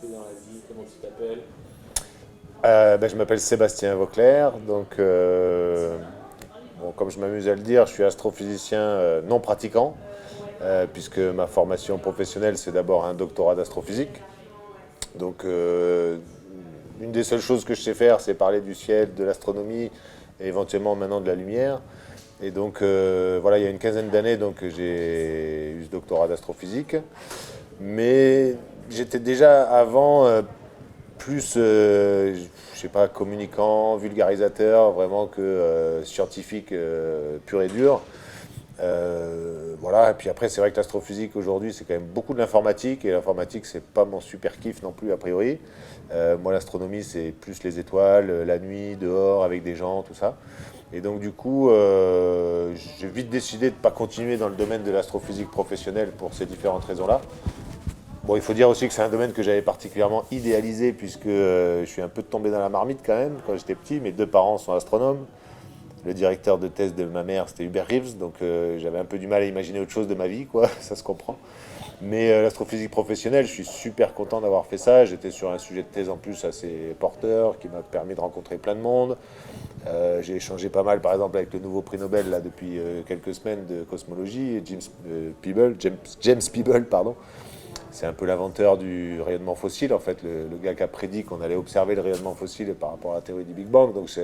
fais dans la vie? Comment tu t'appelles? Je m'appelle Sébastien Vauclair, donc bon, comme je m'amuse à le dire, je suis astrophysicien non pratiquant, puisque ma formation professionnelle c'est d'abord un doctorat d'astrophysique. Donc une des seules choses que je sais faire c'est parler du ciel, de l'astronomie et éventuellement maintenant de la lumière. Et donc voilà, il y a une quinzaine d'années donc j'ai eu ce doctorat d'astrophysique, mais j'étais déjà avant plus, je sais pas, communicant, vulgarisateur, vraiment que scientifique pur et dur. Voilà, et puis après, c'est vrai que l'astrophysique aujourd'hui, c'est quand même beaucoup de l'informatique, et l'informatique, c'est pas mon super kiff non plus, a priori. Moi, l'astronomie, c'est plus les étoiles, la nuit, dehors, avec des gens, tout ça. Et donc, du coup, j'ai vite décidé de ne pas continuer dans le domaine de l'astrophysique professionnelle pour ces différentes raisons-là. Bon, il faut dire aussi que c'est un domaine que j'avais particulièrement idéalisé puisque je suis un peu tombé dans la marmite quand même quand j'étais petit. Mes deux parents sont astronomes. Le directeur de thèse de ma mère, c'était Hubert Reeves, donc j'avais un peu du mal à imaginer autre chose de ma vie, quoi, ça se comprend. Mais l'astrophysique professionnelle, je suis super content d'avoir fait ça. J'étais sur un sujet de thèse en plus assez porteur qui m'a permis de rencontrer plein de monde. J'ai échangé pas mal, par exemple, avec le nouveau prix Nobel là, depuis quelques semaines de cosmologie, James Peeble, pardon. C'est un peu l'inventeur du rayonnement fossile, en fait, le gars qui a prédit qu'on allait observer le rayonnement fossile par rapport à la théorie du Big Bang. Donc ça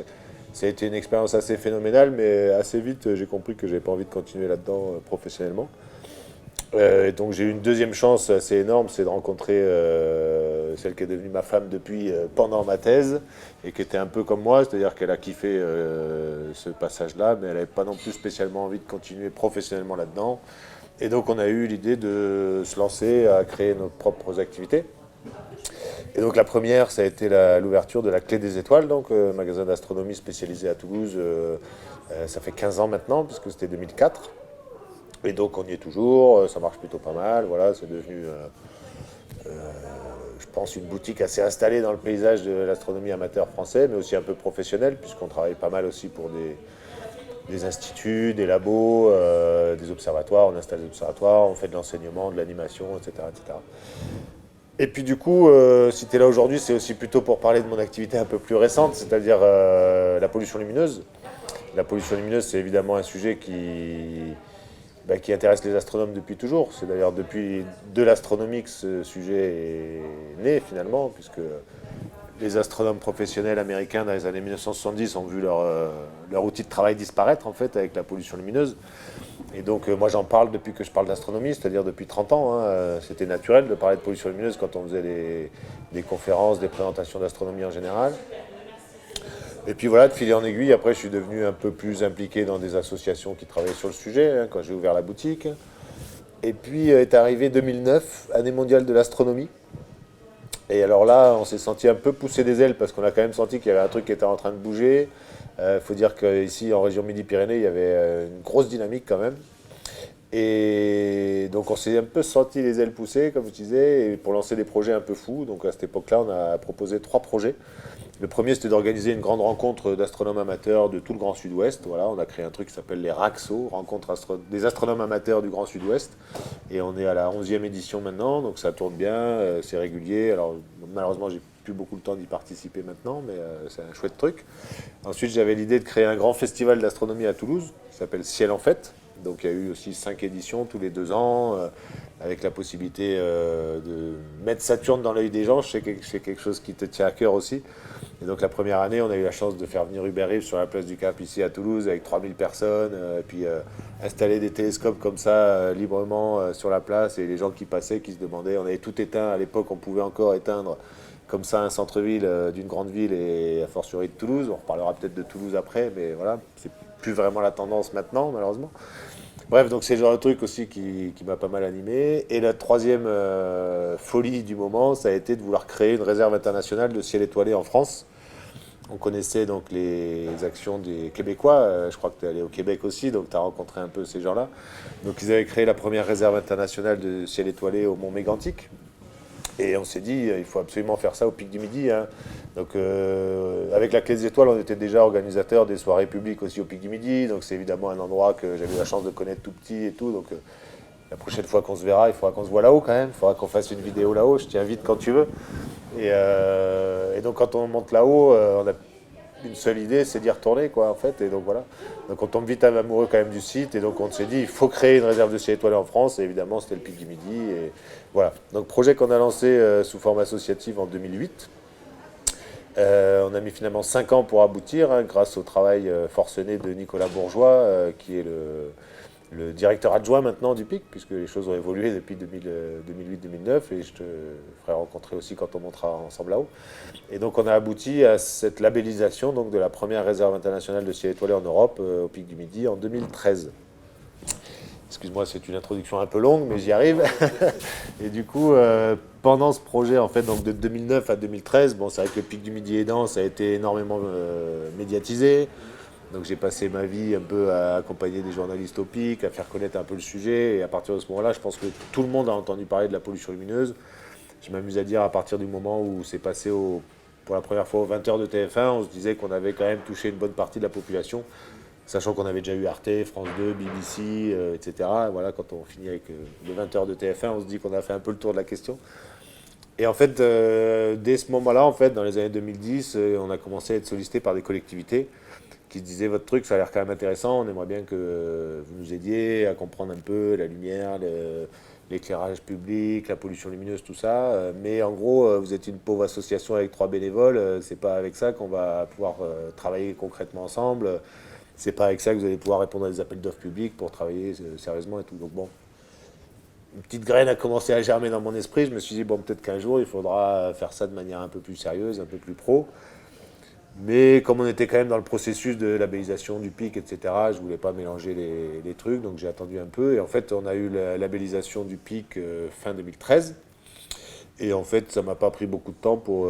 a été une expérience assez phénoménale, mais assez vite, j'ai compris que j'avais pas envie de continuer là-dedans professionnellement. Et donc j'ai eu une deuxième chance assez énorme, c'est de rencontrer celle qui est devenue ma femme depuis pendant ma thèse, et qui était un peu comme moi, c'est-à-dire qu'elle a kiffé ce passage-là, mais elle n'avait pas non plus spécialement envie de continuer professionnellement là-dedans. Et donc on a eu l'idée de se lancer à créer nos propres activités. Et donc la première, ça a été l'ouverture de la Clé des Étoiles, donc magasin d'astronomie spécialisé à Toulouse. Ça fait 15 ans maintenant, puisque c'était 2004. Et donc on y est toujours, ça marche plutôt pas mal. Voilà, c'est devenu, je pense, une boutique assez installée dans le paysage de l'astronomie amateur français, mais aussi un peu professionnelle, puisqu'on travaille pas mal aussi pour des instituts, des labos, des observatoires. On installe des observatoires, on fait de l'enseignement, de l'animation, etc., etc. Et puis du coup, si tu es là aujourd'hui, c'est aussi plutôt pour parler de mon activité un peu plus récente, c'est-à-dire la pollution lumineuse. La pollution lumineuse, c'est évidemment un sujet qui intéresse les astronomes depuis toujours. C'est d'ailleurs depuis de l'astronomie que ce sujet est né finalement, puisque les astronomes professionnels américains dans les années 1970 ont vu leur outil de travail disparaître en fait avec la pollution lumineuse. Et donc moi j'en parle depuis que je parle d'astronomie, c'est-à-dire depuis 30 ans. Hein. C'était naturel de parler de pollution lumineuse quand on faisait des conférences, des présentations d'astronomie en général. Et puis voilà, de fil en aiguille, après je suis devenu un peu plus impliqué dans des associations qui travaillaient sur le sujet, hein, quand j'ai ouvert la boutique. Et puis est arrivé 2009, année mondiale de l'astronomie. Et alors là, on s'est senti un peu pousser des ailes parce qu'on a quand même senti qu'il y avait un truc qui était en train de bouger. Il faut dire qu'ici, en région Midi-Pyrénées, il y avait une grosse dynamique quand même. Et donc on s'est un peu senti les ailes pousser, comme je disais, et pour lancer des projets un peu fous. Donc à cette époque-là, on a proposé trois projets. Le premier, c'était d'organiser une grande rencontre d'astronomes amateurs de tout le Grand Sud-Ouest. Voilà, on a créé un truc qui s'appelle les RAXO, des astronomes amateurs du Grand Sud-Ouest. Et on est à la 11e édition maintenant, donc ça tourne bien, c'est régulier. Alors malheureusement, j'ai plus beaucoup le temps d'y participer maintenant, mais c'est un chouette truc. Ensuite, j'avais l'idée de créer un grand festival d'astronomie à Toulouse, qui s'appelle Ciel en Fête. Donc il y a eu aussi 5 éditions tous les 2 ans, avec la possibilité de mettre Saturne dans l'œil des gens. Je sais que c'est quelque chose qui te tient à cœur aussi. Et donc la première année, on a eu la chance de faire venir Hubert Reeves sur la place du Cap ici à Toulouse avec 3000 personnes, et puis installer des télescopes comme ça librement sur la place, et les gens qui passaient, qui se demandaient, on avait tout éteint, à l'époque on pouvait encore éteindre comme ça un centre-ville d'une grande ville, et a fortiori de Toulouse. On reparlera peut-être de Toulouse après, mais voilà, c'est plus vraiment la tendance maintenant malheureusement. Bref, donc c'est le genre de truc aussi qui m'a pas mal animé. Et la troisième folie du moment, ça a été de vouloir créer une réserve internationale de ciel étoilé en France. On connaissait donc les actions des Québécois. Je crois que tu es allé au Québec aussi, donc tu as rencontré un peu ces gens-là. Donc ils avaient créé la première réserve internationale de ciel étoilé au Mont Mégantic. Et on s'est dit, il faut absolument faire ça au Pic du Midi. Hein. Donc, avec la Clé des Étoiles, on était déjà organisateur des soirées publiques aussi au Pic du Midi. Donc, c'est évidemment un endroit que j'avais eu la chance de connaître tout petit et tout. Donc, la prochaine fois qu'on se verra, il faudra qu'on se voit là-haut quand même. Il faudra qu'on fasse une vidéo là-haut. Je t'invite quand tu veux. Et donc quand on monte là-haut, on a une seule idée, c'est d'y retourner, quoi, en fait. Et donc voilà. Donc on tombe vite amoureux quand même du site. Et donc on s'est dit, il faut créer une réserve de ciel étoilé en France. Et évidemment, c'était le Pic du Midi. Et voilà. Donc projet qu'on a lancé sous forme associative en 2008. On a mis finalement 5 ans pour aboutir, hein, grâce au travail forcené de Nicolas Bourgeois, qui est le directeur adjoint maintenant du PIC, puisque les choses ont évolué depuis 2008-2009, et je te ferai rencontrer aussi quand on montera ensemble là-haut. Et donc on a abouti à cette labellisation donc, de la première réserve internationale de ciel étoilé en Europe, au Pic du Midi, en 2013. Excuse-moi, c'est une introduction un peu longue, mais j'y arrive. Et du coup, pendant ce projet, en fait, donc de 2009 à 2013, bon, c'est vrai que le Pic du Midi aidant, ça a été énormément médiatisé. Donc j'ai passé ma vie un peu à accompagner des journalistes au Pic, à faire connaître un peu le sujet. Et à partir de ce moment-là, je pense que tout le monde a entendu parler de la pollution lumineuse. Je m'amuse à dire, à partir du moment où c'est passé pour la première fois aux 20h de TF1, on se disait qu'on avait quand même touché une bonne partie de la population. Sachant qu'on avait déjà eu Arte, France 2, BBC, etc. Voilà, quand on finit avec les 20h de TF1, on se dit qu'on a fait un peu le tour de la question. Et en fait, dès ce moment-là, en fait, dans les années 2010, on a commencé à être sollicité par des collectivités qui se disaient votre truc, ça a l'air quand même intéressant, on aimerait bien que vous nous aidiez à comprendre un peu la lumière, l'éclairage public, la pollution lumineuse, tout ça. Mais en gros, vous êtes une pauvre association avec 3 bénévoles, c'est pas avec ça qu'on va pouvoir travailler concrètement ensemble. C'est pas avec ça que vous allez pouvoir répondre à des appels d'offres publics pour travailler sérieusement et tout. Donc bon, une petite graine a commencé à germer dans mon esprit. Je me suis dit, bon, peut-être qu'un jour, il faudra faire ça de manière un peu plus sérieuse, un peu plus pro. Mais comme on était quand même dans le processus de labellisation du PIC, etc., je voulais pas mélanger les trucs, donc j'ai attendu un peu. Et en fait, on a eu la labellisation du PIC fin 2013. Et en fait, ça m'a pas pris beaucoup de temps pour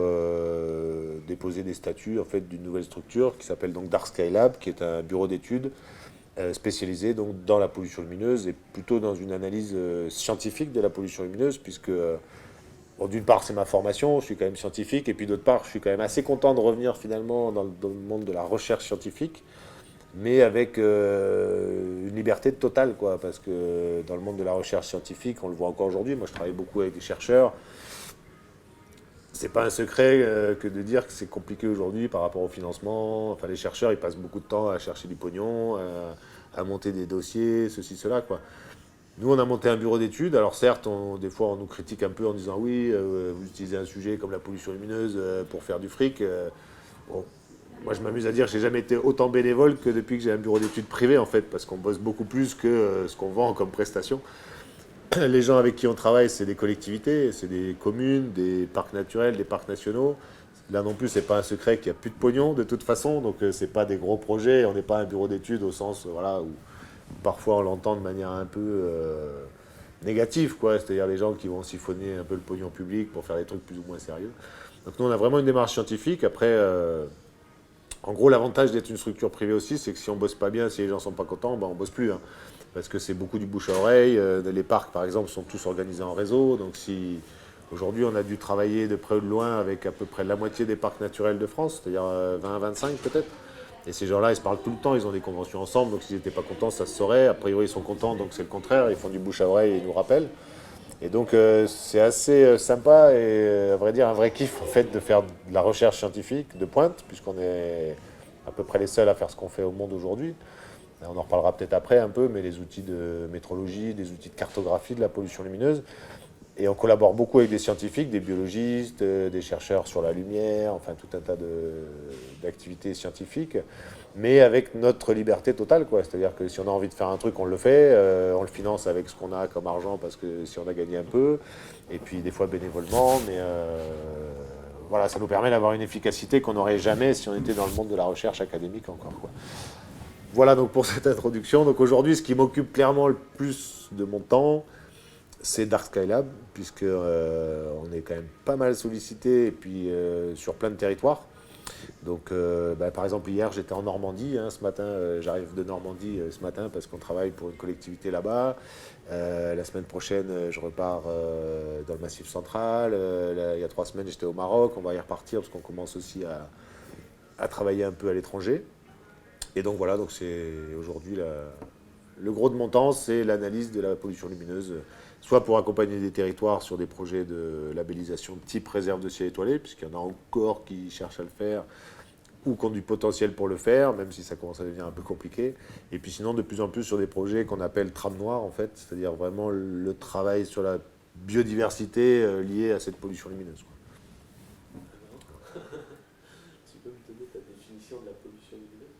déposer des statuts en fait, d'une nouvelle structure qui s'appelle donc Dark Sky Lab, qui est un bureau d'études spécialisé donc, dans la pollution lumineuse et plutôt dans une analyse scientifique de la pollution lumineuse, puisque bon, d'une part c'est ma formation, je suis quand même scientifique, et puis d'autre part je suis quand même assez content de revenir finalement dans le monde de la recherche scientifique, mais avec une liberté totale, quoi, parce que dans le monde de la recherche scientifique, on le voit encore aujourd'hui, moi je travaille beaucoup avec des chercheurs. C'est pas un secret que de dire que c'est compliqué aujourd'hui par rapport au financement. Enfin, les chercheurs, ils passent beaucoup de temps à chercher du pognon, à monter des dossiers, ceci, cela, quoi. Nous, on a monté un bureau d'études. Alors certes, des fois, on nous critique un peu en disant oui, vous utilisez un sujet comme la pollution lumineuse pour faire du fric. Bon, moi, je m'amuse à dire que j'ai jamais été autant bénévole que depuis que j'ai un bureau d'études privé, en fait, parce qu'on bosse beaucoup plus que ce qu'on vend comme prestation. Les gens avec qui on travaille, c'est des collectivités, c'est des communes, des parcs naturels, des parcs nationaux. Là non plus, c'est pas un secret qu'il n'y a plus de pognon de toute façon, donc c'est pas des gros projets. On n'est pas un bureau d'études au sens voilà, où parfois on l'entend de manière un peu négative, quoi. C'est-à-dire les gens qui vont siphonner un peu le pognon public pour faire des trucs plus ou moins sérieux. Donc nous, on a vraiment une démarche scientifique. Après, en gros, l'avantage d'être une structure privée aussi, c'est que si on bosse pas bien, si les gens sont pas contents, ben on bosse plus, hein. Parce que c'est beaucoup du bouche à oreille. Les parcs, par exemple, sont tous organisés en réseau. Donc si aujourd'hui, on a dû travailler de près ou de loin avec à peu près la moitié des parcs naturels de France, c'est-à-dire 20 à 25 peut-être. Et ces gens-là, ils se parlent tout le temps, ils ont des conventions ensemble, donc s'ils n'étaient pas contents, ça se saurait. A priori, ils sont contents, donc c'est le contraire, ils font du bouche à oreille et ils nous rappellent. Et donc c'est assez sympa et à vrai dire un vrai kiff en fait de faire de la recherche scientifique de pointe, puisqu'on est à peu près les seuls à faire ce qu'on fait au monde aujourd'hui. On en reparlera peut-être après un peu, mais les outils de métrologie, des outils de cartographie de la pollution lumineuse. Et on collabore beaucoup avec des scientifiques, des biologistes, des chercheurs sur la lumière, enfin tout un tas d'activités scientifiques, mais avec notre liberté totale, quoi. C'est-à-dire que si on a envie de faire un truc, on le fait, on le finance avec ce qu'on a comme argent, parce que si on a gagné un peu, et puis des fois bénévolement, mais voilà, ça nous permet d'avoir une efficacité qu'on n'aurait jamais si on était dans le monde de la recherche académique encore, quoi. Voilà donc pour cette introduction. Donc aujourd'hui, ce qui m'occupe clairement le plus de mon temps, c'est Dark Sky Lab, puisque on est quand même pas mal sollicité, et puis sur plein de territoires. Donc par exemple hier j'étais en Normandie, hein, ce matin, j'arrive de Normandie ce matin parce qu'on travaille pour une collectivité là-bas. La semaine prochaine je repars dans le Massif central. Il y a 3 semaines j'étais au Maroc, on va y repartir parce qu'on commence aussi à travailler un peu à l'étranger. Et donc voilà, donc c'est aujourd'hui le gros de mon temps, c'est l'analyse de la pollution lumineuse, soit pour accompagner des territoires sur des projets de labellisation type réserve de ciel étoilé, puisqu'il y en a encore qui cherchent à le faire, ou qui ont du potentiel pour le faire, même si ça commence à devenir un peu compliqué. Et puis sinon, de plus en plus sur des projets qu'on appelle trame noire, en fait, c'est-à-dire vraiment le travail sur la biodiversité liée à cette pollution lumineuse, quoi. Tu peux me donner ta définition de la pollution lumineuse?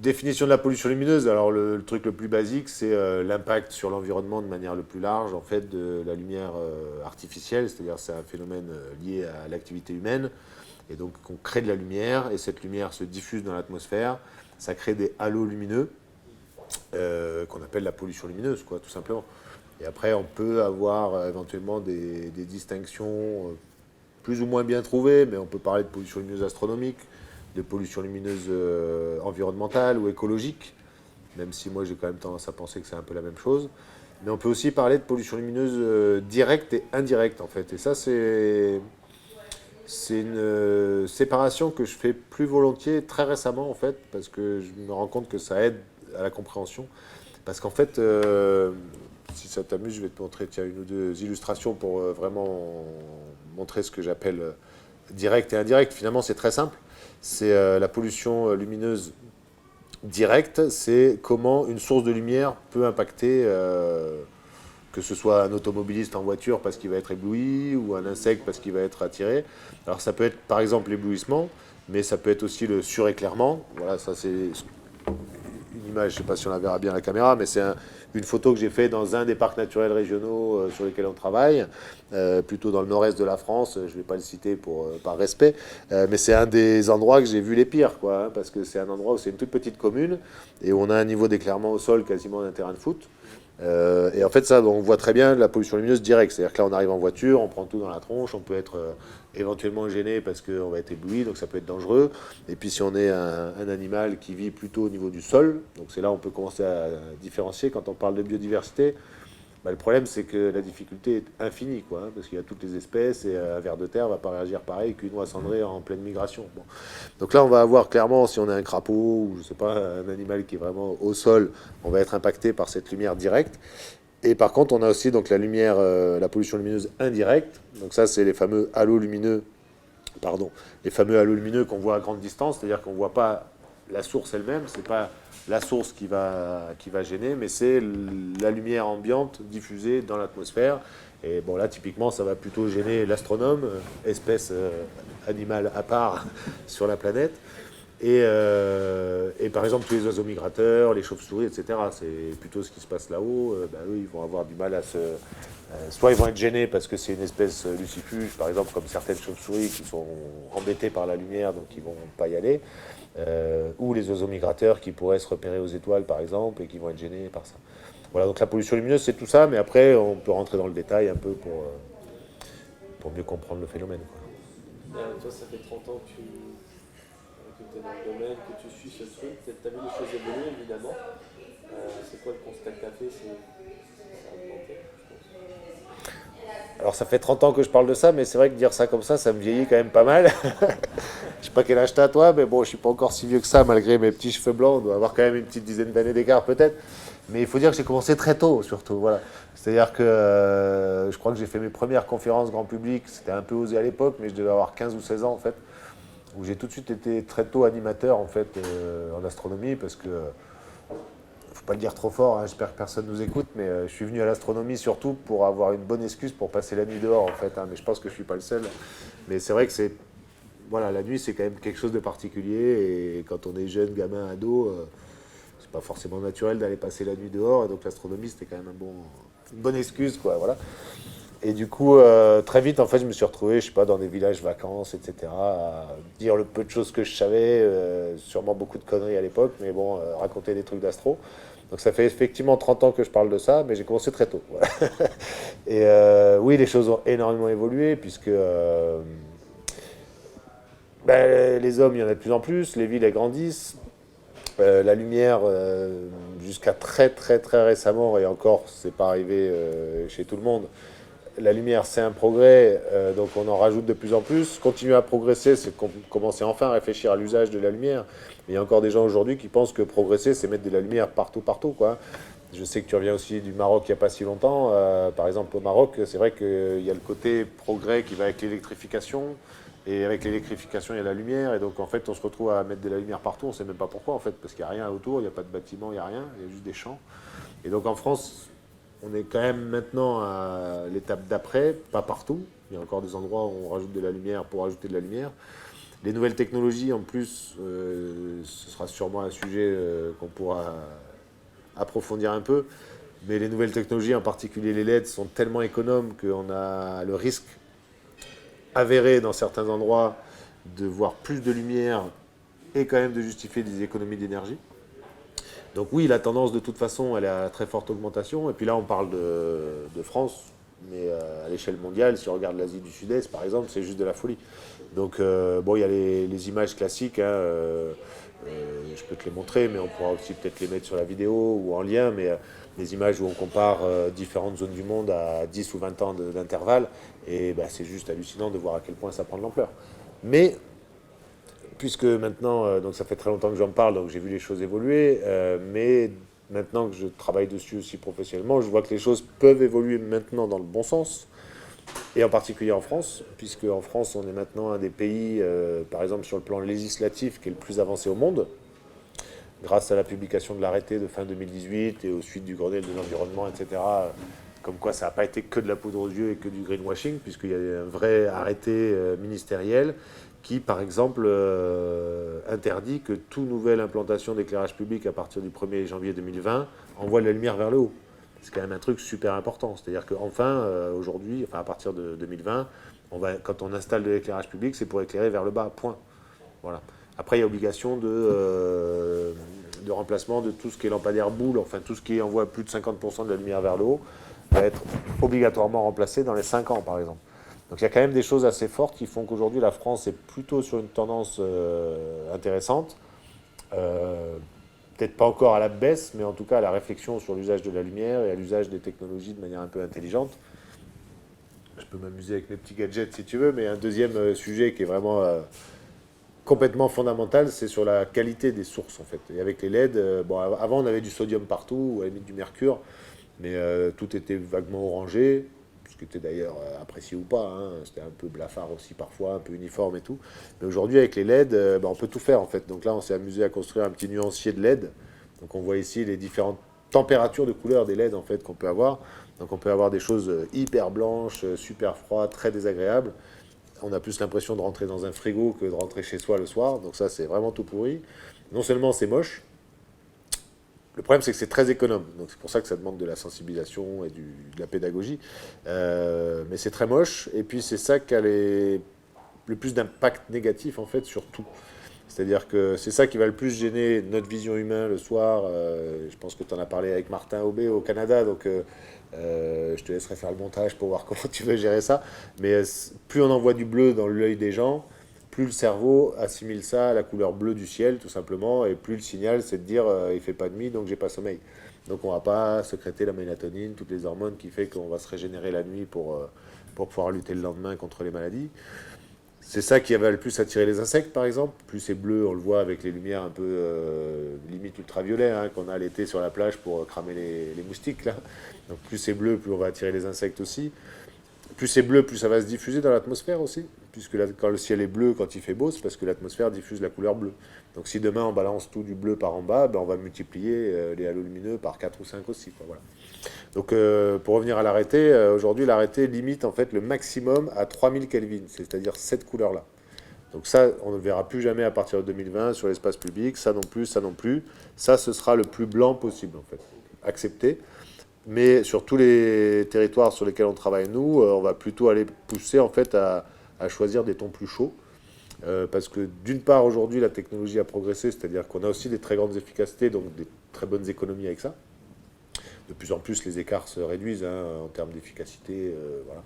Définition de la pollution lumineuse, alors le truc le plus basique, c'est l'impact sur l'environnement de manière le plus large, en fait, de la lumière artificielle, c'est-à-dire c'est un phénomène lié à l'activité humaine. Et donc, on crée de la lumière, et cette lumière se diffuse dans l'atmosphère. Ça crée des halos lumineux, qu'on appelle la pollution lumineuse, quoi, tout simplement. Et après, on peut avoir éventuellement des distinctions plus ou moins bien trouvées, mais on peut parler de pollution lumineuse astronomique, de pollution lumineuse environnementale ou écologique, même si moi, j'ai quand même tendance à penser que c'est un peu la même chose. Mais on peut aussi parler de pollution lumineuse directe et indirecte, en fait. Et ça, c'est une séparation que je fais plus volontiers très récemment, en fait, parce que je me rends compte que ça aide à la compréhension. Parce qu'en fait, si ça t'amuse, je vais te montrer une ou deux illustrations pour vraiment montrer ce que j'appelle direct et indirect. Finalement, c'est très simple. C'est la pollution lumineuse directe, c'est comment une source de lumière peut impacter que ce soit un automobiliste en voiture parce qu'il va être ébloui ou un insecte parce qu'il va être attiré. Alors ça peut être par exemple l'éblouissement, mais ça peut être aussi le suréclairement. Voilà, ça c'est une image, je ne sais pas si on la verra bien à la caméra, mais c'est une photo que j'ai faite dans un des parcs naturels régionaux sur lesquels on travaille, plutôt dans le nord-est de la France. Je ne vais pas le citer par respect, mais c'est un des endroits que j'ai vu les pires, quoi, hein, parce que c'est un endroit où c'est une toute petite commune et où on a un niveau d'éclairement au sol quasiment d'un terrain de foot. Et en fait, ça, on voit très bien la pollution lumineuse directe. C'est-à-dire que là, on arrive en voiture, on prend tout dans la tronche, on peut être éventuellement gêné parce qu'on va être ébloui, donc ça peut être dangereux. Et puis, si on est un animal qui vit plutôt au niveau du sol, donc c'est là où on peut commencer à différencier quand on parle de biodiversité. Bah, le problème, c'est que la difficulté est infinie, quoi, hein, parce qu'il y a toutes les espèces et un ver de terre ne va pas réagir pareil qu'une oie cendrée en pleine migration. Bon. Donc là, on va avoir clairement, si on a un crapaud ou je sais pas, un animal qui est vraiment au sol, on va être impacté par cette lumière directe. Et par contre, on a aussi donc la lumière, la pollution lumineuse indirecte. Donc ça, c'est les fameux halos lumineux, pardon, les fameux halos lumineux qu'on voit à grande distance, c'est-à-dire qu'on ne voit pas la source elle-même, c'est pas la source qui va gêner, mais c'est la lumière ambiante diffusée dans l'atmosphère. Et bon, là, typiquement, ça va plutôt gêner l'astronome, espèce animale à part sur la planète. Et par exemple, tous les oiseaux migrateurs, les chauves-souris, etc., c'est plutôt ce qui se passe là-haut. Bah, eux, ils vont avoir du mal à se... soit ils vont être gênés parce que c'est une espèce lucifuge, par exemple, comme certaines chauves-souris qui sont embêtées par la lumière, donc ils ne vont pas y aller. Ou les oiseaux migrateurs qui pourraient se repérer aux étoiles, par exemple, et qui vont être gênés par ça. Voilà, donc la pollution lumineuse, c'est tout ça, mais après, on peut rentrer dans le détail un peu pour mieux comprendre le phénomène, quoi. Toi, ça fait 30 ans que tu es dans le domaine, que tu suis ce truc. Tu as vu les choses évoluer, évidemment. C'est quoi le constat que tu as fait? Ça a augmenté, je pense. Alors ça fait 30 ans que je parle de ça, mais c'est vrai que dire ça comme ça me vieillit quand même pas mal. Je sais pas quel âge t'as toi, mais bon, je suis pas encore si vieux que ça, malgré mes petits cheveux blancs. On doit avoir quand même une petite dizaine d'années d'écart peut-être. Mais il faut dire que j'ai commencé très tôt, surtout. Voilà. C'est-à-dire que je crois que j'ai fait mes premières conférences grand public. C'était un peu osé à l'époque, mais je devais avoir 15 ou 16 ans en fait. Où j'ai tout de suite été très tôt animateur en fait en astronomie, parce que faut pas le dire trop fort, hein, j'espère que personne nous écoute, mais je suis venu à l'astronomie surtout pour avoir une bonne excuse pour passer la nuit dehors en fait, hein, mais je pense que je suis pas le seul. Mais c'est vrai que voilà, la nuit c'est quand même quelque chose de particulier, et quand on est jeune, gamin, ado, c'est pas forcément naturel d'aller passer la nuit dehors, et donc l'astronomie c'était quand même une bonne excuse, quoi, voilà. Et du coup, très vite, en fait, je me suis retrouvé, je sais pas, dans des villages vacances, etc., à dire le peu de choses que je savais, sûrement beaucoup de conneries à l'époque, mais bon, raconter des trucs d'astro. Donc ça fait effectivement 30 ans que je parle de ça, mais j'ai commencé très tôt. Voilà. Et oui, les choses ont énormément évolué, puisque les hommes, il y en a de plus en plus, les villes, elles grandissent. La lumière, jusqu'à très très très récemment, et encore, c'est pas arrivé chez tout le monde, la lumière c'est un progrès, donc on en rajoute de plus en plus. Continuer à progresser, c'est commencer enfin à réfléchir à l'usage de la lumière. Mais il y a encore des gens aujourd'hui qui pensent que progresser, c'est mettre de la lumière partout, partout, quoi. Je sais que tu reviens aussi du Maroc il n'y a pas si longtemps. Par exemple, au Maroc, c'est vrai qu'il y a le côté progrès qui va avec l'électrification. Et avec l'électrification, il y a la lumière. Et donc, en fait, on se retrouve à mettre de la lumière partout. On ne sait même pas pourquoi, en fait, parce qu'il n'y a rien autour, il n'y a pas de bâtiment, il n'y a rien. Il y a juste des champs. Et donc, en France, on est quand même maintenant à l'étape d'après, pas partout. Il y a encore des endroits où on rajoute de la lumière pour rajouter de la lumière. Les nouvelles technologies, en plus, ce sera sûrement un sujet qu'on pourra approfondir un peu. Mais les nouvelles technologies, en particulier les LED, sont tellement économes qu'on a le risque avéré dans certains endroits de voir plus de lumière et quand même de justifier des économies d'énergie. Donc oui, la tendance de toute façon, elle est à très forte augmentation. Et puis là, on parle de France, mais à l'échelle mondiale, si on regarde l'Asie du Sud-Est, par exemple, c'est juste de la folie. Donc bon, il y a les images classiques, hein, je peux te les montrer, mais on pourra aussi peut-être les mettre sur la vidéo ou en lien, mais des images où on compare différentes zones du monde à 10 ou 20 ans d'intervalle, et bah, c'est juste hallucinant de voir à quel point ça prend de l'ampleur. Mais puisque maintenant, donc ça fait très longtemps que j'en parle, donc j'ai vu les choses évoluer, mais maintenant que je travaille dessus aussi professionnellement, je vois que les choses peuvent évoluer maintenant dans le bon sens, et en particulier en France, puisque en France, on est maintenant un des pays, par exemple sur le plan législatif, qui est le plus avancé au monde, grâce à la publication de l'arrêté de fin 2018 et aux suites du Grenelle de l'environnement, etc. Comme quoi ça n'a pas été que de la poudre aux yeux et que du greenwashing, puisqu'il y a un vrai arrêté ministériel qui, par exemple, interdit que toute nouvelle implantation d'éclairage public à partir du 1er janvier 2020 envoie de la lumière vers le haut. C'est quand même un truc super important. C'est-à-dire qu'enfin, aujourd'hui, enfin à partir de 2020, quand on installe de l'éclairage public, c'est pour éclairer vers le bas, point. Voilà. Après, il y a obligation de remplacement de tout ce qui est lampadaire boule, enfin tout ce qui envoie plus de 50% de la lumière vers le haut, va être obligatoirement remplacé dans les 5 ans, par exemple. Donc il y a quand même des choses assez fortes qui font qu'aujourd'hui la France est plutôt sur une tendance intéressante. Peut-être pas encore à la baisse, mais en tout cas à la réflexion sur l'usage de la lumière et à l'usage des technologies de manière un peu intelligente. Je peux m'amuser avec mes petits gadgets si tu veux, mais un deuxième sujet qui est vraiment complètement fondamental, c'est sur la qualité des sources en fait. Et avec les LED, bon, avant on avait du sodium partout, ou à la limite du mercure, mais tout était vaguement orangé, ce qui était d'ailleurs apprécié ou pas, hein. C'était un peu blafard aussi parfois, un peu uniforme et tout. Mais aujourd'hui avec les LED, on peut tout faire en fait. Donc là on s'est amusé à construire un petit nuancier de LED. Donc on voit ici les différentes températures de couleur des LED en fait qu'on peut avoir. Donc on peut avoir des choses hyper blanches, super froides, très désagréables. On a plus l'impression de rentrer dans un frigo que de rentrer chez soi le soir. Donc ça, c'est vraiment tout pourri. Non seulement c'est moche, le problème c'est que c'est très économe. Donc c'est pour ça que ça demande de la sensibilisation et de la pédagogie. Mais c'est très moche. Et puis c'est ça qui a le plus d'impact négatif en fait sur tout. C'est-à-dire que c'est ça qui va le plus gêner notre vision humaine le soir. Je pense que tu en as parlé avec Martin Aubé au Canada, donc je te laisserai faire le montage pour voir comment tu veux gérer ça. Mais plus on envoie du bleu dans l'œil des gens, plus le cerveau assimile ça à la couleur bleue du ciel, tout simplement, et plus le signal, c'est de dire il fait pas de nuit, donc j'ai pas sommeil. Donc on va pas sécréter la mélatonine, toutes les hormones qui fait qu'on va se régénérer la nuit pour pouvoir lutter le lendemain contre les maladies. C'est ça qui va le plus attirer les insectes, par exemple. Plus c'est bleu, on le voit avec les lumières un peu limite ultraviolet hein, qu'on a l'été sur la plage pour cramer les moustiques. Là. Donc plus c'est bleu, plus on va attirer les insectes aussi. Plus c'est bleu, plus ça va se diffuser dans l'atmosphère aussi. Puisque là, quand le ciel est bleu, quand il fait beau, c'est parce que l'atmosphère diffuse la couleur bleue. Donc si demain on balance tout du bleu par en bas, ben, on va multiplier les halos lumineux par 4 ou 5 aussi. Quoi, voilà. Donc pour revenir à l'arrêté, aujourd'hui l'arrêté limite en fait le maximum à 3000 Kelvin, c'est-à-dire cette couleur-là. Donc ça, on ne verra plus jamais à partir de 2020 sur l'espace public, ça non plus, ça non plus. Ça, ce sera le plus blanc possible en fait, accepté. Mais sur tous les territoires sur lesquels on travaille nous, on va plutôt aller pousser en fait à choisir des tons plus chauds. Parce que d'une part aujourd'hui la technologie a progressé, c'est-à-dire qu'on a aussi des très grandes efficacités, donc des très bonnes économies avec ça. De plus en plus, les écarts se réduisent hein, en termes d'efficacité. Voilà.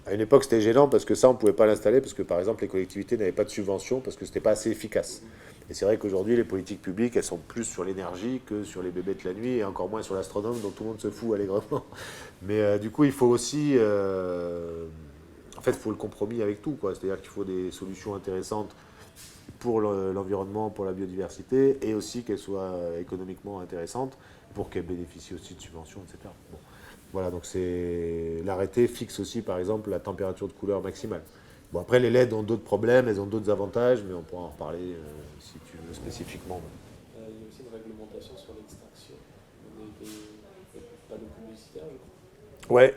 À une époque, c'était gênant parce que ça, on ne pouvait pas l'installer parce que, par exemple, les collectivités n'avaient pas de subvention parce que c'était pas assez efficace. Et c'est vrai qu'aujourd'hui, les politiques publiques, elles sont plus sur l'énergie que sur les bébés de la nuit et encore moins sur l'astronome dont tout le monde se fout allègrement. Mais du coup, il faut aussi. En fait, il faut le compromis avec tout, quoi. C'est-à-dire qu'il faut des solutions intéressantes pour l'environnement, pour la biodiversité, et aussi qu'elles soient économiquement intéressantes pour qu'elles bénéficient aussi de subventions, etc. Bon. Voilà, donc c'est l'arrêté fixe aussi, par exemple, la température de couleur maximale. Bon, après, les LED ont d'autres problèmes, elles ont d'autres avantages, mais on pourra en reparler si tu veux spécifiquement. Il y a aussi une réglementation sur l'extraction des panneaux publicitaires, je crois. Ouais.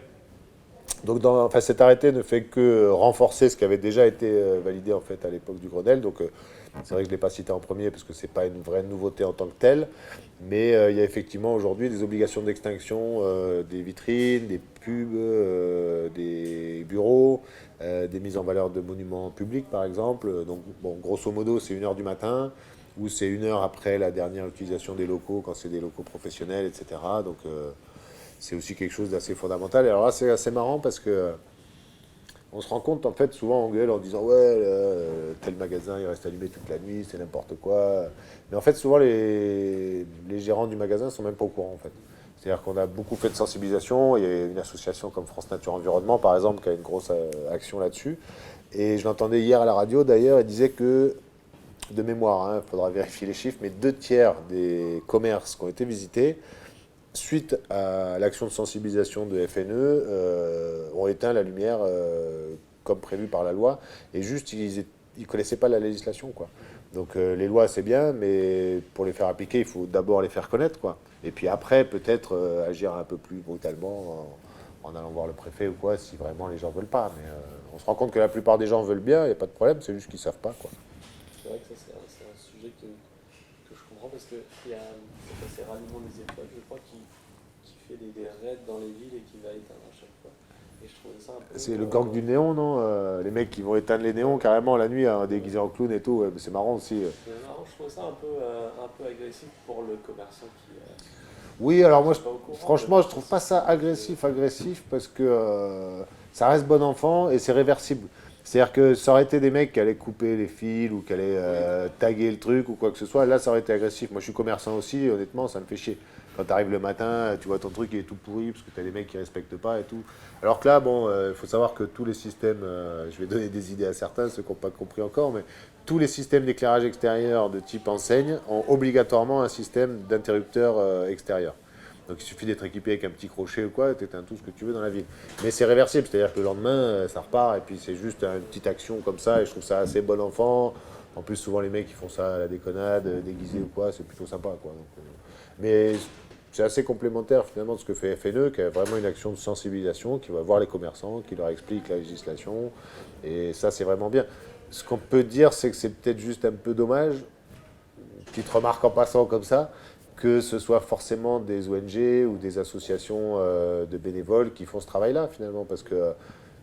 Donc enfin, cet arrêté ne fait que renforcer ce qui avait déjà été validé en fait à l'époque du Grenelle. Donc c'est vrai que je ne l'ai pas cité en premier parce que ce n'est pas une vraie nouveauté en tant que telle. Mais il y a effectivement aujourd'hui des obligations d'extinction des vitrines, des pubs, des bureaux, des mises en valeur de monuments publics par exemple. Donc bon, grosso modo c'est 1 heure du matin ou c'est 1 heure après la dernière utilisation des locaux quand c'est des locaux professionnels, etc. Donc c'est aussi quelque chose d'assez fondamental. Et alors là, c'est assez marrant parce que on se rend compte, en fait, souvent on gueule en disant ouais, tel magasin il reste allumé toute la nuit, c'est n'importe quoi. Mais en fait, souvent les gérants du magasin sont même pas au courant en fait. C'est-à-dire qu'on a beaucoup fait de sensibilisation. Il y a une association comme France Nature Environnement, par exemple, qui a une grosse action là-dessus. Et je l'entendais hier à la radio d'ailleurs, il disait que, de mémoire, il faudra vérifier les chiffres, mais 2 tiers des commerces qui ont été visités suite à l'action de sensibilisation de FNE, ont éteint la lumière comme prévu par la loi. Et juste, ils ne connaissaient pas la législation, quoi. Donc les lois, c'est bien, mais pour les faire appliquer, il faut d'abord les faire connaître, quoi. Et puis après, peut-être agir un peu plus brutalement en allant voir le préfet ou quoi, si vraiment les gens veulent pas. Mais on se rend compte que la plupart des gens veulent bien, il n'y a pas de problème, c'est juste qu'ils savent pas, quoi. C'est vrai que ça, c'est un sujet que je comprends parce qu'il y a c'est Ralliement des étoiles, je crois, qui fait des raids dans les villes et qui va éteindre à chaque fois. Et je trouvais ça un peu. C'est le gang du néon, non? Les mecs qui vont éteindre les néons carrément la nuit, hein, déguisés en clown et tout. Ouais, c'est marrant aussi. C'est marrant, je trouvais ça un peu agressif pour le commerçant Oui, alors moi, qui n'est pas au courant. franchement, je trouve pas ça agressif, parce que ça reste bon enfant et c'est réversible. C'est-à-dire que ça aurait été des mecs qui allaient couper les fils ou qui allaient taguer le truc ou quoi que ce soit. Là, ça aurait été agressif. Moi, je suis commerçant aussi, et honnêtement, ça me fait chier. Quand tu arrives le matin, tu vois ton truc il est tout pourri parce que tu as des mecs qui respectent pas et tout. Alors que là, bon, il faut savoir que tous les systèmes, je vais donner des idées à certains, ceux qui n'ont pas compris encore, mais tous les systèmes d'éclairage extérieur de type enseigne ont obligatoirement un système d'interrupteur extérieur. Donc il suffit d'être équipé avec un petit crochet ou quoi, tu éteins tout ce que tu veux dans la ville. Mais c'est réversible, c'est-à-dire que le lendemain, ça repart, et puis c'est juste une petite action comme ça, et je trouve ça assez bon enfant. En plus, souvent les mecs qui font ça à la déconnade, déguisés ou quoi, c'est plutôt sympa, quoi. Donc, mais c'est assez complémentaire finalement de ce que fait FNE, qui a vraiment une action de sensibilisation, qui va voir les commerçants, qui leur explique la législation, et ça c'est vraiment bien. Ce qu'on peut dire, c'est que c'est peut-être juste un peu dommage, petite remarque en passant comme ça, que ce soit forcément des ONG ou des associations de bénévoles qui font ce travail-là, finalement, parce que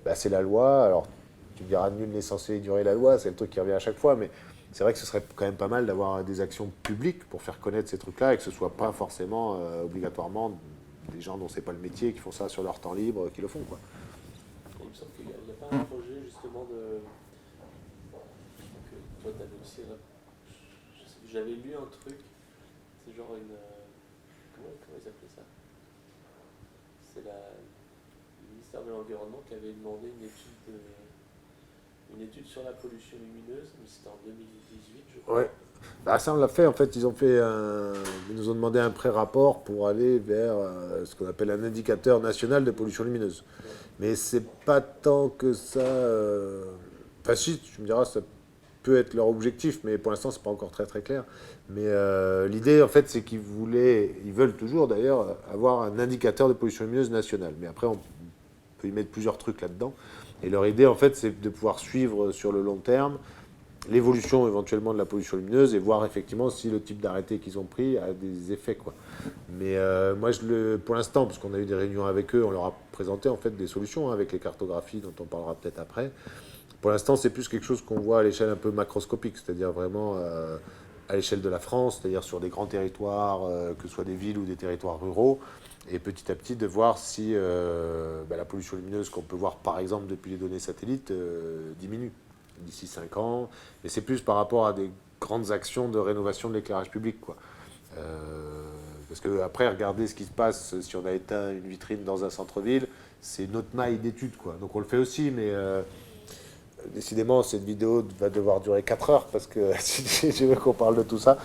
bah, c'est la loi. Alors, tu me diras, nul n'est censé ignorer la loi, c'est le truc qui revient à chaque fois, mais c'est vrai que ce serait quand même pas mal d'avoir des actions publiques pour faire connaître ces trucs-là et que ce soit pas forcément obligatoirement des gens dont c'est pas le métier qui font ça sur leur temps libre qui le font, quoi. Il me semble qu'il n'y a pas un projet justement de. Je crois que toi, tu avais aussi. J'avais lu un truc, c'est genre une. Comment ils appelaient ça? C'est le ministère de l'Environnement qui avait demandé une étude sur la pollution lumineuse, mais c'était en 2018, je crois. Ouais. Bah, ça, on l'a fait. En fait, ils nous ont demandé un pré-rapport pour aller vers ce qu'on appelle un indicateur national de pollution lumineuse. Ouais. Mais c'est pas tant que ça. Enfin, si, tu me diras, ça peut être leur objectif, mais pour l'instant, c'est pas encore très très clair. Mais l'idée, en fait, c'est ils veulent toujours d'ailleurs avoir un indicateur de pollution lumineuse national. Mais après, on peut y mettre plusieurs trucs là-dedans. Et leur idée, en fait, c'est de pouvoir suivre sur le long terme l'évolution éventuellement de la pollution lumineuse et voir effectivement si le type d'arrêté qu'ils ont pris a des effets, quoi. Mais moi, pour l'instant, parce qu'on a eu des réunions avec eux, on leur a présenté en fait des solutions avec les cartographies dont on parlera peut-être après. Pour l'instant, c'est plus quelque chose qu'on voit à l'échelle un peu macroscopique, c'est-à-dire vraiment à l'échelle de la France, c'est-à-dire sur des grands territoires, que ce soit des villes ou des territoires ruraux. et petit à petit de voir si la pollution lumineuse qu'on peut voir par exemple depuis les données satellites diminue d'ici 5 ans. Et c'est plus par rapport à des grandes actions de rénovation de l'éclairage public, quoi. Parce que après, regarder ce qui se passe si on a éteint une vitrine dans un centre-ville, c'est notre maille d'étude, quoi. Donc on le fait aussi, mais décidément, cette vidéo va devoir durer 4 heures, parce que si je veux qu'on parle de tout ça,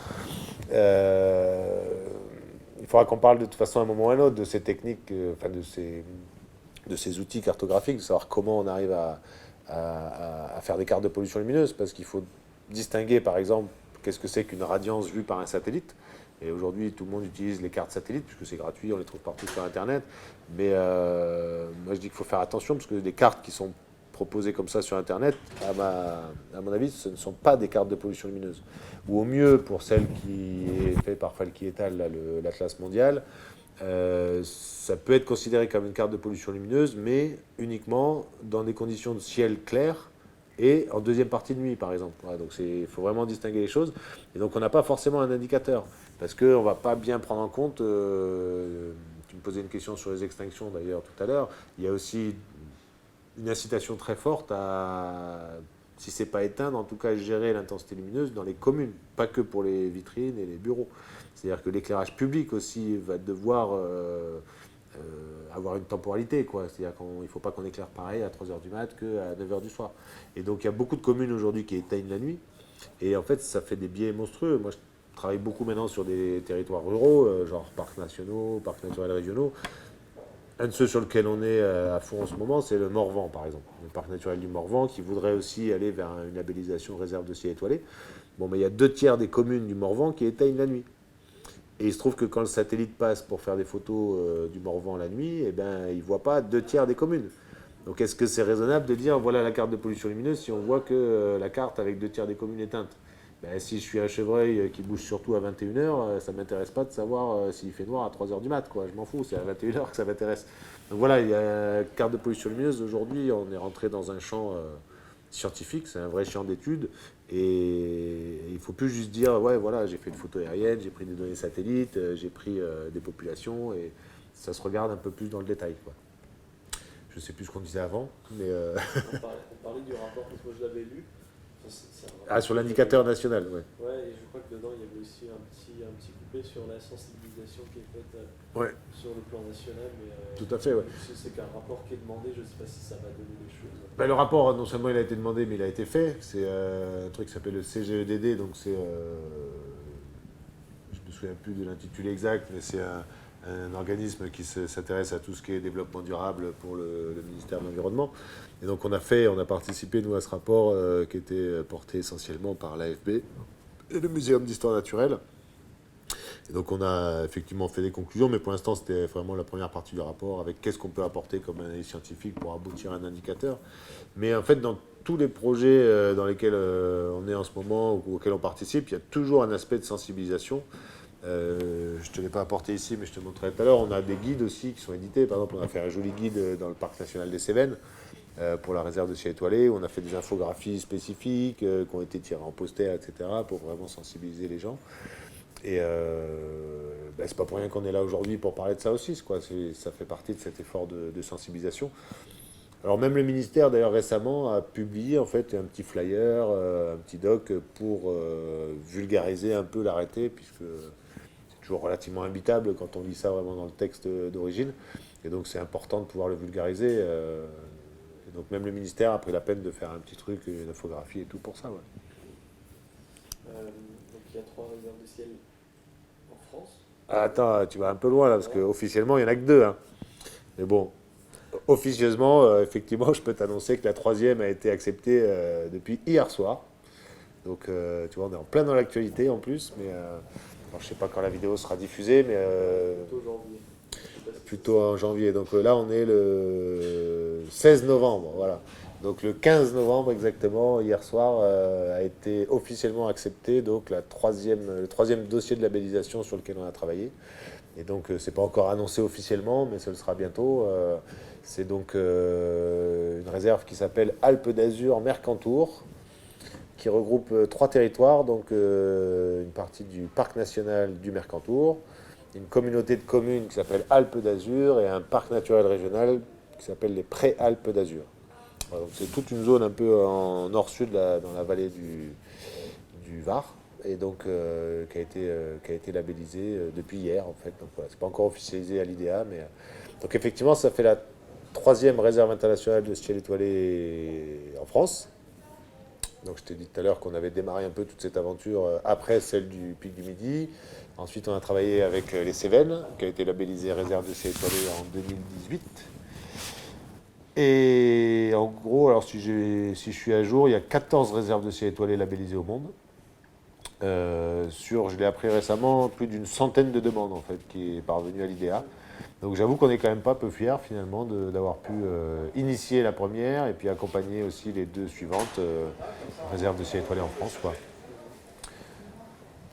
il faudra qu'on parle de toute façon à un moment ou à un autre de ces techniques, de ces outils cartographiques, de savoir comment on arrive à faire des cartes de pollution lumineuse, parce qu'il faut distinguer, par exemple, qu'est-ce que c'est qu'une radiance vue par un satellite. Et aujourd'hui, tout le monde utilise les cartes satellites, puisque c'est gratuit, on les trouve partout sur Internet. Mais moi, je dis qu'il faut faire attention, parce que des cartes qui sont proposées comme ça sur Internet, à mon avis, ce ne sont pas des cartes de pollution lumineuse. Ou au mieux, pour celle qui est faite par Falki et al, l'Atlas mondial, ça peut être considéré comme une carte de pollution lumineuse, mais uniquement dans des conditions de ciel clair et en deuxième partie de nuit, par exemple. Voilà, donc il faut vraiment distinguer les choses. Et donc on n'a pas forcément un indicateur, parce qu'on ne va pas bien prendre en compte... tu me posais une question sur les extinctions d'ailleurs tout à l'heure. Il y a aussi une incitation très forte à, si ce n'est pas éteindre, en tout cas gérer l'intensité lumineuse dans les communes, pas que pour les vitrines et les bureaux. C'est-à-dire que l'éclairage public aussi va devoir avoir une temporalité, quoi. C'est-à-dire qu'il ne faut pas qu'on éclaire pareil à 3h du mat qu'à 9h du soir. Et donc il y a beaucoup de communes aujourd'hui qui éteignent la nuit. Et en fait, ça fait des biais monstrueux. Moi, je travaille beaucoup maintenant sur des territoires ruraux, genre parcs nationaux, parcs naturels régionaux. Un de ceux sur lequel on est à fond en ce moment, c'est le Morvan, par exemple. Le parc naturel du Morvan, qui voudrait aussi aller vers une labellisation réserve de ciel étoilé. Bon, mais il y a 2 tiers des communes du Morvan qui éteignent la nuit. Et il se trouve que quand le satellite passe pour faire des photos du Morvan la nuit, eh ben, il ne voit pas 2 tiers des communes. Donc est-ce que c'est raisonnable de dire, voilà la carte de pollution lumineuse, si on voit que la carte avec 2 tiers des communes éteintes? Ben, si je suis un chevreuil qui bouge surtout à 21h, ça ne m'intéresse pas de savoir s'il fait noir à 3h du mat, quoi. Je m'en fous, c'est à 21h que ça m'intéresse. Donc voilà, il y a une carte de pollution lumineuse. Aujourd'hui, on est rentré dans un champ scientifique, c'est un vrai champ d'études. Et il ne faut plus juste dire, ouais, voilà, j'ai fait une photo aérienne, j'ai pris des données satellites, j'ai pris des populations, et ça se regarde un peu plus dans le détail, quoi. Je ne sais plus ce qu'on disait avant, mais... On parlait du rapport, parce que moi je l'avais lu. sur l'indicateur national, ouais. Ouais, et je crois que dedans, il y avait aussi un petit couplet sur la sensibilisation qui est faite sur le plan national. Mais, tout à fait, ouais. C'est qu'un rapport qui est demandé, je ne sais pas si ça va donner des choses. Ben, le rapport, non seulement il a été demandé, mais il a été fait. C'est un truc qui s'appelle le CGEDD, donc c'est... je ne me souviens plus de l'intitulé exact, mais c'est un organisme qui s'intéresse à tout ce qui est développement durable pour le ministère de l'Environnement. Et donc on a participé, nous, à ce rapport qui était porté essentiellement par l'AFB et le Muséum d'Histoire Naturelle. Et donc on a effectivement fait des conclusions, mais pour l'instant c'était vraiment la première partie du rapport, avec qu'est-ce qu'on peut apporter comme analyse scientifique pour aboutir à un indicateur. Mais en fait, dans tous les projets dans lesquels on est en ce moment ou auxquels on participe, il y a toujours un aspect de sensibilisation. Je ne te l'ai pas apporté ici, mais je te montrerai tout à l'heure. On a des guides aussi qui sont édités. Par exemple, on a fait un joli guide dans le parc national des Cévennes pour la réserve de ciel étoilé. On a fait des infographies spécifiques qui ont été tirées en poster, etc., pour vraiment sensibiliser les gens. Et c'est pas pour rien qu'on est là aujourd'hui pour parler de ça aussi, quoi. Ça fait partie de cet effort de sensibilisation. Alors même le ministère, d'ailleurs, récemment, a publié en fait un petit flyer, un petit doc pour vulgariser un peu l'arrêté, puisque c'est toujours relativement imbitable quand on lit ça vraiment dans le texte d'origine. Et donc c'est important de pouvoir le vulgariser. Et donc même le ministère a pris la peine de faire un petit truc, une infographie et tout pour ça. Ouais. Donc il y a 3 réserves de ciel en France. Ah, attends, tu vas un peu loin là, parce qu'officiellement il n'y en a que 2. Hein. Mais bon, officieusement, effectivement, je peux t'annoncer que la 3e a été acceptée depuis hier soir. Donc tu vois, on est en plein dans l'actualité en plus, mais alors, je ne sais pas quand la vidéo sera diffusée, mais Plutôt janvier. plutôt en janvier. Donc là, on est le 16 novembre, voilà. Donc le 15 novembre exactement, hier soir, a été officiellement accepté donc le 3e dossier de labellisation sur lequel on a travaillé. Et donc c'est pas encore annoncé officiellement, mais ce le sera bientôt. C'est donc une réserve qui s'appelle Alpes d'Azur Mercantour, qui regroupe 3 territoires, donc une partie du parc national du Mercantour, une communauté de communes qui s'appelle Alpes d'Azur et un parc naturel régional qui s'appelle les Préalpes d'Azur. Voilà, donc c'est toute une zone un peu en nord-sud dans la vallée du Var et donc qui a été labellisée depuis hier en fait. Donc voilà, c'est pas encore officialisé à l'IDA, mais donc effectivement ça fait la troisième réserve internationale de ciel étoilé en France. Donc je t'ai dit tout à l'heure qu'on avait démarré un peu toute cette aventure après celle du Pic du Midi. Ensuite on a travaillé avec les Cévennes, qui a été labellisée réserve de ciel étoilé en 2018. Et en gros, alors si je suis à jour, il y a 14 réserves de ciel étoilé labellisées au monde. Je l'ai appris récemment, plus d'une centaine de demandes en fait qui est parvenue à l'IDA. Donc j'avoue qu'on n'est quand même pas peu fiers finalement d'avoir pu initier la première et puis accompagner aussi les deux suivantes réserves de ciel étoilé en France, quoi.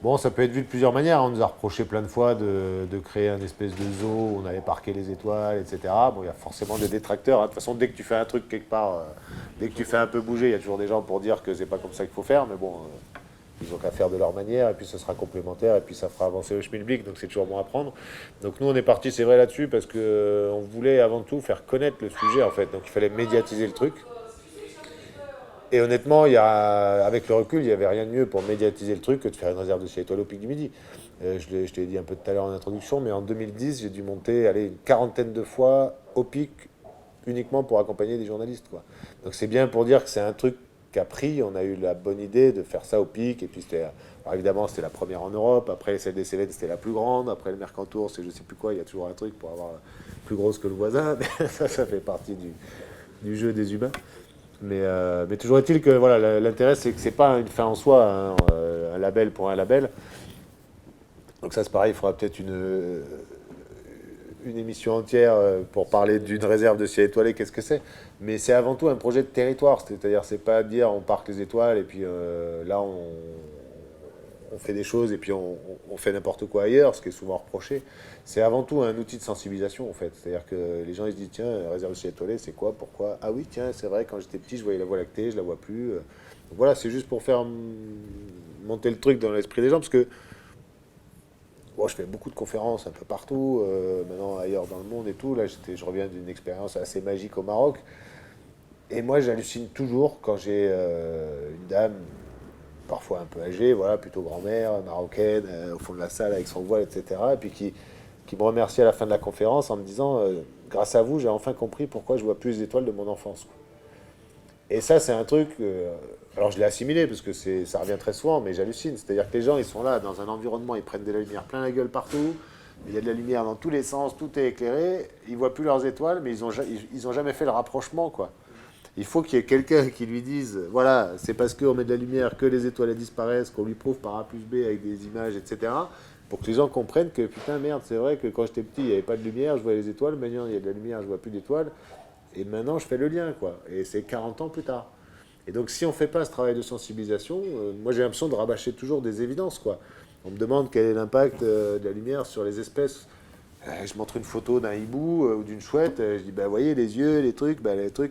Bon, ça peut être vu de plusieurs manières. On nous a reproché plein de fois de créer un espèce de zoo où on allait parquer les étoiles, etc. Bon, il y a forcément des détracteurs, hein. De toute façon, dès que tu fais un truc quelque part, dès que tu fais un peu bouger, il y a toujours des gens pour dire que c'est pas comme ça qu'il faut faire. Mais bon, ils ont qu'à faire de leur manière, et puis ce sera complémentaire, et puis ça fera avancer le schmilblick, donc c'est toujours bon à prendre. Donc nous, on est parti, c'est vrai, là-dessus, parce qu'on voulait avant tout faire connaître le sujet, en fait. Donc il fallait médiatiser le truc. Et honnêtement, avec le recul, il n'y avait rien de mieux pour médiatiser le truc que de faire une réserve de ciel étoilé au Pic du Midi. Je t'ai dit un peu tout à l'heure en introduction, mais en 2010, j'ai dû monter une quarantaine de fois au Pic uniquement pour accompagner des journalistes, quoi. Donc c'est bien pour dire que c'est un truc qu'a pris. On a eu la bonne idée de faire ça au Pic. Et puis alors évidemment, c'était la première en Europe. Après, celle des Cévennes, c'était la plus grande. Après, le Mercantour, c'est je sais plus quoi. Il y a toujours un truc pour avoir plus grosse que le voisin. Mais ça fait partie du jeu des humains. Mais toujours est-il que voilà, l'intérêt, c'est que c'est pas une fin en soi, hein, un label pour un label. Donc ça, c'est pareil, il faudra peut-être une émission entière pour parler d'une réserve de ciel étoilé, qu'est-ce que c'est. Mais c'est avant tout un projet de territoire, c'est-à-dire c'est pas dire on parque les étoiles et puis là on fait des choses et puis on fait n'importe quoi ailleurs, ce qui est souvent reproché. C'est avant tout un outil de sensibilisation en fait. C'est-à-dire que les gens ils se disent tiens, réserve de ciel étoilé, c'est quoi, pourquoi? Ah oui, tiens, c'est vrai, quand j'étais petit, je voyais la Voie lactée, je la vois plus. Donc voilà, c'est juste pour faire monter le truc dans l'esprit des gens, parce que bon, je fais beaucoup de conférences un peu partout, maintenant ailleurs dans le monde et tout. Là, je reviens d'une expérience assez magique au Maroc. Et moi, j'hallucine toujours quand j'ai une dame, parfois un peu âgée, voilà, plutôt grand-mère, marocaine, au fond de la salle avec son voile, etc. Et puis qui me remercie à la fin de la conférence en me disant grâce à vous, j'ai enfin compris pourquoi je vois plus les étoiles de mon enfance. Et ça, c'est un truc. Alors, je l'ai assimilé parce que ça revient très souvent, mais j'hallucine. C'est-à-dire que les gens, ils sont là dans un environnement, ils prennent de la lumière plein la gueule partout. Il y a de la lumière dans tous les sens, tout est éclairé. Ils voient plus leurs étoiles, mais ils ont jamais fait le rapprochement, quoi. Il faut qu'il y ait quelqu'un qui lui dise voilà, c'est parce qu'on met de la lumière que les étoiles disparaissent, qu'on lui prouve par A plus B avec des images, etc. Pour que les gens comprennent que putain, merde, c'est vrai que quand j'étais petit, il n'y avait pas de lumière, je voyais les étoiles. Maintenant, il y a de la lumière, je vois plus d'étoiles. Et maintenant, je fais le lien, quoi. Et c'est 40 ans plus tard. Et donc, si on ne fait pas ce travail de sensibilisation, moi, j'ai l'impression de rabâcher toujours des évidences, quoi. On me demande quel est l'impact de la lumière sur les espèces. Je montre une photo d'un hibou ou d'une chouette. Je dis, bah, voyez, les yeux, les trucs,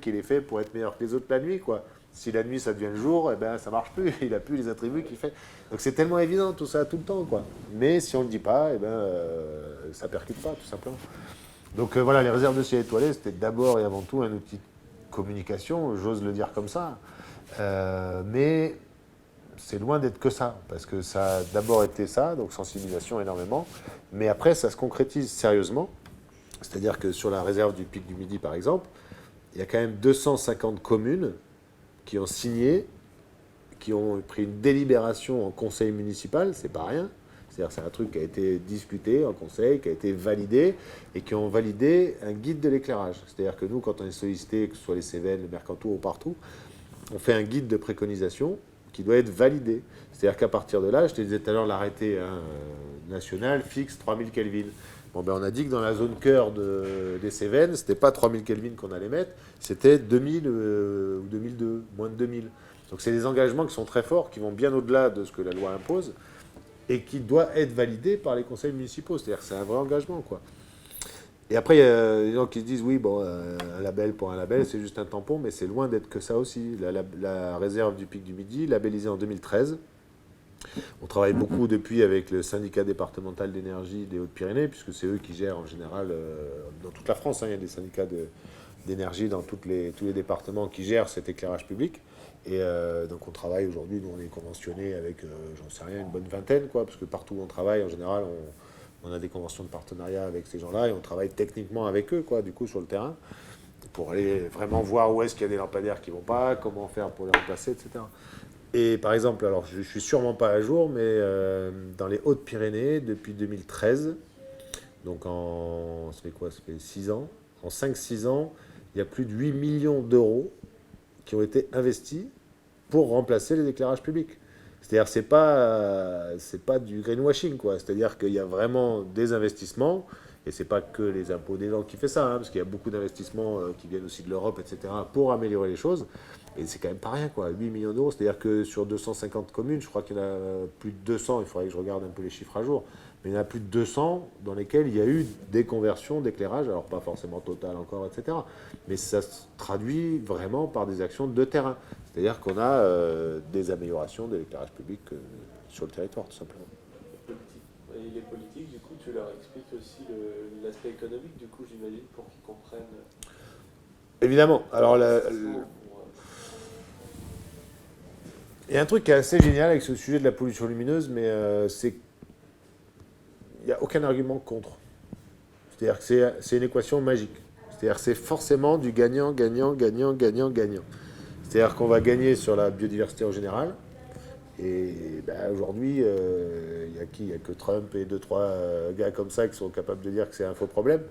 il est fait pour être meilleur que les autres la nuit, quoi. Si la nuit, ça devient le jour, eh ben, ça marche plus. Il n'a plus les attributs qu'il fait. Donc, c'est tellement évident, tout ça, tout le temps, quoi. Mais si on ne le dit pas, eh ben, ça ne percute pas, tout simplement. Donc voilà, les réserves de ciel étoilé, c'était d'abord et avant tout un outil de communication, j'ose le dire comme ça. Mais c'est loin d'être que ça, parce que ça a d'abord été ça, donc sensibilisation énormément, mais après ça se concrétise sérieusement. C'est-à-dire que sur la réserve du Pic du Midi, par exemple, il y a quand même 250 communes qui ont signé, qui ont pris une délibération en conseil municipal, c'est pas rien. C'est-à-dire que c'est un truc qui a été discuté en conseil, qui a été validé, et qui ont validé un guide de l'éclairage. C'est-à-dire que nous, quand on est sollicité, que ce soit les Cévennes, le Mercantour ou partout, on fait un guide de préconisation qui doit être validé. C'est-à-dire qu'à partir de là, je te disais tout à l'heure, l'arrêté national fixe 3000 Kelvin. Bon, ben on a dit que dans la zone cœur des Cévennes, c'était pas 3000 Kelvin qu'on allait mettre, c'était 2000 ou 2002, moins de 2000. Donc c'est des engagements qui sont très forts, qui vont bien au-delà de ce que la loi impose, et qui doit être validé par les conseils municipaux. C'est-à-dire que c'est un vrai engagement, quoi. Et après, il y a des gens qui se disent, oui, bon, un label pour un label, c'est juste un tampon, mais c'est loin d'être que ça aussi. La réserve du Pic du Midi, labellisée en 2013, On travaille beaucoup depuis avec le syndicat départemental d'énergie des Hautes-Pyrénées, puisque c'est eux qui gèrent en général, dans toute la France, hein, il y a des syndicats d'énergie dans tous les départements qui gèrent cet éclairage public. Et donc on travaille aujourd'hui, nous on est conventionné avec, j'en sais rien, une bonne vingtaine, quoi, parce que partout où on travaille, en général, on a des conventions de partenariat avec ces gens-là et on travaille techniquement avec eux, quoi, du coup, sur le terrain, pour aller vraiment voir où est-ce qu'il y a des lampadaires qui ne vont pas, comment faire pour les remplacer, etc. Et par exemple, alors je ne suis sûrement pas à jour, mais dans les Hautes-Pyrénées, depuis 2013, donc ça fait quoi? Ça fait 6 ans. En 5-6 ans, il y a plus de 8 millions d'euros qui ont été investis pour remplacer les éclairages publics. C'est-à-dire c'est pas du greenwashing, quoi. C'est-à-dire qu'il y a vraiment des investissements, et c'est pas que les impôts des gens qui fait ça, hein, parce qu'il y a beaucoup d'investissements qui viennent aussi de l'Europe, etc., pour améliorer les choses. Et c'est quand même pas rien, quoi. 8 millions d'euros, c'est-à-dire que sur 250 communes, je crois qu'il y en a plus de 200, il faudrait que je regarde un peu les chiffres à jour, mais il y en a plus de 200 dans lesquels il y a eu des conversions d'éclairage, alors pas forcément total encore, etc. Mais ça se traduit vraiment par des actions de terrain. C'est-à-dire qu'on a des améliorations de l'éclairage public sur le territoire, tout simplement. Et les politiques, du coup, tu leur expliques aussi l'aspect économique, du coup, j'imagine, pour qu'ils comprennent. Évidemment. Alors, il y a un truc qui est assez génial avec ce sujet de la pollution lumineuse, mais c'est qu'il n'y a aucun argument contre. C'est-à-dire que c'est une équation magique. C'est-à-dire que c'est forcément du gagnant, gagnant, gagnant, gagnant, gagnant. C'est-à-dire qu'on va gagner sur la biodiversité en général. Et ben, aujourd'hui, il y a qui? Il n'y a que Trump et 2-3 gars comme ça qui sont capables de dire que c'est un faux problème.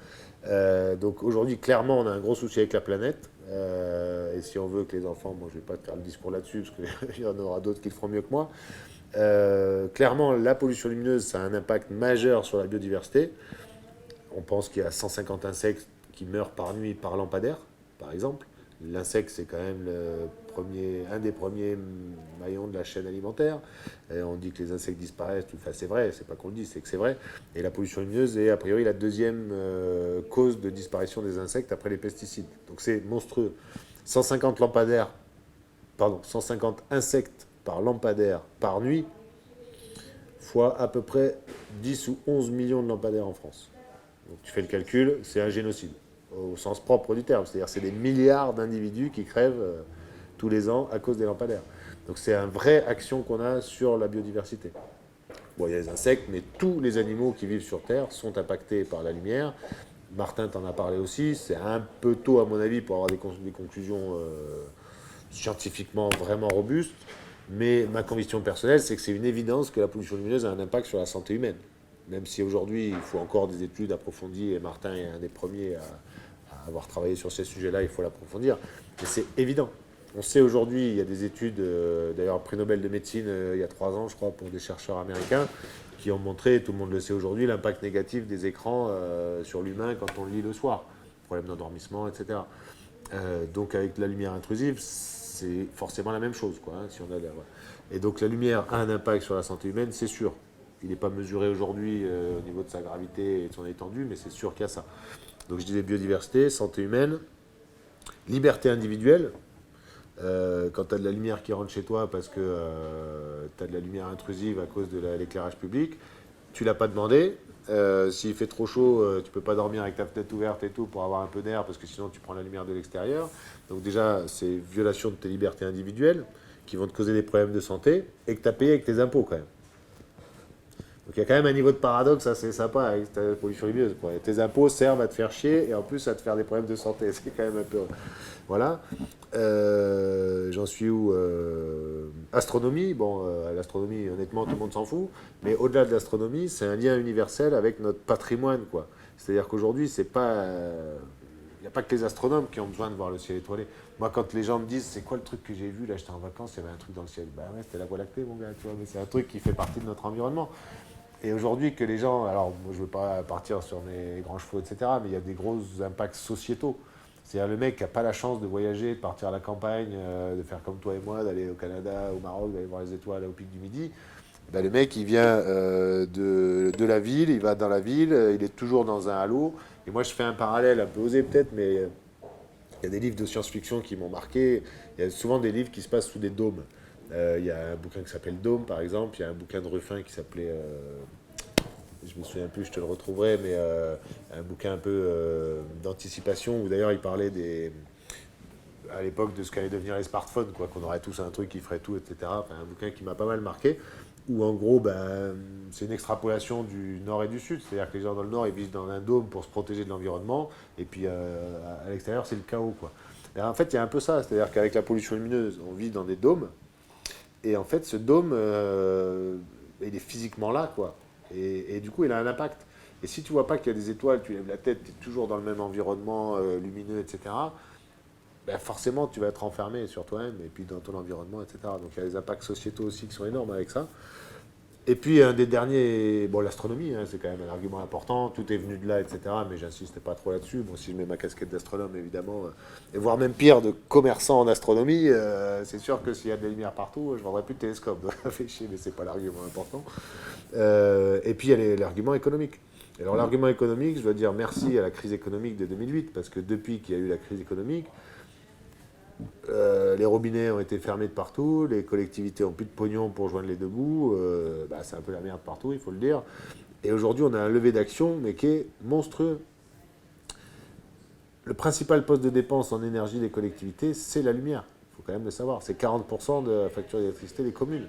Donc aujourd'hui, clairement, on a un gros souci avec la planète. Et si on veut que les enfants, moi je ne vais pas te faire le discours là-dessus, parce qu'il y en aura d'autres qui le feront mieux que moi. Clairement, la pollution lumineuse, ça a un impact majeur sur la biodiversité. On pense qu'il y a 150 insectes qui meurent par nuit par lampadaire, par exemple. L'insecte, c'est quand même un des premiers maillons de la chaîne alimentaire. Et on dit que les insectes disparaissent, enfin, c'est vrai, c'est pas qu'on le dit, c'est que c'est vrai. Et la pollution lumineuse est a priori la deuxième cause de disparition des insectes après les pesticides. Donc c'est monstrueux. 150 insectes par lampadaire par nuit, fois à peu près 10 ou 11 millions de lampadaires en France. Donc tu fais le calcul, c'est un génocide, au sens propre du terme. C'est-à-dire c'est des milliards d'individus qui crèvent tous les ans à cause des lampadaires. Donc c'est une vraie action qu'on a sur la biodiversité. Bon, il y a les insectes, mais tous les animaux qui vivent sur Terre sont impactés par la lumière. Martin t'en a parlé aussi, c'est un peu tôt à mon avis pour avoir des conclusions scientifiquement vraiment robustes, mais ma conviction personnelle, c'est que c'est une évidence que la pollution lumineuse a un impact sur la santé humaine. Même si aujourd'hui, il faut encore des études approfondies, et Martin est un des premiers à avoir travaillé sur ces sujets-là, il faut l'approfondir. Mais c'est évident. On sait aujourd'hui, il y a des études, d'ailleurs, prix Nobel de médecine il y a 3 ans, je crois, pour des chercheurs américains, qui ont montré, tout le monde le sait aujourd'hui, l'impact négatif des écrans sur l'humain quand on le lit le soir. Problème d'endormissement, etc. Donc avec la lumière intrusive, c'est forcément la même chose, quoi, hein, si on a Et donc la lumière a un impact sur la santé humaine, c'est sûr. Il n'est pas mesuré aujourd'hui au niveau de sa gravité et de son étendue, mais c'est sûr qu'il y a ça. Donc je disais biodiversité, santé humaine, liberté individuelle. Quand tu as de la lumière qui rentre chez toi parce que tu as de la lumière intrusive à cause de l'éclairage public, tu l'as pas demandé. S'il fait trop chaud, tu peux pas dormir avec ta fenêtre ouverte et tout pour avoir un peu d'air parce que sinon tu prends la lumière de l'extérieur. Donc déjà, c'est violation de tes libertés individuelles qui vont te causer des problèmes de santé et que tu as payé avec tes impôts quand même. Donc il y a quand même un niveau de paradoxe assez sympa avec ta pollution lumineuse, quoi. Et tes impôts servent à te faire chier et en plus à te faire des problèmes de santé. C'est quand même un peu... Voilà. J'en suis où Astronomie. Bon, l'astronomie, honnêtement, tout le monde s'en fout. Mais au-delà de l'astronomie, c'est un lien universel avec notre patrimoine, quoi. C'est-à-dire qu'aujourd'hui, c'est pas... Il n'y a pas que les astronomes qui ont besoin de voir le ciel étoilé. Moi, quand les gens me disent, c'est quoi le truc que j'ai vu, là, j'étais en vacances, il y avait un truc dans le ciel. Ben ouais, c'était la Voie lactée, mon gars, tu vois. Mais c'est un truc qui fait partie de notre environnement. Et aujourd'hui, que les gens, alors moi je ne veux pas partir sur mes grands chevaux, etc., mais il y a des gros impacts sociétaux. C'est-à-dire le mec qui n'a pas la chance de voyager, de partir à la campagne, de faire comme toi et moi, d'aller au Canada, au Maroc, d'aller voir les étoiles au pic du Midi. Ben, le mec, il vient de la ville, il va dans la ville, il est toujours dans un halo. Et moi, je fais un parallèle un peu osé peut-être, mais il y a des livres de science-fiction qui m'ont marqué. Il y a souvent des livres qui se passent sous des dômes. Il y a un bouquin qui s'appelle Dôme, par exemple. Il y a un bouquin de Ruffin qui s'appelait, je me souviens plus, je te le retrouverai, mais un bouquin un peu d'anticipation, où d'ailleurs il parlait à l'époque de ce qu'allaient devenir les smartphones, quoi, qu'on aurait tous un truc qui ferait tout, etc. Enfin, un bouquin qui m'a pas mal marqué, où en gros, ben, c'est une extrapolation du nord et du sud, c'est-à-dire que les gens dans le nord, ils vivent dans un dôme pour se protéger de l'environnement, et puis à l'extérieur, c'est le chaos, quoi. Et en fait, il y a un peu ça, c'est-à-dire qu'avec la pollution lumineuse, on vit dans des dômes, et en fait, ce dôme, il est physiquement là, quoi. Et du coup, il a un impact. Et si tu vois pas qu'il y a des étoiles, tu lèves la tête, tu es toujours dans le même environnement lumineux, etc., ben forcément, tu vas être enfermé sur toi-même et puis dans ton environnement, etc. Donc il y a des impacts sociétaux aussi qui sont énormes avec ça. Et puis un des derniers, bon, l'astronomie, hein, c'est quand même un argument important, tout est venu de là, etc. Mais j'insiste pas trop là-dessus. Bon, si je mets ma casquette d'astronome, évidemment, et voire même pire, de commerçant en astronomie, c'est sûr que s'il y a des lumières partout, je vendrais plus de télescope. Donc ça fait chier, mais c'est pas l'argument important. Et puis il y a l'argument économique. Alors l'argument économique, je dois dire merci à la crise économique de 2008, parce que depuis qu'il y a eu la crise économique, les robinets ont été fermés de partout, les collectivités ont plus de pognon pour joindre les deux bouts, bah, c'est un peu la merde partout, il faut le dire. Et aujourd'hui, on a un levier d'action, mais qui est monstrueux. Le principal poste de dépense en énergie des collectivités, c'est la lumière. Il faut quand même le savoir. C'est 40% de la facture d'électricité des communes.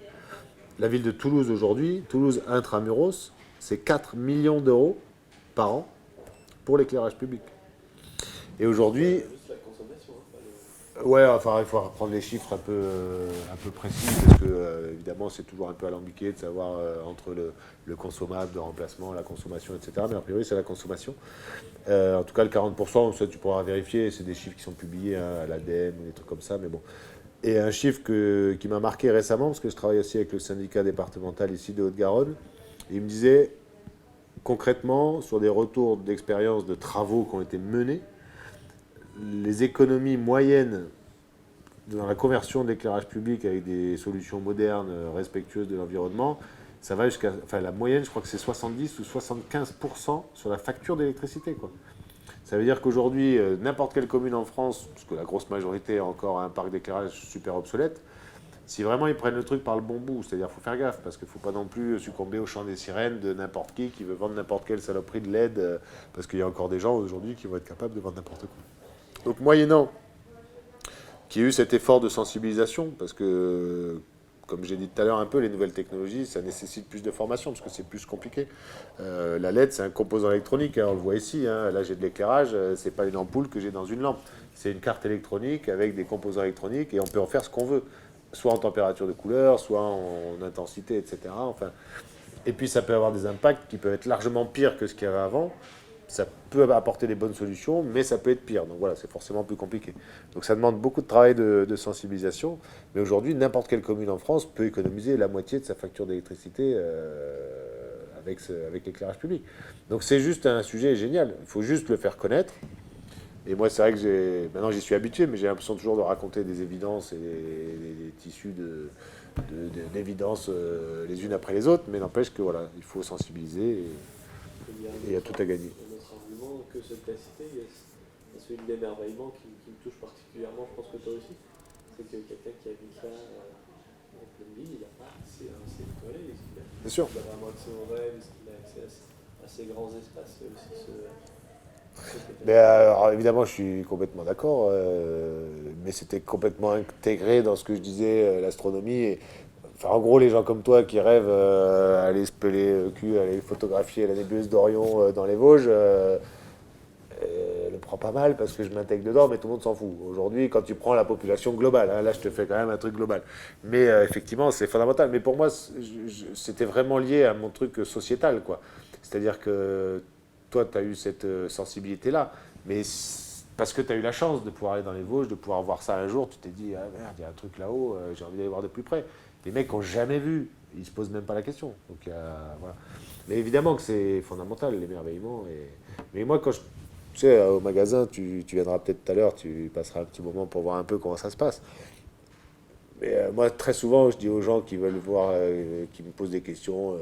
La ville de Toulouse aujourd'hui, Toulouse intramuros, c'est 4 millions d'euros par an pour l'éclairage public. Et aujourd'hui, Juste la consommation, hein, ouais, enfin, il faut reprendre les chiffres un peu précis, parce que, évidemment, c'est toujours un peu alambiqué de savoir entre le consommable, le remplacement, la consommation, etc. Mais a priori, c'est la consommation. En tout cas, le 40%, ça, tu pourras vérifier, c'est des chiffres qui sont publiés hein, à l'ADEME ou des trucs comme ça, mais bon. Et un chiffre qui m'a marqué récemment, parce que je travaille aussi avec le syndicat départemental ici de Haute-Garonne, il me disait, concrètement, sur des retours d'expérience de travaux qui ont été menés, les économies moyennes dans la conversion de l'éclairage public avec des solutions modernes, respectueuses de l'environnement, ça va jusqu'à. Enfin, la moyenne, je crois que c'est 70 ou 75% sur la facture d'électricité, quoi. Ça veut dire qu'aujourd'hui, n'importe quelle commune en France, parce que la grosse majorité a encore un parc d'éclairage super obsolète, si vraiment ils prennent le truc par le bon bout, c'est-à-dire qu'il faut faire gaffe, parce qu'il ne faut pas non plus succomber au chant des sirènes de n'importe qui veut vendre n'importe quelle saloperie de LED, parce qu'il y a encore des gens aujourd'hui qui vont être capables de vendre n'importe quoi. Donc moyennant qu'il y ait eu cet effort de sensibilisation, parce que, comme j'ai dit tout à l'heure un peu, les nouvelles technologies, ça nécessite plus de formation, parce que c'est plus compliqué. La LED, c'est un composant électronique, hein, on le voit ici, hein, là j'ai de l'éclairage, c'est pas une ampoule que j'ai dans une lampe, c'est une carte électronique avec des composants électroniques, et on peut en faire ce qu'on veut, soit en température de couleur, soit en intensité, etc. Enfin, et puis ça peut avoir des impacts qui peuvent être largement pires que ce qu'il y avait avant. Ça peut apporter des bonnes solutions, mais ça peut être pire. Donc voilà, c'est forcément plus compliqué. Donc ça demande beaucoup de travail de sensibilisation. Mais aujourd'hui, n'importe quelle commune en France peut économiser la moitié de sa facture d'électricité avec l'éclairage public. Donc c'est juste un sujet génial. Il faut juste le faire connaître. Et moi, c'est vrai que maintenant j'y suis habitué, mais j'ai l'impression toujours de raconter des évidences et des tissus d'évidences les unes après les autres. Mais n'empêche que voilà, il faut sensibiliser et il y a tout à gagner. un autre argument que celui que tu as cité, il y a celui de l'émerveillement qui me touche particulièrement, je pense que toi aussi. C'est que quelqu'un qui habite là, en pleine ville, il n'a pas accès à un étoilé. Bien sûr. Il a vraiment accès aux rêves, est-ce qu'il a accès à ces grands espaces, aussi Mais alors, évidemment, je suis complètement d'accord, mais c'était complètement intégré dans ce que je disais, l'astronomie. Enfin, en gros, les gens comme toi qui rêvent à aller se peler le cul, à aller photographier la nébuleuse d'Orion dans les Vosges, le prend pas mal parce que je m'intègre dedans, mais tout le monde s'en fout. Aujourd'hui, quand tu prends la population globale, hein, là je te fais quand même un truc global. Mais effectivement, c'est fondamental. Mais pour moi, c'était vraiment lié à mon truc sociétal, quoi. C'est-à-dire que toi, tu as eu cette sensibilité-là, mais parce que tu as eu la chance de pouvoir aller dans les Vosges, de pouvoir voir ça un jour, tu t'es dit, ah merde, il y a un truc là-haut, j'ai envie d'aller voir de plus près. Les mecs n'ont jamais vu, ils se posent même pas la question. Donc, voilà. Mais évidemment que c'est fondamental, l'émerveillement. Mais moi, quand je tu sais, au magasin, tu viendras peut-être tout à l'heure, tu passeras un petit moment pour voir un peu comment ça se passe. Mais moi, très souvent, je dis aux gens qui veulent voir, qui me posent des questions,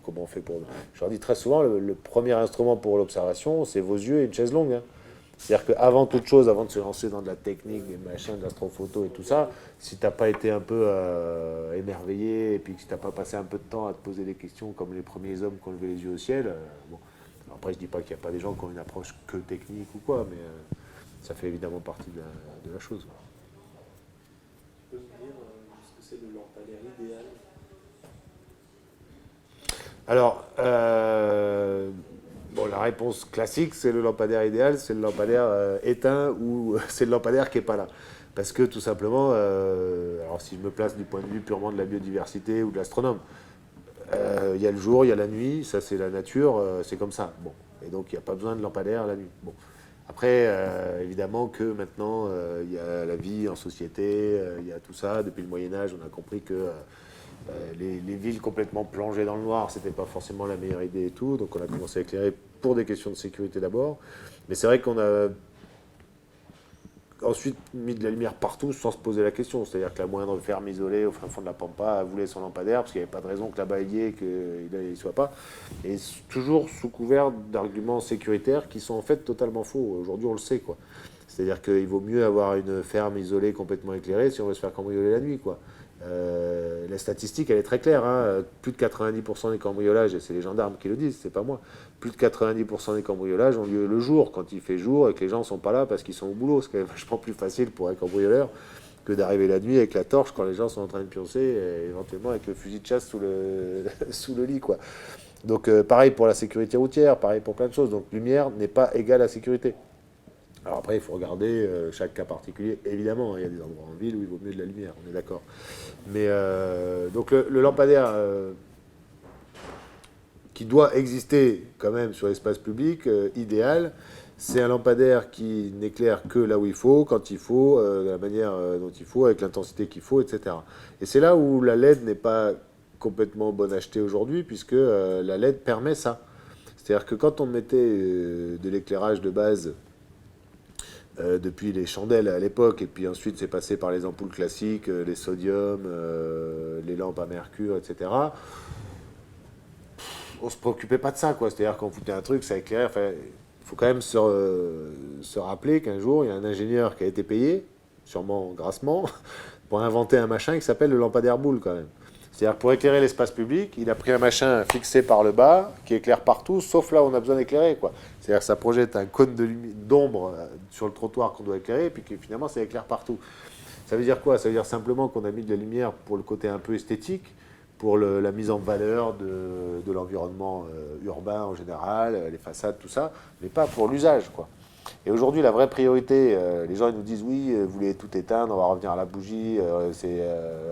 comment on fait pour. Je leur dis très souvent, le premier instrument pour l'observation, c'est vos yeux et une chaise longue, hein. C'est-à-dire qu'avant toute chose, avant de se lancer dans de la technique, des machins, de l'astrophoto et tout ça, si tu n'as pas été un peu émerveillé et puis que si tu n'as pas passé un peu de temps à te poser des questions comme les premiers hommes qui ont levé les yeux au ciel, bon. Alors après, je dis pas qu'il n'y a pas des gens qui ont une approche que technique ou quoi, mais ça fait évidemment partie de la chose. Tu peux me dire ce que c'est le lampadaire idéal? Alors, bon, la réponse classique, c'est le lampadaire idéal, c'est le lampadaire éteint ou c'est le lampadaire qui n'est pas là. Parce que tout simplement, alors si je me place du point de vue purement de la biodiversité ou de l'astronome, il y a le jour, il y a la nuit, ça c'est la nature, c'est comme ça. Bon. Et donc il n'y a pas besoin de lampadaire la nuit. Bon. Après, évidemment que maintenant, il y a la vie en société, il y a tout ça. Depuis le Moyen-Âge, on a compris que les villes complètement plongées dans le noir, c'était pas forcément la meilleure idée et tout. Donc on a commencé à éclairer pour des questions de sécurité d'abord. Mais c'est vrai qu'on a ensuite mis de la lumière partout sans se poser la question. C'est-à-dire que la moindre ferme isolée au fin fond de la Pampa voulait son lampadaire parce qu'il n'y avait pas de raison que là-bas il y ait et qu'il n'y soit pas. Et toujours sous couvert d'arguments sécuritaires qui sont en fait totalement faux. Aujourd'hui on le sait, quoi. C'est-à-dire qu'il vaut mieux avoir une ferme isolée complètement éclairée si on veut se faire cambrioler la nuit, quoi. La statistique, elle est très claire, hein. Plus de 90% des cambriolages, et c'est les gendarmes qui le disent, c'est pas moi, plus de 90% des cambriolages ont lieu le jour, quand il fait jour et que les gens ne sont pas là parce qu'ils sont au boulot. C'est quand même vachement plus facile pour un cambrioleur que d'arriver la nuit avec la torche quand les gens sont en train de pioncer, et éventuellement avec le fusil de chasse sous le lit, quoi. Donc pareil pour la sécurité routière, pareil pour plein de choses. Donc lumière n'est pas égale à sécurité. Alors après, il faut regarder chaque cas particulier. Évidemment, il y a des endroits en ville où il vaut mieux de la lumière, on est d'accord. Mais donc le lampadaire qui doit exister quand même sur l'espace public, idéal, c'est un lampadaire qui n'éclaire que là où il faut, quand il faut, de la manière dont il faut, avec l'intensité qu'il faut, etc. Et c'est là où la LED n'est pas complètement bonne achetée aujourd'hui, puisque la LED permet ça. C'est-à-dire que quand on mettait de l'éclairage de base depuis les chandelles à l'époque, et puis ensuite c'est passé par les ampoules classiques, les sodium, les lampes à mercure, etc. On se préoccupait pas de ça, quoi. C'est-à-dire qu'on foutait un truc, ça éclairait. Enfin, il faut quand même se rappeler qu'un jour, il y a un ingénieur qui a été payé, sûrement grassement, pour inventer un machin qui s'appelle le lampadaire boule, quand même. C'est-à-dire que pour éclairer l'espace public, il a pris un machin fixé par le bas, qui éclaire partout, sauf là où on a besoin d'éclairer, quoi. C'est-à-dire que ça projette un cône d'ombre sur le trottoir qu'on doit éclairer, et puis que finalement, ça éclaire partout. Ça veut dire quoi? Ça veut dire simplement qu'on a mis de la lumière pour le côté un peu esthétique, pour la mise en valeur de l'environnement urbain en général, les façades, tout ça, mais pas pour l'usage, quoi. Et aujourd'hui, la vraie priorité, les gens ils nous disent oui, vous voulez tout éteindre, on va revenir à la bougie, c'est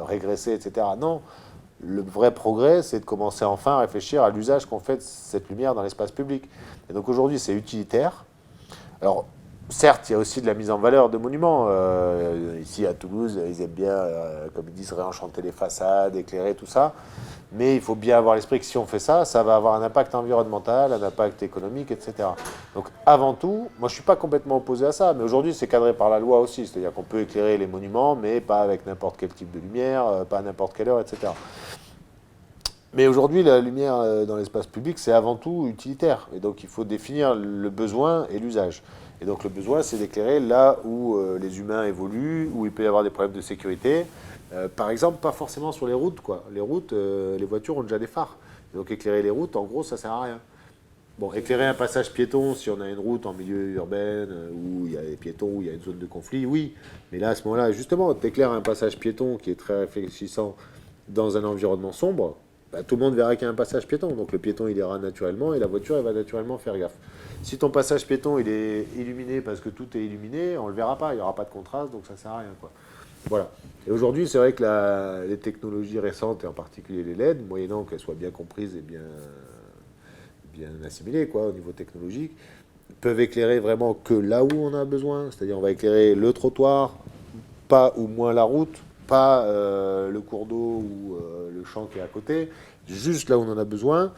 régresser, etc. Non, le vrai progrès, c'est de commencer enfin à réfléchir à l'usage qu'on fait de cette lumière dans l'espace public. Et donc aujourd'hui, c'est utilitaire. Alors, certes, il y a aussi de la mise en valeur de monuments. Ici, à Toulouse, ils aiment bien, comme ils disent, réenchanter les façades, éclairer, tout ça. Mais il faut bien avoir l'esprit que si on fait ça, ça va avoir un impact environnemental, un impact économique, etc. Donc, avant tout, moi, je ne suis pas complètement opposé à ça. Mais aujourd'hui, c'est cadré par la loi aussi. C'est-à-dire qu'on peut éclairer les monuments, mais pas avec n'importe quel type de lumière, pas à n'importe quelle heure, etc. Mais aujourd'hui, la lumière dans l'espace public, c'est avant tout utilitaire. Et donc, il faut définir le besoin et l'usage. Et donc, le besoin, c'est d'éclairer là où les humains évoluent, où il peut y avoir des problèmes de sécurité. Par exemple, pas forcément sur les routes, quoi. Les routes, les voitures ont déjà des phares. Et donc, éclairer les routes, en gros, ça sert à rien. Bon, éclairer un passage piéton, si on a une route en milieu urbain, où il y a des piétons, où il y a une zone de conflit, oui. Mais là, à ce moment-là, justement, t'éclaires un passage piéton qui est très réfléchissant dans un environnement sombre, bah, tout le monde verra qu'il y a un passage piéton. Donc le piéton, il ira naturellement et la voiture, elle va naturellement faire gaffe. Si ton passage piéton, il est illuminé parce que tout est illuminé, on ne le verra pas, il n'y aura pas de contraste, donc ça ne sert à rien, quoi. Voilà. Et aujourd'hui, c'est vrai que les technologies récentes, et en particulier les LED, moyennant qu'elles soient bien comprises et bien assimilées, quoi, au niveau technologique, peuvent éclairer vraiment que là où on a besoin. C'est-à-dire on va éclairer le trottoir, pas ou moins la route, pas le cours d'eau ou le champ qui est à côté, juste là où on en a besoin,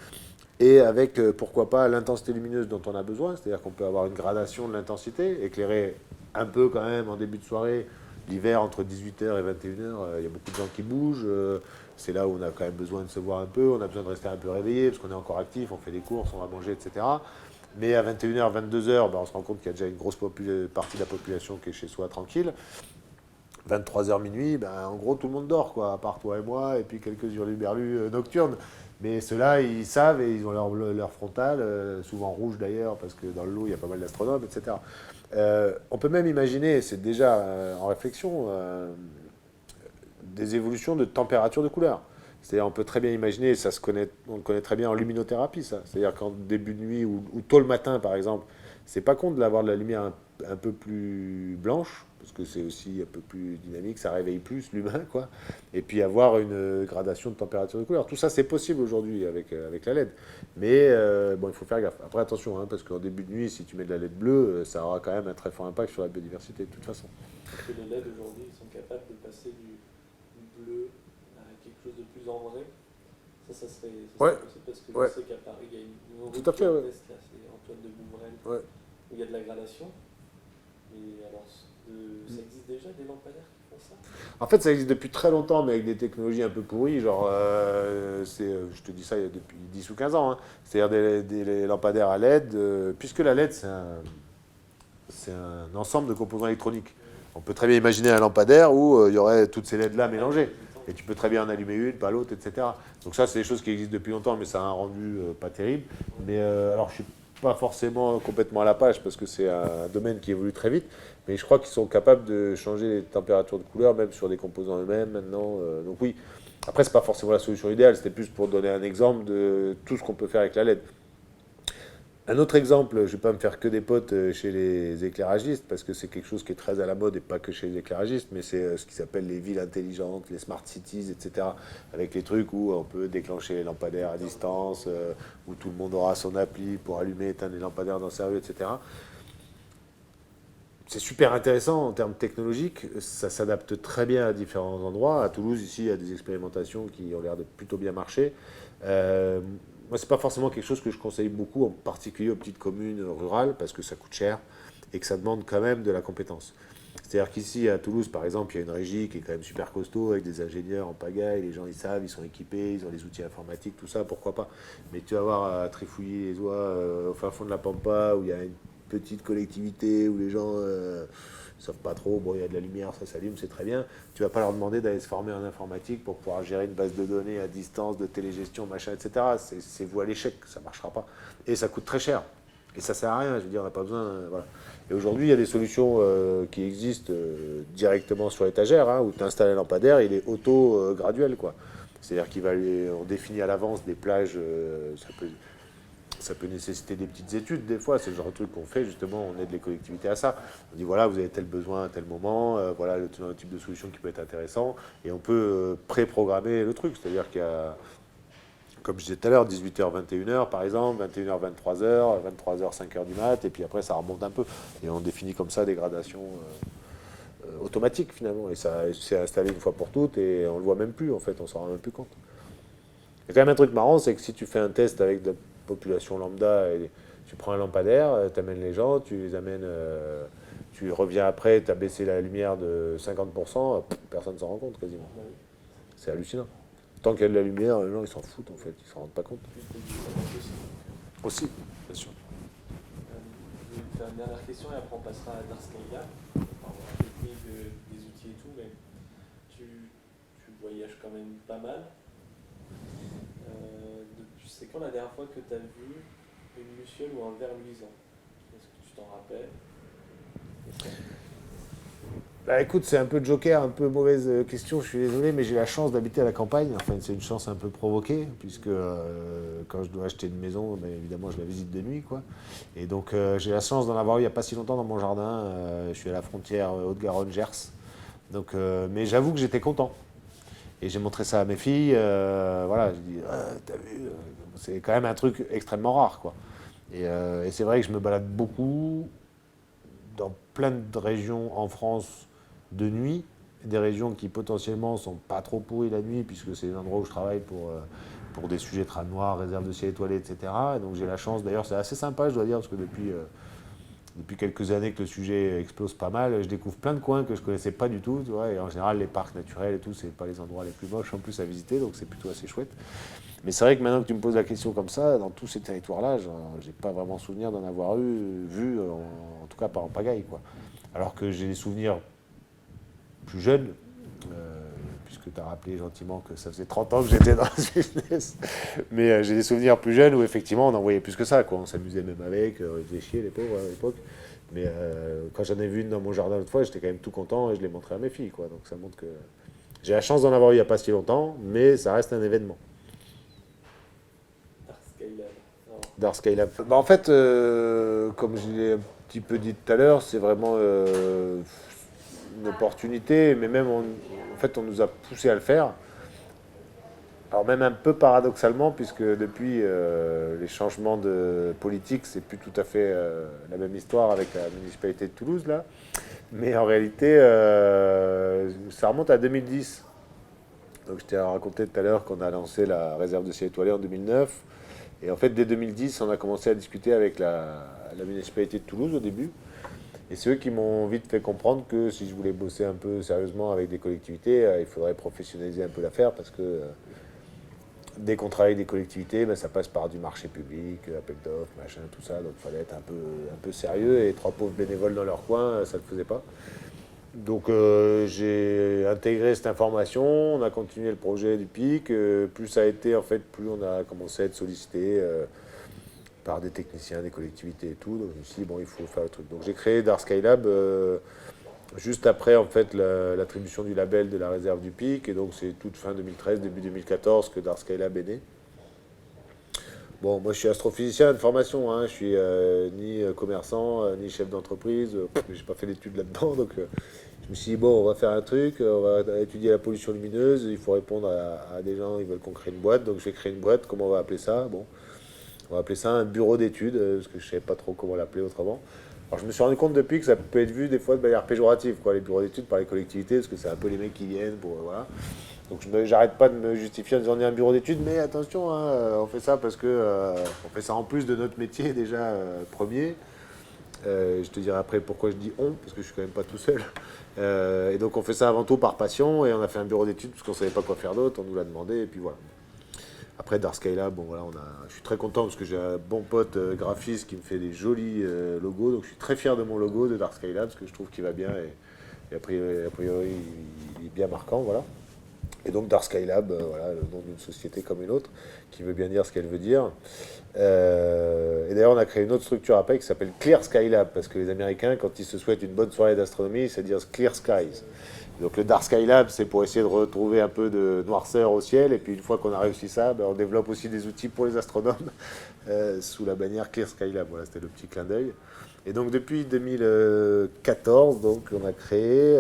et avec, pourquoi pas, l'intensité lumineuse dont on a besoin, c'est-à-dire qu'on peut avoir une gradation de l'intensité, éclairer un peu quand même en début de soirée, l'hiver entre 18h et 21h, il y a beaucoup de gens qui bougent, c'est là où on a quand même besoin de se voir un peu, on a besoin de rester un peu réveillé, parce qu'on est encore actif, on fait des courses, on va manger, etc. Mais à 21h, 22h, on se rend compte qu'il y a déjà une grosse partie de la population qui est chez soi tranquille. 23h minuit, en gros tout le monde dort, quoi, à part toi et moi, et puis quelques hurluberlus nocturnes. Mais ceux-là, ils savent et ils ont leur frontale, souvent rouge d'ailleurs, parce que dans le lot, il y a pas mal d'astronomes, etc. On peut même imaginer, c'est déjà en réflexion, des évolutions de température de couleur. C'est-à-dire, on peut très bien imaginer, et on le connaît très bien en luminothérapie, ça. C'est-à-dire qu'en début de nuit ou tôt le matin, par exemple, c'est pas con de l'avoir de la lumière un peu plus blanche, parce que c'est aussi un peu plus dynamique, ça réveille plus l'humain, quoi. Et puis avoir une gradation de température de couleur. Tout ça, c'est possible aujourd'hui avec la LED. Mais bon, il faut faire gaffe. Après, attention, hein, parce qu'en début de nuit, si tu mets de la LED bleue, ça aura quand même un très fort impact sur la biodiversité, de toute façon. Parce que les LED aujourd'hui, ils sont capables de passer du bleu à quelque chose de plus ambré. Ça serait possible parce que je sais qu'à Paris, il y a une route Tout à fait, ouais. test, là, c'est Antoine de Bouvrel, Ouais. où il y a de la gradation. Et alors, ça existe déjà des lampadaires qui font ça? En fait, ça existe depuis très longtemps, mais avec des technologies un peu pourries. Genre, je te dis ça il y a depuis 10 ou 15 ans. Hein. C'est-à-dire des lampadaires à LED, puisque la LED, c'est un ensemble de composants électroniques. On peut très bien imaginer un lampadaire où il y aurait toutes ces LED-là mélangées. Et tu peux très bien en allumer une, pas l'autre, etc. Donc ça, c'est des choses qui existent depuis longtemps, mais ça a un rendu pas terrible. Mais alors, je suis pas forcément complètement à la page, parce que c'est un domaine qui évolue très vite. Mais je crois qu'ils sont capables de changer les températures de couleur, même sur des composants eux-mêmes maintenant. Donc oui. Après, c'est pas forcément la solution idéale. C'était plus pour donner un exemple de tout ce qu'on peut faire avec la LED. Un autre exemple, je ne vais pas me faire que des potes chez les éclairagistes, parce que c'est quelque chose qui est très à la mode, et pas que chez les éclairagistes, mais c'est ce qui s'appelle les villes intelligentes, les smart cities, etc. Avec les trucs où on peut déclencher les lampadaires à distance, où tout le monde aura son appli pour allumer et éteindre les lampadaires dans sa rue, etc. C'est super intéressant en termes technologiques, ça s'adapte très bien à différents endroits. À Toulouse, ici, il y a des expérimentations qui ont l'air de plutôt bien marcher. Moi, c'est pas forcément quelque chose que je conseille beaucoup, en particulier aux petites communes rurales, parce que ça coûte cher et que ça demande quand même de la compétence. C'est-à-dire qu'ici, à Toulouse, par exemple, il y a une régie qui est quand même super costaud, avec des ingénieurs en pagaille, les gens, ils savent, ils sont équipés, ils ont les outils informatiques, tout ça, pourquoi pas. Mais tu vas voir à trifouiller les oies au fin fond de la Pampa, où il y a une petite collectivité, où les gens ne savent pas trop, bon, il y a de la lumière, ça s'allume, c'est très bien. Tu vas pas leur demander d'aller se former en informatique pour pouvoir gérer une base de données à distance, de télégestion, machin, etc. C'est voué à l'échec, ça ne marchera pas. Et ça coûte très cher. Et ça sert à rien, je veux dire, on n'a pas besoin. Voilà. Et aujourd'hui, il y a des solutions qui existent directement sur l'étagère, hein, où tu installes un lampadaire, il est auto-graduel, quoi. C'est-à-dire qu'on définit à l'avance des plages, ça peut nécessiter des petites études des fois, c'est le genre de truc qu'on fait justement, on aide les collectivités à ça. On dit voilà, vous avez tel besoin à tel moment, voilà le type de solution qui peut être intéressant, et on peut pré-programmer le truc, c'est-à-dire qu'il y a, comme je disais tout à l'heure, 18h, 21h par exemple, 21h, 23h, 23h, 5h du mat, et puis après ça remonte un peu, et on définit comme ça des gradations automatiques finalement, et ça c'est installé une fois pour toutes, et on le voit même plus en fait, on s'en rend même plus compte. Il y a quand même un truc marrant, c'est que si tu fais un test avec de la population lambda, et tu prends un lampadaire, tu amènes les gens, tu les amènes, tu reviens après, tu as baissé la lumière de 50%, personne ne s'en rend compte quasiment. C'est hallucinant. Tant qu'il y a de la lumière, les gens ils s'en foutent en fait, ils s'en rendent pas compte. Aussi, bien sûr. Je vais te faire une dernière question et après on passera à Dark Skyla. On va voir la technique des outils et tout, mais tu voyages quand même pas mal. C'est quand la dernière fois que tu as vu une luciole ou un verre luisant? Est-ce que tu t'en rappelles? Bah écoute, c'est un peu joker, un peu mauvaise question, je suis désolé, mais j'ai la chance d'habiter à la campagne. Enfin, c'est une chance un peu provoquée, puisque quand je dois acheter une maison, bah, évidemment, je la visite de nuit, quoi. Et donc, j'ai la chance d'en avoir eu il n'y a pas si longtemps dans mon jardin. Je suis à la frontière Haute-Garonne-Gers. Donc, mais j'avoue que j'étais content. Et j'ai montré ça à mes filles. Voilà, j'ai dit, ah, t'as vu, c'est quand même un truc extrêmement rare, quoi. Et c'est vrai que je me balade beaucoup dans plein de régions en France de nuit, des régions qui potentiellement sont pas trop pourries la nuit, puisque c'est l'endroit où je travaille pour des sujets trame noire, réserve de ciel étoilé, etc. Et donc j'ai la chance, d'ailleurs c'est assez sympa, je dois dire, parce que depuis depuis quelques années que le sujet explose pas mal, je découvre plein de coins que je connaissais pas du tout, tu vois, et en général les parcs naturels et tout, c'est pas les endroits les plus moches en plus à visiter, donc c'est plutôt assez chouette. Mais c'est vrai que maintenant que tu me poses la question comme ça, dans tous ces territoires-là, j'ai pas vraiment souvenir d'en avoir vu, en tout cas pas en pagaille, quoi. Alors que j'ai des souvenirs plus jeunes, puisque tu as rappelé gentiment que ça faisait 30 ans que j'étais dans ce business. Mais j'ai des souvenirs plus jeunes où effectivement on en voyait plus que ça, quoi. On s'amusait même avec, on faisait chier les pauvres à l'époque. Mais quand j'en ai vu une dans mon jardin l'autre fois, j'étais quand même tout content et je l'ai montré à mes filles, quoi. Donc ça montre que j'ai la chance d'en avoir eu il n'y a pas si longtemps, mais ça reste un événement. Dark Skylab. Alors, Dark Skylab. Bah, en fait, comme je l'ai un petit peu dit tout à l'heure, c'est vraiment une opportunité, mais même en fait on nous a poussé à le faire. Alors même un peu paradoxalement, puisque depuis les changements de politique, c'est plus tout à fait la même histoire avec la municipalité de Toulouse là. Mais en réalité, ça remonte à 2010. Donc je t'ai raconté tout à l'heure qu'on a lancé la réserve de ciel étoilé en 2009. Et en fait, dès 2010, on a commencé à discuter avec la municipalité de Toulouse au début. Et c'est eux qui m'ont vite fait comprendre que si je voulais bosser un peu sérieusement avec des collectivités, il faudrait professionnaliser un peu l'affaire parce que dès qu'on travaille avec des collectivités, ben, ça passe par du marché public, appel d'offres, machin, tout ça. Donc il fallait être un peu sérieux et trois pauvres bénévoles dans leur coin, ça ne le faisait pas. Donc j'ai intégré cette information, on a continué le projet du PIC. Plus ça a été, en fait, plus on a commencé à être sollicité par des techniciens, des collectivités et tout. Donc je me suis dit, bon, il faut faire le truc. Donc j'ai créé Dark Skylab juste après, en fait, l'attribution du label de la réserve du PIC. Et donc c'est toute fin 2013, début 2014 que Dark Skylab est né. Bon, moi je suis astrophysicien de formation, hein. Je suis ni commerçant, ni chef d'entreprise, j'ai pas fait d'études là-dedans, donc je me suis dit, bon, on va faire un truc, on va étudier la pollution lumineuse, il faut répondre à des gens, ils veulent qu'on crée une boîte, donc je vais créer une boîte, comment on va appeler ça? Bon, on va appeler ça un bureau d'études, parce que je savais pas trop comment l'appeler autrement. Alors je me suis rendu compte depuis que ça peut être vu des fois de manière péjorative, quoi, les bureaux d'études par les collectivités, parce que c'est un peu les mecs qui viennent pour, voilà. Donc j'arrête pas de me justifier en disant on est un bureau d'études, mais attention, hein, on fait ça parce que on fait ça en plus de notre métier déjà premier. Je te dirai après pourquoi je dis on, parce que je suis quand même pas tout seul. Et donc on fait ça avant tout par passion, et on a fait un bureau d'études parce qu'on savait pas quoi faire d'autre, on nous l'a demandé, et puis voilà. Après Dark Skylab, bon voilà, je suis très content parce que j'ai un bon pote graphiste qui me fait des jolis logos, donc je suis très fier de mon logo de Dark Skylab parce que je trouve qu'il va bien et a priori il est bien marquant, voilà. Et donc Dark Skylab, voilà, le nom d'une société comme une autre, qui veut bien dire ce qu'elle veut dire. Et d'ailleurs, on a créé une autre structure après qui s'appelle Clear Skylab, parce que les Américains, quand ils se souhaitent une bonne soirée d'astronomie, ils se disent Clear Skies. Donc le Dark Skylab, c'est pour essayer de retrouver un peu de noirceur au ciel, et puis une fois qu'on a réussi ça, ben, on développe aussi des outils pour les astronomes, sous la bannière Clear Skylab. Voilà, c'était le petit clin d'œil. Et donc depuis 2014, donc, on a créé...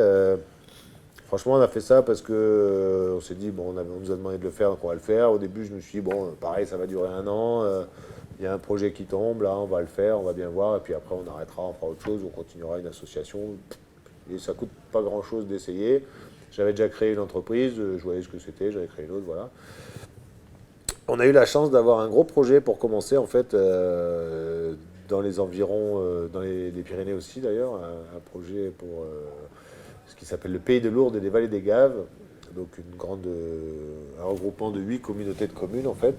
franchement, on a fait ça parce que on s'est dit, bon, on nous a demandé de le faire, donc on va le faire. Au début, je me suis dit, bon, pareil, ça va durer un an. Il y a un projet qui tombe, là, on va le faire, on va bien voir. Et puis après, on arrêtera, on fera autre chose, on continuera une association. Et ça coûte pas grand-chose d'essayer. J'avais déjà créé une entreprise, je voyais ce que c'était, j'avais créé une autre, voilà. On a eu la chance d'avoir un gros projet pour commencer, en fait, dans les environs, dans les Pyrénées aussi, d'ailleurs. Un projet pour... ce qui s'appelle le Pays de Lourdes et des Vallées des Gaves, donc un regroupement de 8 communautés de communes en fait,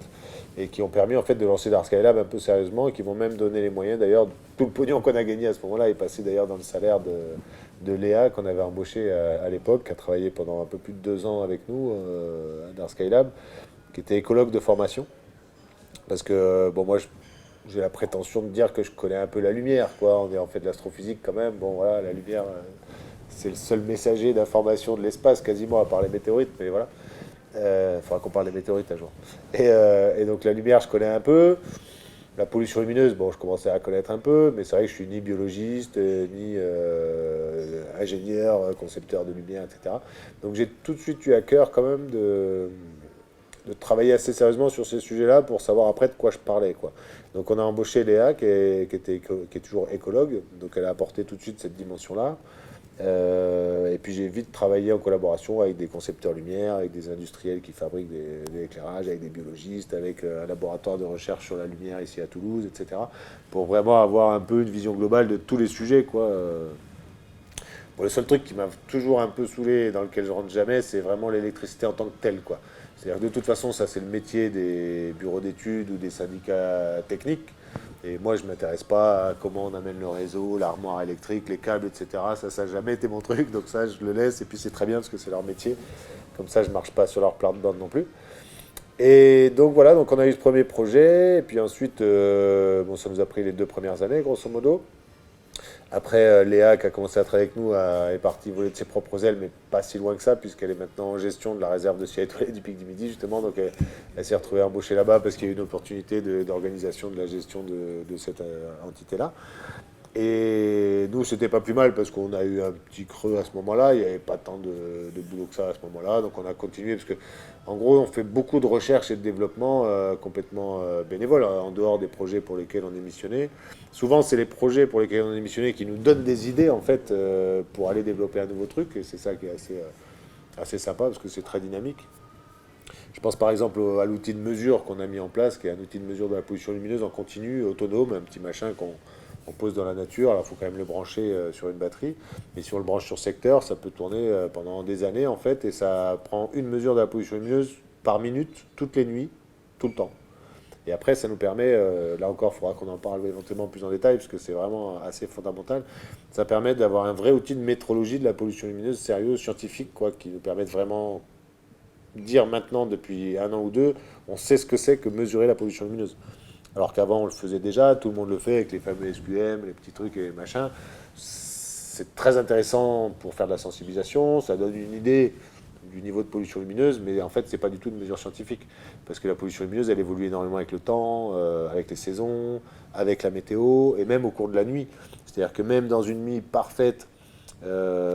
et qui ont permis en fait de lancer Dark Skylab un peu sérieusement, et qui m'ont même donné les moyens d'ailleurs. Tout le pognon qu'on a gagné à ce moment-là est passé d'ailleurs dans le salaire de Léa qu'on avait embauché à l'époque, qui a travaillé pendant un peu plus de 2 ans avec nous à Dark Skylab, qui était écologue de formation, parce que bon, moi j'ai la prétention de dire que je connais un peu la lumière, quoi. On est en fait de l'astrophysique quand même, bon voilà, la lumière... c'est le seul messager d'information de l'espace, quasiment, à part les météorites, mais voilà. Il faudra qu'on parle des météorites un jour. Et donc la lumière, je connais un peu. La pollution lumineuse, bon, je commençais à connaître un peu, mais c'est vrai que je suis ni biologiste, ni ingénieur, concepteur de lumière, etc. Donc j'ai tout de suite eu à cœur quand même de travailler assez sérieusement sur ces sujets-là pour savoir après de quoi je parlais, quoi. Donc on a embauché Léa, qui est toujours écologue, donc elle a apporté tout de suite cette dimension-là. Et puis j'ai vite travaillé en collaboration avec des concepteurs lumière, avec des industriels qui fabriquent de l'éclairage, avec des biologistes, avec un laboratoire de recherche sur la lumière ici à Toulouse, etc. Pour vraiment avoir un peu une vision globale de tous les sujets, quoi. Bon, le seul truc qui m'a toujours un peu saoulé et dans lequel je rentre jamais, c'est vraiment l'électricité en tant que telle, quoi. C'est-à-dire que de toute façon, ça c'est le métier des bureaux d'études ou des syndicats techniques. Et moi, je ne m'intéresse pas à comment on amène le réseau, l'armoire électrique, les câbles, etc. Ça n'a jamais été mon truc, donc ça, je le laisse. Et puis c'est très bien parce que c'est leur métier. Comme ça, je ne marche pas sur leur plate-bande non plus. Et donc voilà, donc on a eu ce premier projet. Et puis ensuite, bon, ça nous a pris les 2 premières années, grosso modo. Après, Léa, qui a commencé à travailler avec nous, est partie voler de ses propres ailes, mais pas si loin que ça, puisqu'elle est maintenant en gestion de la réserve de ciel étoilé du Pic du Midi, justement. Donc, elle s'est retrouvée embauchée là-bas parce qu'il y a eu une opportunité d'organisation de la gestion de cette entité-là. Et nous, c'était pas plus mal parce qu'on a eu un petit creux à ce moment-là. Il n'y avait pas tant de boulot que ça à ce moment-là. Donc on a continué parce que, en gros, on fait beaucoup de recherche et de développement complètement bénévole, hein, en dehors des projets pour lesquels on est missionné. Souvent, c'est les projets pour lesquels on est missionné qui nous donnent des idées, en fait, pour aller développer un nouveau truc. Et c'est ça qui est assez sympa parce que c'est très dynamique. Je pense par exemple à l'outil de mesure qu'on a mis en place, qui est un outil de mesure de la pollution lumineuse en continu, autonome, un petit machin qu'on pose dans la nature. Alors il faut quand même le brancher sur une batterie. Mais si on le branche sur secteur, ça peut tourner pendant des années en fait. Et ça prend une mesure de la pollution lumineuse par minute, toutes les nuits, tout le temps. Et après, ça nous permet, là encore, il faudra qu'on en parle éventuellement plus en détail, parce que c'est vraiment assez fondamental. Ça permet d'avoir un vrai outil de métrologie de la pollution lumineuse sérieux, scientifique, quoi, qui nous permet de vraiment dire maintenant, depuis 1 an ou 2, on sait ce que c'est que mesurer la pollution lumineuse. Alors qu'avant, on le faisait déjà, tout le monde le fait avec les fameux SQM, les petits trucs et machin. C'est très intéressant pour faire de la sensibilisation, ça donne une idée du niveau de pollution lumineuse, mais en fait, c'est pas du tout une mesure scientifique. Parce que la pollution lumineuse, elle évolue énormément avec le temps, avec les saisons, avec la météo, et même au cours de la nuit. C'est-à-dire que même dans une nuit parfaite,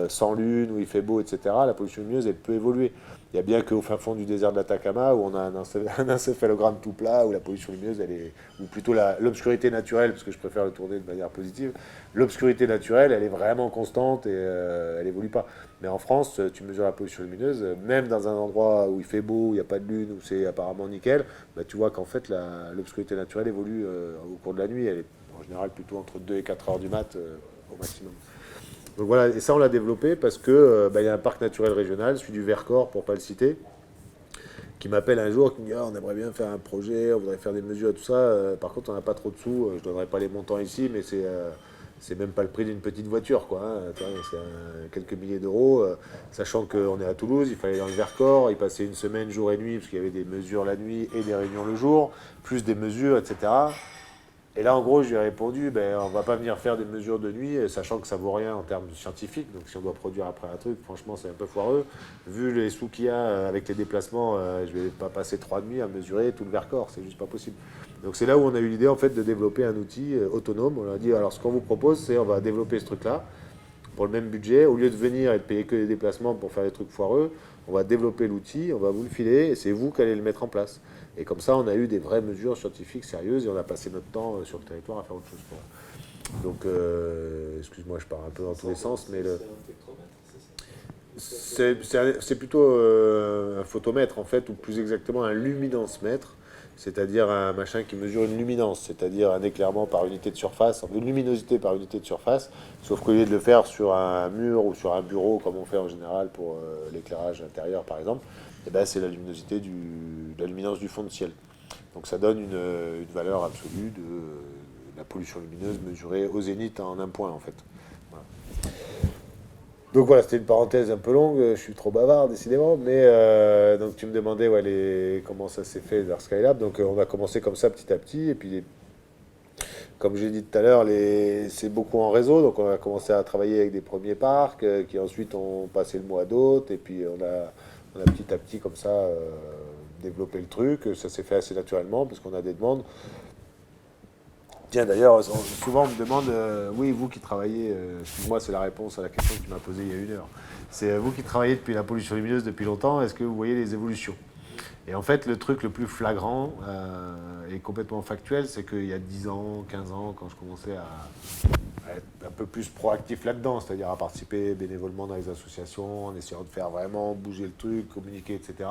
sans lune, où il fait beau, etc., la pollution lumineuse, elle peut évoluer. Il y a bien qu'au fin fond du désert de l'Atacama, où on a un encéphalogramme tout plat, où la pollution lumineuse, elle est, ou plutôt l'obscurité naturelle, parce que je préfère le tourner de manière positive, l'obscurité naturelle, elle est vraiment constante et elle évolue pas. Mais en France, tu mesures la pollution lumineuse, même dans un endroit où il fait beau, où il n'y a pas de lune, où c'est apparemment nickel, bah, tu vois qu'en fait, l'obscurité naturelle évolue au cours de la nuit. Elle est en général plutôt entre 2 et 4 heures du mat au maximum. Donc voilà, et ça on l'a développé parce que bah, y a un parc naturel régional, celui du Vercors pour ne pas le citer, qui m'appelle un jour, qui me dit ah, on aimerait bien faire un projet, on voudrait faire des mesures et tout ça. Par contre, on n'a pas trop de sous, je ne donnerai pas les montants ici, mais c'est même pas le prix d'une petite voiture, quoi. Hein. C'est quelques milliers d'euros, sachant qu'on est à Toulouse, il fallait aller dans le Vercors, y passer une semaine jour et nuit, parce qu'il y avait des mesures la nuit et des réunions le jour, plus des mesures, etc. Et là, en gros, je lui ai répondu, ben, on va pas venir faire des mesures de nuit, sachant que ça vaut rien en termes scientifiques. Donc, si on doit produire après un truc, franchement, c'est un peu foireux. Vu les sous qu'il y a avec les déplacements, je vais pas passer 3 nuits à mesurer tout le Vercors, c'est juste pas possible. Donc, c'est là où on a eu l'idée, en fait, de développer un outil autonome. On a dit, alors, ce qu'on vous propose, c'est on va développer ce truc-là pour le même budget. Au lieu de venir et de payer que les déplacements pour faire des trucs foireux, on va développer l'outil, on va vous le filer, et c'est vous qui allez le mettre en place. Et comme ça, on a eu des vraies mesures scientifiques sérieuses et on a passé notre temps sur le territoire à faire autre chose. Donc, excuse-moi, je pars un peu dans tous les sens, mais c'est plutôt un photomètre, en fait, ou plus exactement un luminance-mètre, c'est-à-dire un machin qui mesure une luminance, c'est-à-dire un éclairement par unité de surface, une luminosité par unité de surface, sauf qu'au lieu de le faire sur un mur ou sur un bureau, comme on fait en général pour l'éclairage intérieur, par exemple, eh ben, c'est la luminosité de la luminance du fond de ciel. Donc ça donne une valeur absolue de la pollution lumineuse mesurée au zénith en un point, en fait. Voilà. Donc voilà, c'était une parenthèse un peu longue, je suis trop bavard décidément, mais donc tu me demandais ouais, comment ça s'est fait vers Skylab, donc on a commencé comme ça petit à petit, et puis comme j'ai dit tout à l'heure, c'est beaucoup en réseau, donc on a commencé à travailler avec des premiers parcs, qui ensuite ont passé le mot à d'autres, et puis on a petit à petit comme ça développé le truc, ça s'est fait assez naturellement, parce qu'on a des demandes. Tiens, d'ailleurs, souvent on me demande, oui, vous qui travaillez, excuse-moi, c'est la réponse à la question que tu m'as posée il y a 1 heure. C'est vous qui travaillez depuis la pollution lumineuse depuis longtemps, est-ce que vous voyez les évolutions? Et en fait, le truc le plus flagrant et complètement factuel, c'est qu'il y a 10 ans, 15 ans, quand je commençais être un peu plus proactif là-dedans, c'est-à-dire à participer bénévolement dans les associations, en essayant de faire vraiment bouger le truc, communiquer, etc.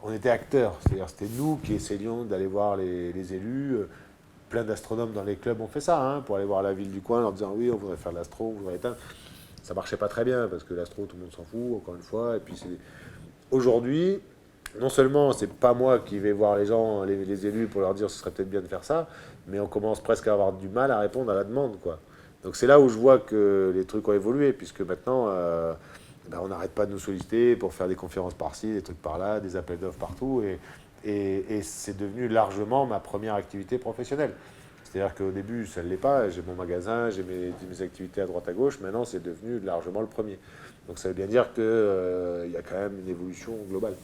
On était acteurs, c'est-à-dire c'était nous qui essayions d'aller voir les élus. Plein d'astronomes dans les clubs ont fait ça, hein, pour aller voir la ville du coin en leur disant oui, on voudrait faire de l'astro, on voudrait éteindre. Ça marchait pas très bien parce que l'astro, tout le monde s'en fout, encore une fois. Et puis aujourd'hui, non seulement c'est pas moi qui vais voir les gens, les élus pour leur dire ce serait peut-être bien de faire ça, mais on commence presque à avoir du mal à répondre à la demande, quoi. Donc c'est là où je vois que les trucs ont évolué, puisque maintenant, on n'arrête pas de nous solliciter pour faire des conférences par-ci, des trucs par-là, des appels d'offres partout, et c'est devenu largement ma première activité professionnelle. C'est-à-dire qu'au début, ça ne l'est pas, j'ai mon magasin, j'ai mes activités à droite à gauche, maintenant c'est devenu largement le premier. Donc ça veut bien dire qu'il y a quand même une évolution globale.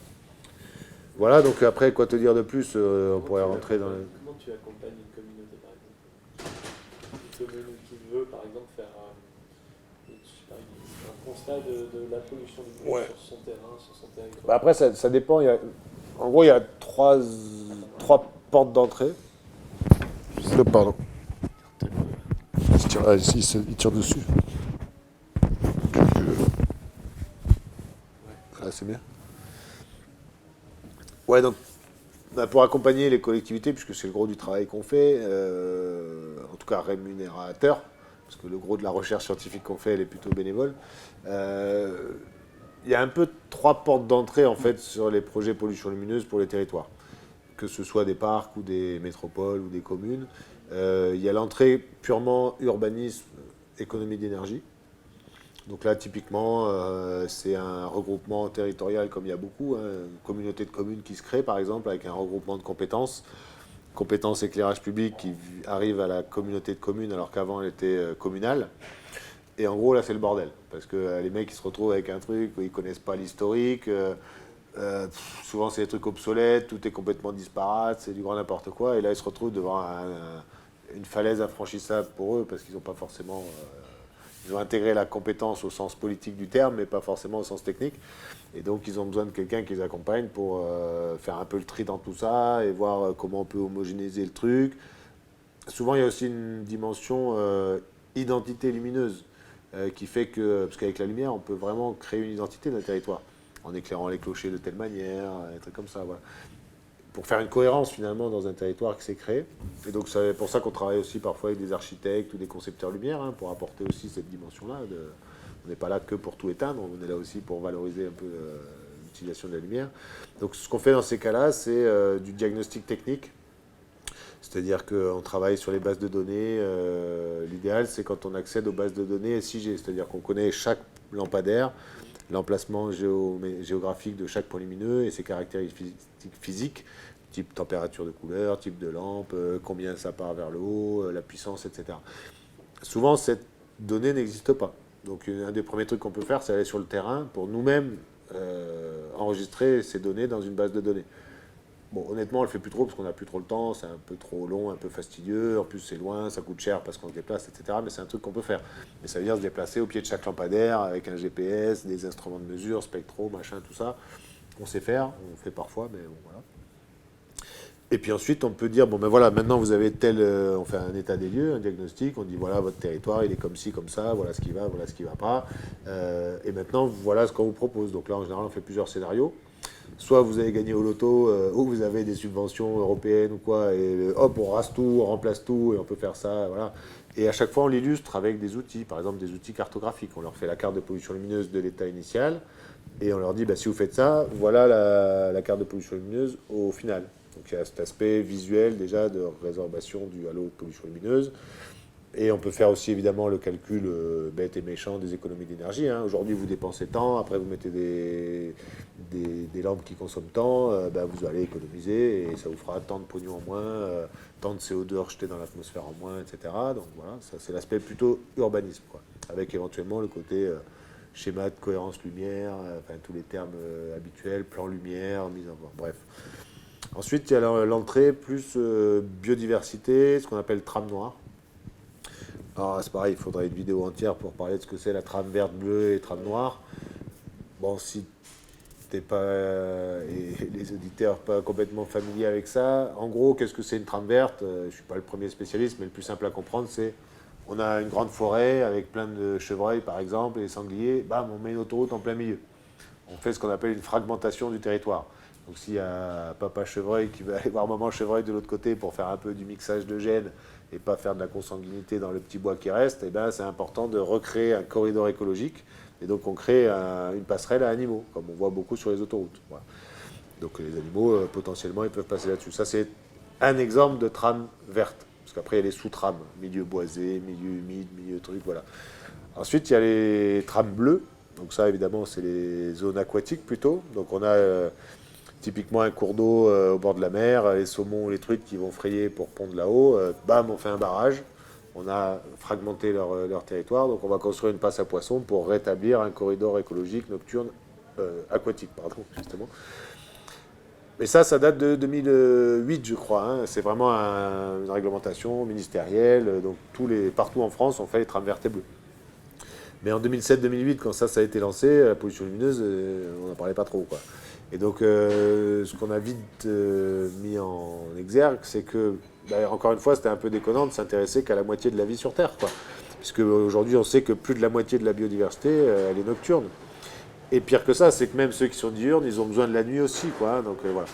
Voilà, donc après, quoi te dire de plus on pourrait rentrer dans le... Comment tu accompagnes une communauté, par exemple? Une commune qui veut, par exemple, faire je sais pas, un constat de la pollution du monde sur son terrain, sur son territoire. Après, ça dépend. En gros, il y a trois portes d'entrée. Pardon. Il tire dessus. Ah, c'est bien. Ouais, donc, pour accompagner les collectivités, puisque c'est le gros du travail qu'on fait, en tout cas rémunérateur, parce que le gros de la recherche scientifique qu'on fait, elle est plutôt bénévole. Il y a un peu trois portes d'entrée en fait sur les projets pollution lumineuse pour les territoires, que ce soit des parcs ou des métropoles ou des communes. Il y a l'entrée purement urbanisme, économie d'énergie. Donc là, typiquement, c'est un regroupement territorial comme il y a beaucoup, hein, une communauté de communes qui se crée par exemple avec un regroupement de compétences éclairage public qui arrive à la communauté de communes alors qu'avant elle était communale. Et en gros, là, c'est le bordel. Parce que les mecs, ils se retrouvent avec un truc où ils connaissent pas l'historique. Souvent, c'est des trucs obsolètes, tout est complètement disparate, c'est du grand n'importe quoi. Et là, ils se retrouvent devant une falaise infranchissable pour eux parce qu'ils n'ont pas forcément. Ils ont intégré la compétence au sens politique du terme, mais pas forcément au sens technique. Et donc, ils ont besoin de quelqu'un qui les accompagne pour faire un peu le tri dans tout ça et voir comment on peut homogénéiser le truc. Souvent, il y a aussi une dimension identité lumineuse qui fait que, parce qu'avec la lumière, on peut vraiment créer une identité d'un territoire, en éclairant les clochers de telle manière, des trucs comme ça, voilà. Pour faire une cohérence finalement dans un territoire qui s'est créé. Et donc c'est pour ça qu'on travaille aussi parfois avec des architectes ou des concepteurs lumière, hein, pour apporter aussi cette dimension-là. On n'est pas là que pour tout éteindre, on est là aussi pour valoriser un peu l'utilisation de la lumière. Donc ce qu'on fait dans ces cas-là, c'est du diagnostic technique. C'est-à-dire qu'on travaille sur les bases de données. L'idéal, c'est quand on accède aux bases de données SIG, c'est-à-dire qu'on connaît chaque lampadaire, l'emplacement géographique de chaque point lumineux et ses caractéristiques physiques, type température de couleur, type de lampe, combien ça part vers le haut, la puissance, etc. Souvent, cette donnée n'existe pas. Donc, un des premiers trucs qu'on peut faire, c'est aller sur le terrain pour nous-mêmes enregistrer ces données dans une base de données. Bon, honnêtement, on le fait plus trop parce qu'on n'a plus trop le temps, c'est un peu trop long, un peu fastidieux, en plus c'est loin, ça coûte cher parce qu'on se déplace, etc. Mais c'est un truc qu'on peut faire. Mais ça veut dire se déplacer au pied de chaque lampadaire avec un GPS, des instruments de mesure, spectro, machin, tout ça. On sait faire, on fait parfois, mais bon, voilà. Et puis ensuite, on peut dire, bon ben voilà, maintenant vous avez on fait un état des lieux, un diagnostic, on dit voilà, votre territoire, il est comme ci, comme ça, voilà ce qui va, voilà ce qui ne va pas. Et maintenant, voilà ce qu'on vous propose. Donc là, en général, on fait plusieurs scénarios. Soit vous avez gagné au loto, ou vous avez des subventions européennes ou quoi, et hop, on rase tout, on remplace tout, et on peut faire ça, voilà. Et à chaque fois, on l'illustre avec des outils, par exemple des outils cartographiques. On leur fait la carte de pollution lumineuse de l'état initial, et on leur dit, bah, si vous faites ça, voilà la carte de pollution lumineuse au final. Donc il y a cet aspect visuel déjà de résorbation du halo de pollution lumineuse. Et on peut faire aussi évidemment le calcul bête et méchant des économies d'énergie, hein. Aujourd'hui, vous dépensez tant, après vous mettez des lampes qui consomment tant, vous allez économiser et ça vous fera tant de pognon en moins, tant de CO2 rejeté dans l'atmosphère en moins, etc. Donc voilà, ça c'est l'aspect plutôt urbanisme, quoi. Avec éventuellement le côté schéma de cohérence lumière, enfin tous les termes habituels, plan lumière, mise en forme, bref. Ensuite, il y a l'entrée plus biodiversité, ce qu'on appelle trame noire. Alors c'est pareil, il faudrait une vidéo entière pour parler de ce que c'est la trame verte, bleue et trame noire. Bon, si t'es pas, et les auditeurs pas complètement familiers avec ça, en gros, qu'est-ce que c'est une trame verte? Je suis pas le premier spécialiste, mais le plus simple à comprendre, c'est On a une grande forêt avec plein de chevreuils, par exemple, et des sangliers. Bam, on met une autoroute en plein milieu. On fait ce qu'on appelle une fragmentation du territoire. Donc s'il y a papa chevreuil qui va aller voir maman chevreuil de l'autre côté pour faire un peu du mixage de gènes et pas faire de la consanguinité dans le petit bois qui reste, eh ben, c'est important de recréer un corridor écologique. Et donc on crée une passerelle à animaux, comme on voit beaucoup sur les autoroutes. Voilà. Donc les animaux, potentiellement, ils peuvent passer là-dessus. Ça, c'est un exemple de trame verte. Parce qu'après, il y a les sous-trames, milieu boisé, milieu humide, milieu truc, voilà. Ensuite, il y a les trames bleues. Donc ça, évidemment, c'est les zones aquatiques plutôt. Donc on a typiquement un cours d'eau au bord de la mer, les saumons, les truites qui vont frayer pour pondre là-haut. Bam, on fait un barrage. On a fragmenté leur territoire. Donc on va construire une passe à poissons pour rétablir un corridor écologique nocturne, aquatique, pardon, justement. Mais ça date de 2008, je crois. Hein. C'est vraiment une réglementation ministérielle. Donc partout en France, on fait les trames vertes et bleues. Mais en 2007-2008, quand ça a été lancé, la pollution lumineuse, on n'en parlait pas trop, quoi. Et donc, ce qu'on a vite mis en exergue, c'est que, encore une fois, c'était un peu déconnant de s'intéresser qu'à la moitié de la vie sur Terre, quoi. Puisque aujourd'hui, on sait que plus de la moitié de la biodiversité, elle est nocturne. Et pire que ça, c'est que même ceux qui sont diurnes, ils ont besoin de la nuit aussi, quoi. Donc voilà.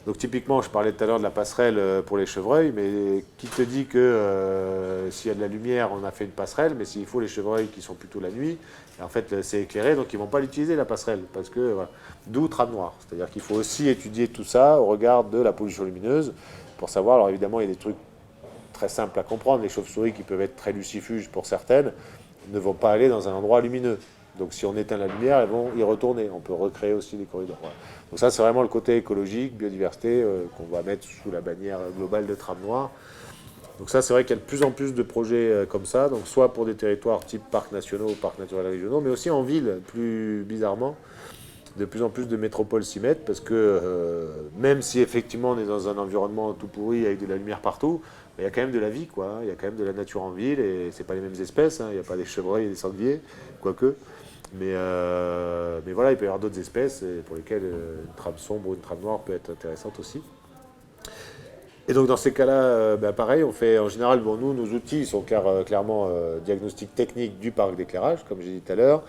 Donc typiquement, je parlais tout à l'heure de la passerelle pour les chevreuils, mais qui te dit que s'il y a de la lumière, on a fait une passerelle, mais s'il faut les chevreuils qui sont plutôt la nuit, en fait c'est éclairé, donc ils ne vont pas l'utiliser la passerelle, parce que voilà. D'où trame noire. C'est-à-dire qu'il faut aussi étudier tout ça au regard de la pollution lumineuse pour savoir. Alors évidemment, il y a des trucs très simples à comprendre. Les chauves-souris qui peuvent être très lucifuges pour certaines ne vont pas aller dans un endroit lumineux. Donc si on éteint la lumière, elles vont y retourner. On peut recréer aussi les corridors. Voilà. Donc ça, c'est vraiment le côté écologique, biodiversité, qu'on va mettre sous la bannière globale de trame noire. Donc ça, c'est vrai qu'il y a de plus en plus de projets comme ça, donc soit pour des territoires type parcs nationaux ou parcs naturels régionaux, mais aussi en ville, plus bizarrement. De plus en plus de métropoles s'y mettent, parce que même si effectivement on est dans un environnement tout pourri avec de la lumière partout, il y a quand même de la vie, quoi. Il y a quand même de la nature en ville, et c'est pas les mêmes espèces, hein. Il n'y a pas des chevreuils et des sangliers, quoique. Mais voilà, il peut y avoir d'autres espèces pour lesquelles une trame sombre ou une trame noire peut être intéressante aussi. Et donc dans ces cas-là, pareil, on fait en général, bon, nous, nos outils sont clairement diagnostic technique du parc d'éclairage, comme j'ai dit tout à l'heure,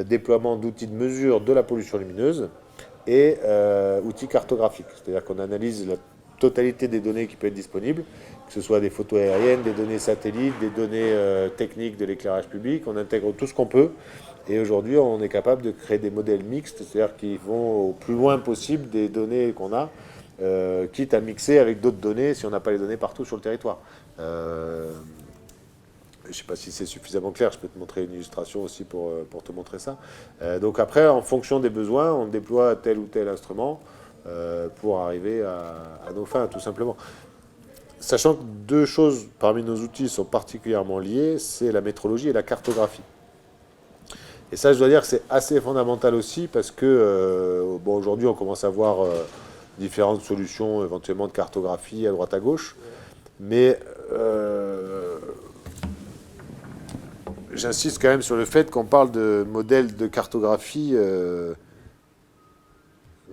déploiement d'outils de mesure de la pollution lumineuse et outils cartographiques. C'est-à-dire qu'on analyse la totalité des données qui peuvent être disponibles, que ce soit des photos aériennes, des données satellites, des données techniques de l'éclairage public. On intègre tout ce qu'on peut. Et aujourd'hui, on est capable de créer des modèles mixtes, c'est-à-dire qui vont au plus loin possible des données qu'on a, quitte à mixer avec d'autres données si on n'a pas les données partout sur le territoire. Je ne sais pas si c'est suffisamment clair, je peux te montrer une illustration aussi pour te montrer ça. Donc après, en fonction des besoins, on déploie tel ou tel instrument pour arriver à nos fins, tout simplement. Sachant que deux choses parmi nos outils sont particulièrement liées, c'est la métrologie et la cartographie. Et ça, je dois dire que c'est assez fondamental aussi parce que, bon, aujourd'hui, on commence à voir différentes solutions, éventuellement de cartographie à droite à gauche. Mais j'insiste quand même sur le fait qu'on parle de modèles de cartographie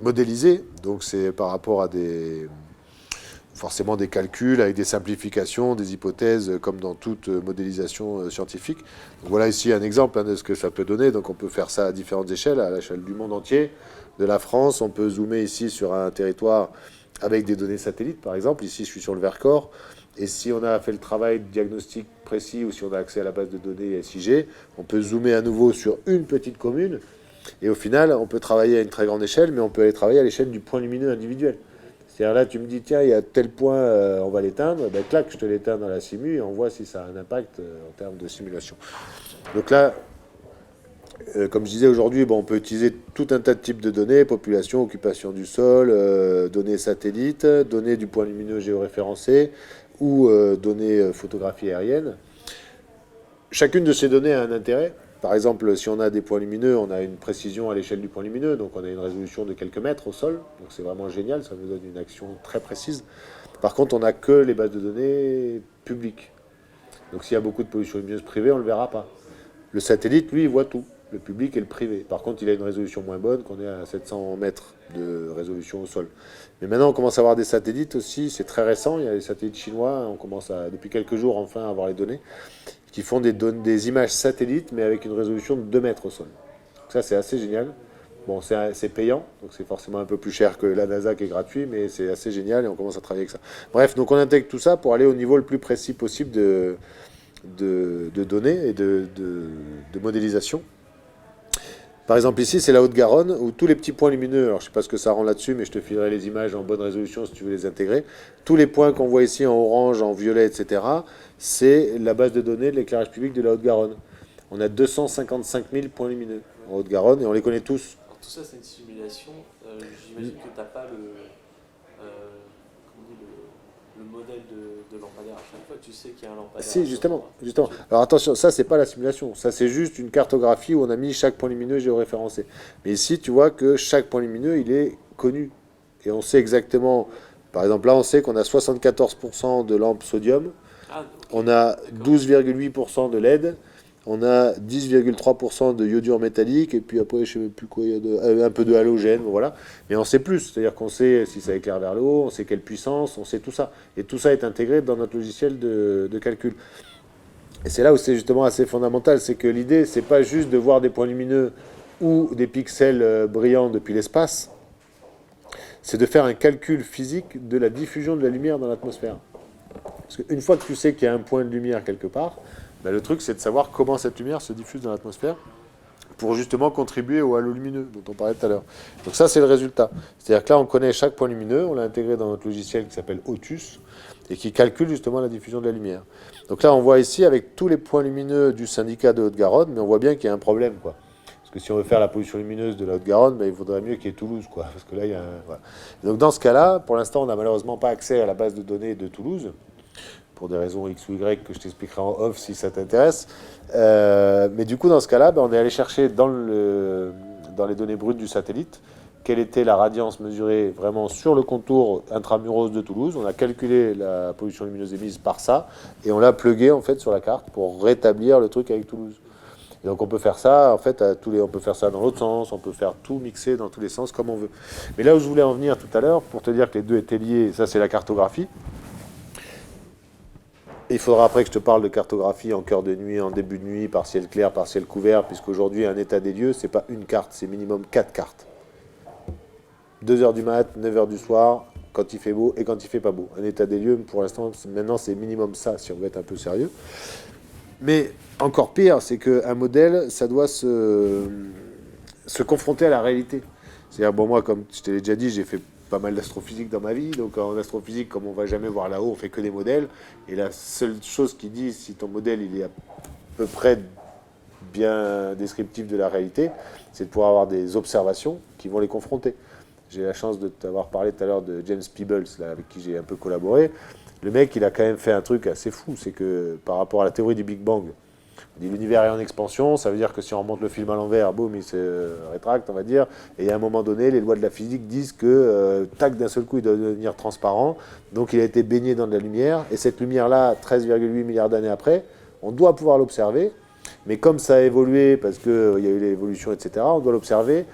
modélisés. Donc, c'est par rapport à forcément des calculs avec des simplifications, des hypothèses, comme dans toute modélisation scientifique. Donc voilà ici un exemple de ce que ça peut donner. Donc on peut faire ça à différentes échelles, à l'échelle du monde entier, de la France. On peut zoomer ici sur un territoire avec des données satellites, par exemple. Ici, je suis sur le Vercors. Et si on a fait le travail de diagnostic précis ou si on a accès à la base de données SIG, on peut zoomer à nouveau sur une petite commune. Et au final, on peut travailler à une très grande échelle, mais on peut aller travailler à l'échelle du point lumineux individuel. C'est-à-dire là, tu me dis, tiens, il y a tel point, on va l'éteindre. Ben, clac, je te l'éteins dans la simu et on voit si ça a un impact en termes de simulation. Donc là, comme je disais aujourd'hui, bon, on peut utiliser tout un tas de types de données, population, occupation du sol, données satellites, données du point lumineux géoréférencé ou données photographie aérienne. Chacune de ces données a un intérêt. Par exemple, si on a des points lumineux, on a une précision à l'échelle du point lumineux, donc on a une résolution de quelques mètres au sol, donc c'est vraiment génial, ça nous donne une action très précise. Par contre, on n'a que les bases de données publiques. Donc s'il y a beaucoup de pollution lumineuse privée, on ne le verra pas. Le satellite, lui, il voit tout, le public et le privé. Par contre, il a une résolution moins bonne, qu'on est à 700 mètres de résolution au sol. Mais maintenant, on commence à avoir des satellites aussi, c'est très récent, il y a les satellites chinois, on commence depuis quelques jours enfin à avoir les données, qui font des images satellites, mais avec une résolution de 2 mètres au sol. Donc ça, c'est assez génial. Bon, c'est payant, donc c'est forcément un peu plus cher que la NASA qui est gratuit, mais c'est assez génial et on commence à travailler avec ça. Bref, donc on intègre tout ça pour aller au niveau le plus précis possible de données et de modélisation. Par exemple, ici, c'est la Haute-Garonne, où tous les petits points lumineux, alors je ne sais pas ce que ça rend là-dessus, mais je te filerai les images en bonne résolution si tu veux les intégrer. Tous les points qu'on voit ici en orange, en violet, etc., c'est la base de données de l'éclairage public de la Haute-Garonne. On a 255 000 points lumineux en Haute-Garonne et on les connaît tous. Alors, tout ça, c'est une simulation. J'imagine que tu n'as pas comment on dit, le modèle de lampadaire à chaque fois. Tu sais qu'il y a un lampadaire. Si, justement. Alors attention, ça, c'est pas la simulation. Ça, c'est juste une cartographie où on a mis chaque point lumineux géoréférencé. Mais ici, tu vois que chaque point lumineux, il est connu. Et on sait exactement. Par exemple, là, on sait qu'on a 74% de lampes sodium. Ah, ok. On a 12,8% de LED. On a 10,3% de iodure métallique, et puis après, je ne sais plus quoi, il y a un peu de halogène, voilà. Mais on sait plus, c'est-à-dire qu'on sait si ça éclaire vers le haut, on sait quelle puissance, on sait tout ça. Et tout ça est intégré dans notre logiciel de calcul. Et c'est là où c'est justement assez fondamental, c'est que l'idée, c'est pas juste de voir des points lumineux ou des pixels brillants depuis l'espace, c'est de faire un calcul physique de la diffusion de la lumière dans l'atmosphère. Parce qu'une fois que tu sais qu'il y a un point de lumière quelque part, ben le truc, c'est de savoir comment cette lumière se diffuse dans l'atmosphère pour justement contribuer au halo lumineux dont on parlait tout à l'heure. Donc ça, c'est le résultat. C'est-à-dire que là, on connaît chaque point lumineux, on l'a intégré dans notre logiciel qui s'appelle Otus et qui calcule justement la diffusion de la lumière. Donc là, on voit ici avec tous les points lumineux du syndicat de Haute-Garonne, mais on voit bien qu'il y a un problème, quoi. Parce que si on veut faire la pollution lumineuse de la Haute-Garonne, ben, il faudrait mieux qu'il y ait Toulouse, quoi. Parce que là, il y a voilà. Donc dans ce cas-là, pour l'instant, on n'a malheureusement pas accès à la base de données de Toulouse, pour des raisons X ou Y que je t'expliquerai en off si ça t'intéresse. Mais du coup, dans ce cas-là, ben, on est allé chercher dans les données brutes du satellite quelle était la radiance mesurée vraiment sur le contour intramuros de Toulouse. On a calculé la pollution lumineuse émise par ça, et on l'a plugué en fait sur la carte pour rétablir le truc avec Toulouse. Et donc on peut faire ça, en fait, on peut faire ça dans l'autre sens, on peut faire tout mixer dans tous les sens comme on veut. Mais là où je voulais en venir tout à l'heure, pour te dire que les deux étaient liés, ça c'est la cartographie. Il faudra après que je te parle de cartographie en cœur de nuit, en début de nuit, partiel clair, partiel couvert, puisqu'aujourd'hui, un état des lieux, c'est pas une carte, c'est minimum 4 cartes. 2h du mat, 9h du soir, quand il fait beau et quand il fait pas beau. Un état des lieux, pour l'instant, maintenant, c'est minimum ça, si on veut être un peu sérieux. Mais encore pire, c'est qu'un modèle, ça doit se confronter à la réalité. C'est-à-dire, bon, moi, comme je te l'ai déjà dit, j'ai fait pas mal d'astrophysique dans ma vie. Donc en astrophysique, comme on va jamais voir là-haut, on fait que des modèles. Et la seule chose qui dit si ton modèle il est à peu près bien descriptif de la réalité, c'est de pouvoir avoir des observations qui vont les confronter. J'ai la chance de t'avoir parlé tout à l'heure de James Peebles, là, avec qui j'ai un peu collaboré. Le mec, il a quand même fait un truc assez fou, c'est que par rapport à la théorie du Big Bang, on dit l'univers est en expansion, ça veut dire que si on remonte le film à l'envers, boum, il se rétracte, on va dire. Et à un moment donné, les lois de la physique disent que, tac, d'un seul coup, il doit devenir transparent. Donc il a été baigné dans de la lumière. Et cette lumière-là, 13,8 milliards d'années après, on doit pouvoir l'observer. Mais comme ça a évolué, parce qu'il y a eu l'évolution, etc., on doit l'observer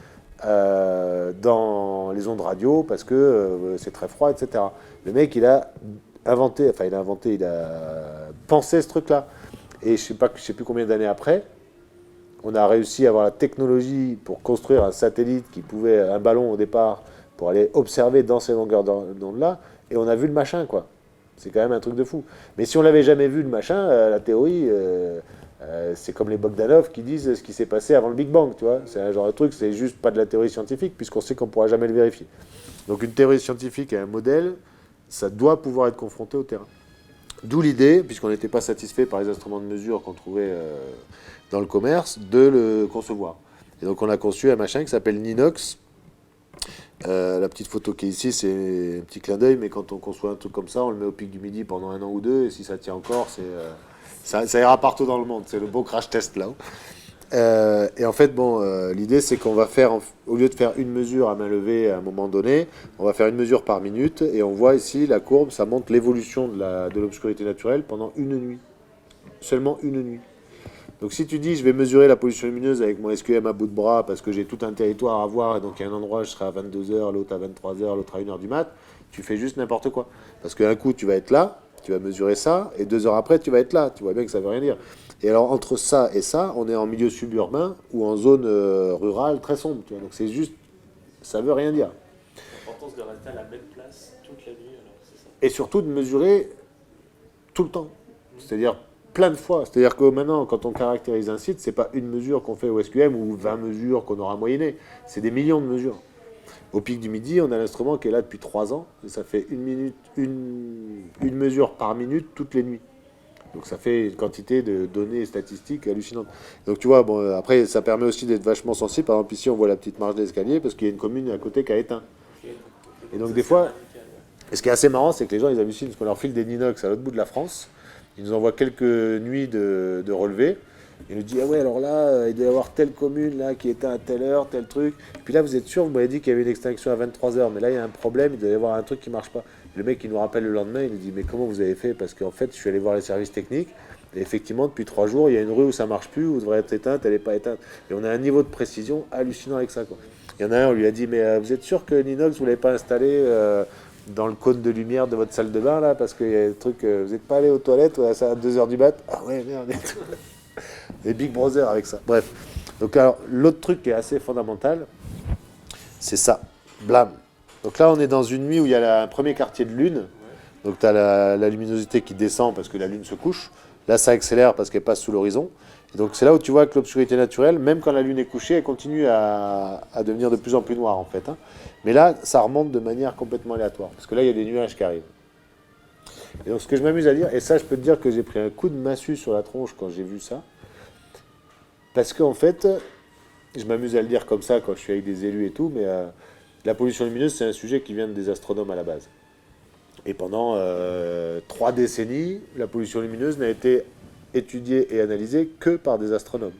dans les ondes radio, parce que c'est très froid, etc. Le mec, il a pensé ce truc-là. Et je ne sais plus combien d'années après, on a réussi à avoir la technologie pour construire un satellite qui pouvait, un ballon au départ, pour aller observer dans ces longueurs d'onde-là, et on a vu le machin, quoi. C'est quand même un truc de fou. Mais si on l'avait jamais vu, le machin, la théorie, c'est comme les Bogdanov qui disent ce qui s'est passé avant le Big Bang, tu vois. C'est un genre de truc, c'est juste pas de la théorie scientifique, puisqu'on sait qu'on ne pourra jamais le vérifier. Donc une théorie scientifique et un modèle, ça doit pouvoir être confronté au terrain. D'où l'idée, puisqu'on n'était pas satisfait par les instruments de mesure qu'on trouvait dans le commerce, de le concevoir. Et donc on a conçu un machin qui s'appelle Ninox. La petite photo qui est ici, c'est un petit clin d'œil, mais quand on conçoit un truc comme ça, on le met au pic du midi pendant 1 an ou 2, et si ça tient encore, ça ira partout dans le monde. C'est le beau crash test là-haut. Et en fait, bon, l'idée c'est qu'on va faire, au lieu de faire une mesure à main levée à un moment donné, on va faire une mesure par minute, et on voit ici la courbe, ça montre l'évolution de l'obscurité naturelle pendant une nuit. Seulement une nuit. Donc si tu dis je vais mesurer la pollution lumineuse avec mon SQM à bout de bras parce que j'ai tout un territoire à voir, et donc il y a un endroit je serai à 22h, l'autre à 23h, l'autre à 1h du mat, tu fais juste n'importe quoi. Parce qu'un coup tu vas être là, tu vas mesurer ça, et 2 heures après tu vas être là. Tu vois bien que ça veut rien dire. Et alors, entre ça et ça, on est en milieu suburbain ou en zone rurale très sombre. Tu vois. Donc, c'est juste, ça veut rien dire. L'importance de rester à la même place toute la nuit, alors, c'est ça. Et surtout de mesurer tout le temps. C'est-à-dire plein de fois. C'est-à-dire que maintenant, quand on caractérise un site, c'est pas une mesure qu'on fait au SQM ou 20 mesures qu'on aura moyennées. C'est des millions de mesures. Au Pic du Midi, on a l'instrument qui est là depuis 3 ans. Et ça fait une mesure par minute toutes les nuits. Donc ça fait une quantité de données statistiques hallucinantes. Donc tu vois, bon, après, ça permet aussi d'être vachement sensible. Par exemple, ici, on voit la petite marge d'escalier parce qu'il y a une commune à côté qui a éteint. Et donc des fois, et ce qui est assez marrant, c'est que les gens, ils hallucinent parce qu'on leur file des Ninox à l'autre bout de la France. Ils nous envoient quelques nuits de relevés. Ils nous disent, ah ouais, alors là, il doit y avoir telle commune là, qui était à telle heure, tel truc. Et puis là, vous êtes sûr, vous m'avez dit qu'il y avait une extinction à 23h, mais là, il y a un problème, il doit y avoir un truc qui ne marche pas. Le mec, il nous rappelle le lendemain, il nous dit, mais comment vous avez fait? Parce qu'en fait, je suis allé voir les services techniques. Et effectivement, depuis 3 jours, il y a une rue où ça ne marche plus, où devrait être éteinte, elle n'est pas éteinte. Et on a un niveau de précision hallucinant avec ça, quoi. Il y en a un, on lui a dit, mais vous êtes sûr que l'inox, vous ne l'avez pas installé dans le cône de lumière de votre salle de bain, là, parce qu'il y a des trucs, vous n'êtes pas allé aux toilettes à 2h du mat? Ah ouais, merde. Et Big Brother avec ça. Bref. Donc alors, l'autre truc qui est assez fondamental, c'est ça. Blam. Donc là, on est dans une nuit où il y a un premier quartier de lune. Donc tu as la luminosité qui descend parce que la lune se couche. Là, ça accélère parce qu'elle passe sous l'horizon. Et donc c'est là où tu vois que l'obscurité naturelle, même quand la lune est couchée, elle continue à devenir de plus en plus noire en fait. Hein. Mais là, ça remonte de manière complètement aléatoire. Parce que là, il y a des nuages qui arrivent. Et donc ce que je m'amuse à dire, et ça je peux te dire que j'ai pris un coup de massue sur la tronche quand j'ai vu ça, parce qu'en fait, je m'amuse à le dire comme ça quand je suis avec des élus et tout, mais la pollution lumineuse, c'est un sujet qui vient des astronomes à la base. Et pendant 3 décennies, la pollution lumineuse n'a été étudiée et analysée que par des astronomes.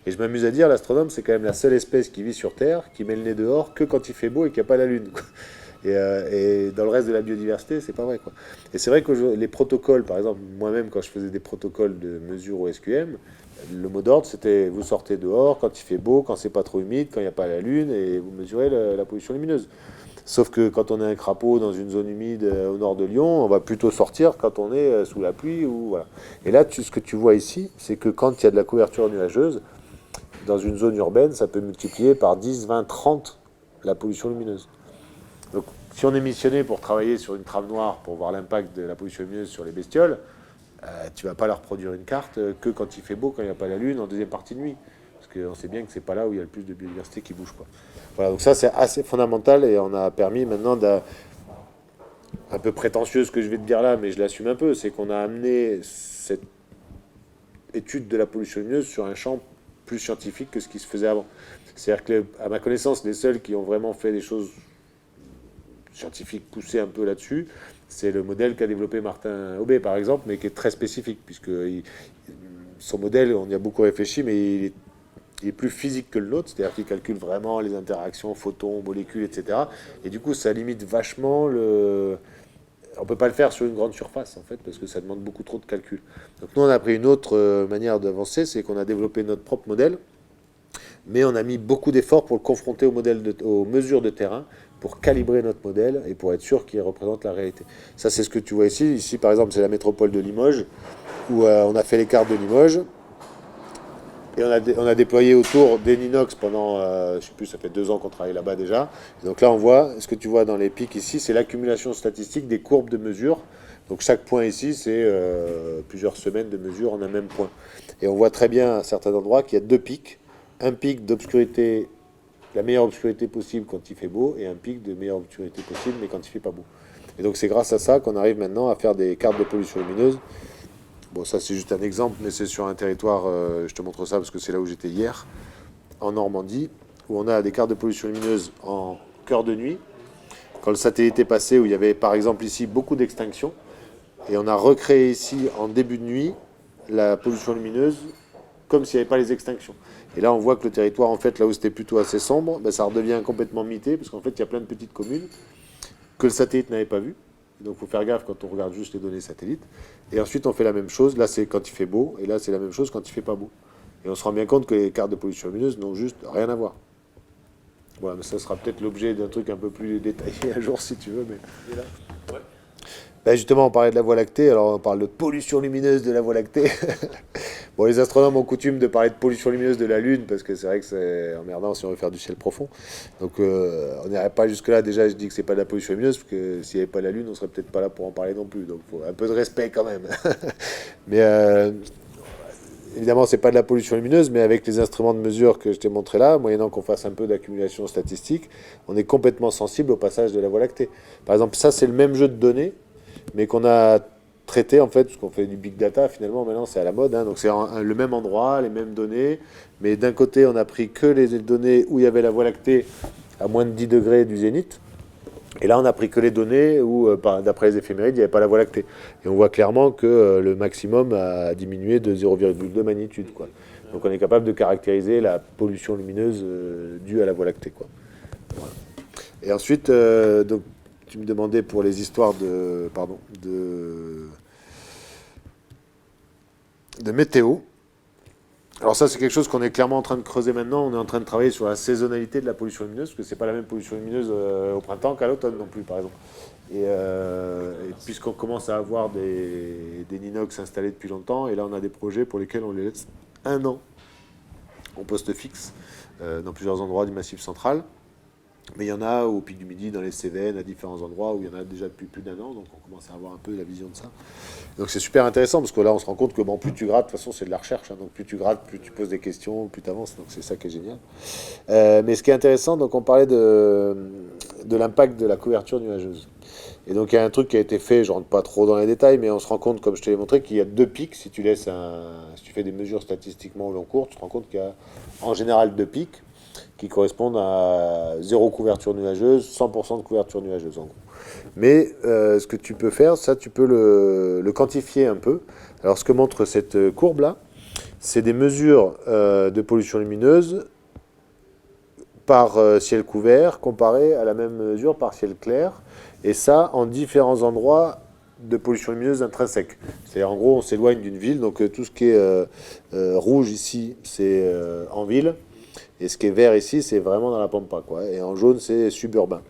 Et je m'amuse à dire, l'astronome, c'est quand même la seule espèce qui vit sur Terre, qui met le nez dehors que quand il fait beau et qu'il n'y a pas la Lune. Quoi. Et dans le reste de la biodiversité, c'est pas vrai. Quoi. Et c'est vrai que les protocoles, par exemple, moi-même, quand je faisais des protocoles de mesure au SQM, le mot d'ordre, c'était vous sortez dehors quand il fait beau, quand c'est pas trop humide, quand il n'y a pas la lune, et vous mesurez la pollution lumineuse. Sauf que quand on a un crapaud dans une zone humide au nord de Lyon, on va plutôt sortir quand on est sous la pluie. Ou, voilà. Et là, ce que tu vois ici, c'est que quand il y a de la couverture nuageuse, dans une zone urbaine, ça peut multiplier par 10, 20, 30 la pollution lumineuse. Donc, si on est missionné pour travailler sur une trame noire, pour voir l'impact de la pollution lumineuse sur les bestioles, tu ne vas pas leur produire une carte que quand il fait beau, quand il n'y a pas la lune, en deuxième partie de nuit. Parce qu'on sait bien que c'est pas là où il y a le plus de biodiversité qui bouge. Quoi. Voilà, donc ça c'est assez fondamental et on a permis maintenant un peu prétentieux ce que je vais te dire là, mais je l'assume un peu, c'est qu'on a amené cette étude de la pollution lumineuse sur un champ plus scientifique que ce qui se faisait avant. C'est-à-dire que, à ma connaissance, les seuls qui ont vraiment fait des choses scientifiques poussées un peu là-dessus, c'est le modèle qu'a développé Martin Aubé, par exemple, mais qui est très spécifique, puisque son modèle, on y a beaucoup réfléchi, mais il est plus physique que le nôtre, c'est-à-dire qu'il calcule vraiment les interactions photons, molécules, etc. Et du coup, ça limite vachement le... On ne peut pas le faire sur une grande surface, en fait, parce que ça demande beaucoup trop de calculs. Donc nous, on a pris une autre manière d'avancer, c'est qu'on a développé notre propre modèle, mais on a mis beaucoup d'efforts pour le confronter aux mesures de terrain, pour calibrer notre modèle et pour être sûr qu'il représente la réalité. Ça, c'est ce que tu vois ici. Ici, par exemple, c'est la métropole de Limoges, où on a fait les cartes de Limoges, et on a déployé autour des Ninox pendant, je ne sais plus, ça fait 2 ans qu'on travaille là-bas déjà. Et donc là, on voit, ce que tu vois dans les pics ici, c'est l'accumulation statistique des courbes de mesure. Donc chaque point ici, c'est plusieurs semaines de mesure en un même point. Et on voit très bien à certains endroits qu'il y a 2 pics. Un pic d'obscurité, la meilleure obscurité possible quand il fait beau, et un pic de meilleure obscurité possible, mais quand il fait pas beau. Et donc c'est grâce à ça qu'on arrive maintenant à faire des cartes de pollution lumineuse. Bon, ça c'est juste un exemple, mais c'est sur un territoire, je te montre ça parce que c'est là où j'étais hier, en Normandie, où on a des cartes de pollution lumineuse en cœur de nuit. Quand le satellite est passé, où il y avait par exemple ici beaucoup d'extinctions, et on a recréé ici en début de nuit la pollution lumineuse comme s'il n'y avait pas les extinctions. Et là, on voit que le territoire, en fait, là où c'était plutôt assez sombre, ben, ça redevient complètement mité, parce qu'en fait, il y a plein de petites communes que le satellite n'avait pas vues. Donc, il faut faire gaffe quand on regarde juste les données satellites. Et ensuite, on fait la même chose. Là, c'est quand il fait beau, et là, c'est la même chose quand il fait pas beau. Et on se rend bien compte que les cartes de pollution lumineuse n'ont juste rien à voir. Voilà, mais ça sera peut-être l'objet d'un truc un peu plus détaillé un jour, si tu veux. Mais... Et là, ouais. Ben justement, on parlait de la Voie lactée, alors on parle de pollution lumineuse de la Voie lactée. Bon, les astronomes ont coutume de parler de pollution lumineuse de la Lune, parce que c'est vrai que c'est emmerdant si on veut faire du ciel profond. Donc on n'irait pas jusque-là. Déjà, je dis que c'est pas de la pollution lumineuse, parce que s'il n'y avait pas la Lune, on serait peut-être pas là pour en parler non plus. Donc faut un peu de respect quand même. Mais évidemment, c'est pas de la pollution lumineuse, mais avec les instruments de mesure que je t'ai montré là, moyennant qu'on fasse un peu d'accumulation statistique, on est complètement sensible au passage de la Voie lactée. Par exemple, ça, c'est le même jeu de données, mais qu'on a traité en fait, parce qu'on fait du big data finalement, maintenant c'est à la mode, hein, donc c'est le même endroit, les mêmes données, mais d'un côté, on a pris que les données où il y avait la Voie lactée à moins de 10 degrés du zénith. Et là, on a pris que les données où, d'après les éphémérides, il n'y avait pas la Voie lactée. Et on voit clairement que le maximum a diminué de 0,2 magnitude, quoi. Donc on est capable de caractériser la pollution lumineuse due à la Voie lactée, quoi. Voilà. Et ensuite, donc, tu me demandais pour les histoires de météo. Alors ça, c'est quelque chose qu'on est clairement en train de creuser maintenant. On est en train de travailler sur la saisonnalité de la pollution lumineuse, parce que c'est pas la même pollution lumineuse au printemps qu'à l'automne non plus, par exemple. Et puisqu'on commence à avoir des Ninox installés depuis longtemps, et là on a des projets pour lesquels on les laisse un an en poste fixe dans plusieurs endroits du Massif central. Mais il y en a au Pic du Midi, dans les Cévennes, à différents endroits où il y en a déjà depuis plus d'un an, donc on commence à avoir un peu la vision de ça. Donc c'est super intéressant, parce que là on se rend compte que bon, plus tu grattes, de toute façon c'est de la recherche, hein, donc plus tu grattes, plus tu poses des questions, plus tu avances, donc c'est ça qui est génial. Mais ce qui est intéressant, donc on parlait de l'impact de la couverture nuageuse. Et donc il y a un truc qui a été fait, je ne rentre pas trop dans les détails, mais on se rend compte, comme je te l'ai montré, qu'il y a deux pics. Si tu fais des mesures statistiquement au long cours, tu te rends compte qu'il y a en général deux pics qui correspondent à zéro couverture nuageuse, 100% de couverture nuageuse en gros. Mais ce que tu peux faire, ça tu peux le quantifier un peu. Alors ce que montre cette courbe-là, c'est des mesures de pollution lumineuse par ciel couvert comparé à la même mesure par ciel clair, et ça en différents endroits de pollution lumineuse intrinsèque. C'est-à-dire en gros on s'éloigne d'une ville, donc tout ce qui est rouge ici c'est en ville, et ce qui est vert ici c'est vraiment dans la pampa, quoi. Et en jaune c'est suburbain.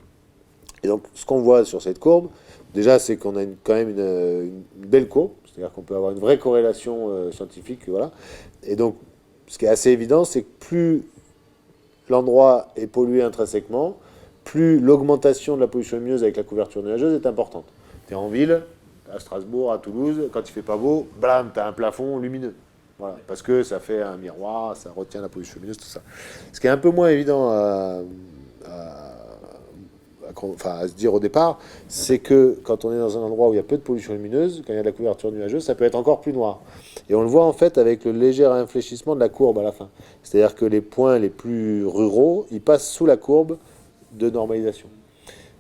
Et donc ce qu'on voit sur cette courbe, déjà c'est qu'on a quand même une belle courbe, c'est-à-dire qu'on peut avoir une vraie corrélation scientifique, voilà. Et donc ce qui est assez évident, c'est que plus l'endroit est pollué intrinsèquement, plus l'augmentation de la pollution lumineuse avec la couverture nuageuse est importante. Tu es en ville, à Strasbourg, à Toulouse, quand il fait pas beau, blam, tu as un plafond lumineux. Voilà, parce que ça fait un miroir, ça retient la pollution lumineuse, tout ça. Ce qui est un peu moins évident à se dire au départ, c'est que quand on est dans un endroit où il y a peu de pollution lumineuse, quand il y a de la couverture nuageuse, ça peut être encore plus noir. Et on le voit en fait avec le léger infléchissement de la courbe à la fin. C'est-à-dire que les points les plus ruraux, ils passent sous la courbe de normalisation.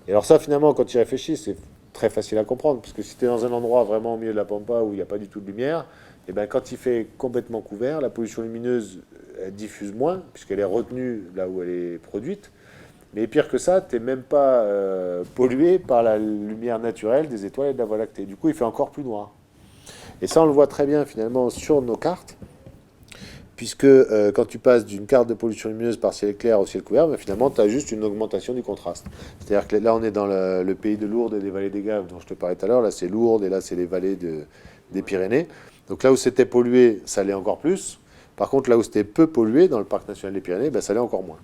Et alors ça, finalement, quand tu y réfléchis, c'est très facile à comprendre, parce que si tu es dans un endroit vraiment au milieu de la pampa où il n'y a pas du tout de lumière, et ben quand il fait complètement couvert, la pollution lumineuse elle diffuse moins, puisqu'elle est retenue là où elle est produite. Mais pire que ça, tu n'es même pas pollué par la lumière naturelle des étoiles et de la Voie lactée. Du coup, il fait encore plus noir. Et ça, on le voit très bien finalement sur nos cartes, puisque quand tu passes d'une carte de pollution lumineuse par ciel clair au ciel couvert, ben, finalement, tu as juste une augmentation du contraste. C'est-à-dire que là, on est dans le pays de Lourdes et des vallées des Gaves dont je te parlais tout à l'heure. Là, c'est Lourdes et là, c'est les vallées des Pyrénées. Donc là où c'était pollué, ça l'est encore plus. Par contre, là où c'était peu pollué, dans le parc national des Pyrénées, ben, ça l'est encore moins.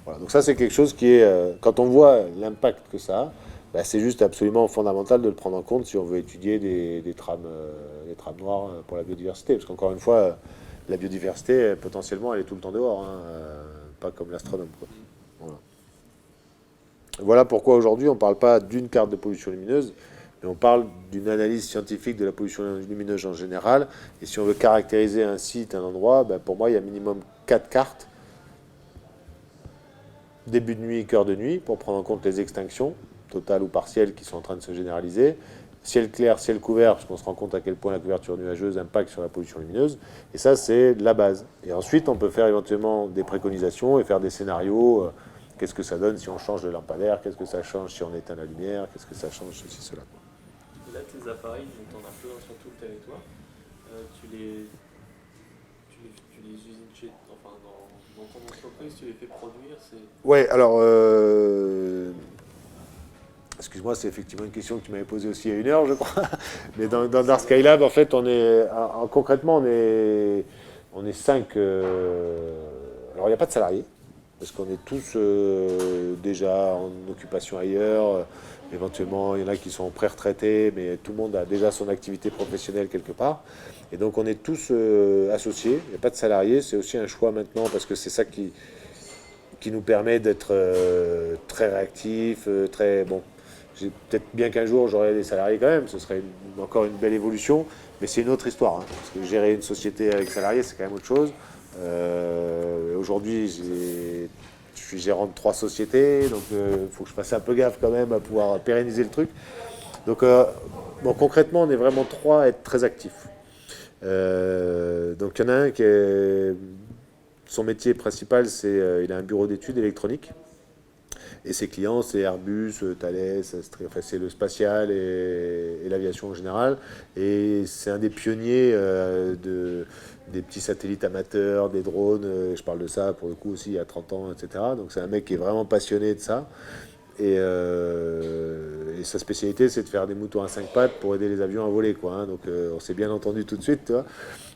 Voilà, donc ça c'est quelque chose qui est, quand on voit l'impact que ça a, bah, c'est juste absolument fondamental de le prendre en compte si on veut étudier des trames noires pour la biodiversité. Parce qu'encore une fois, la biodiversité, potentiellement, elle est tout le temps dehors, hein, pas comme l'astronome, quoi. Voilà. Voilà pourquoi aujourd'hui on ne parle pas d'une carte de pollution lumineuse, mais on parle d'une analyse scientifique de la pollution lumineuse en général. Et si on veut caractériser un site, un endroit, bah, pour moi il y a minimum 4 cartes. Début de nuit, cœur de nuit, pour prendre en compte les extinctions, totales ou partielles, qui sont en train de se généraliser. Ciel clair, ciel couvert, parce qu'on se rend compte à quel point la couverture nuageuse impacte sur la pollution lumineuse. Et ça, c'est la base. Et ensuite, on peut faire éventuellement des préconisations et faire des scénarios. Qu'est-ce que ça donne si on change de lampadaire? Qu'est-ce que ça change si on éteint la lumière? Qu'est-ce que ça change, ceci, cela? Là, tes appareils, donc t'en as plein sur tout le territoire. Tu les usines enfin, dans ton entreprise, tu les fais produire, c'est... Ouais, alors Excuse-moi, c'est effectivement une question que tu m'avais posée aussi il y a 1 heure, je crois. Mais dans Skylab, en fait, concrètement, on est 5. Alors, il n'y a pas de salariés, parce qu'on est tous déjà en occupation ailleurs. Éventuellement, il y en a qui sont pré-retraités, mais tout le monde a déjà son activité professionnelle quelque part. Et donc, on est tous associés. Il n'y a pas de salariés. C'est aussi un choix maintenant, parce que c'est ça qui nous permet d'être très réactifs, très bon. Peut-être bien qu'un jour j'aurai des salariés quand même, ce serait encore une belle évolution, mais c'est une autre histoire. Hein, parce que gérer une société avec salariés, c'est quand même autre chose. Aujourd'hui, je suis gérant de 3 sociétés, donc il faut que je fasse un peu gaffe quand même à pouvoir pérenniser le truc. Donc, bon, concrètement, on est vraiment 3 à être très actifs. Donc il y en a un qui est... Son métier principal, c'est il a un bureau d'études électroniques. Et ses clients, c'est Airbus, Thales, enfin, c'est le spatial et l'aviation en général. Et c'est un des pionniers des petits satellites amateurs, des drones. Je parle de ça pour le coup aussi il y a 30 ans, etc. Donc c'est un mec qui est vraiment passionné de ça. Et sa spécialité, c'est de faire des moutons à 5 pattes pour aider les avions à voler, quoi. Hein. Donc on s'est bien entendu tout de suite, tu vois.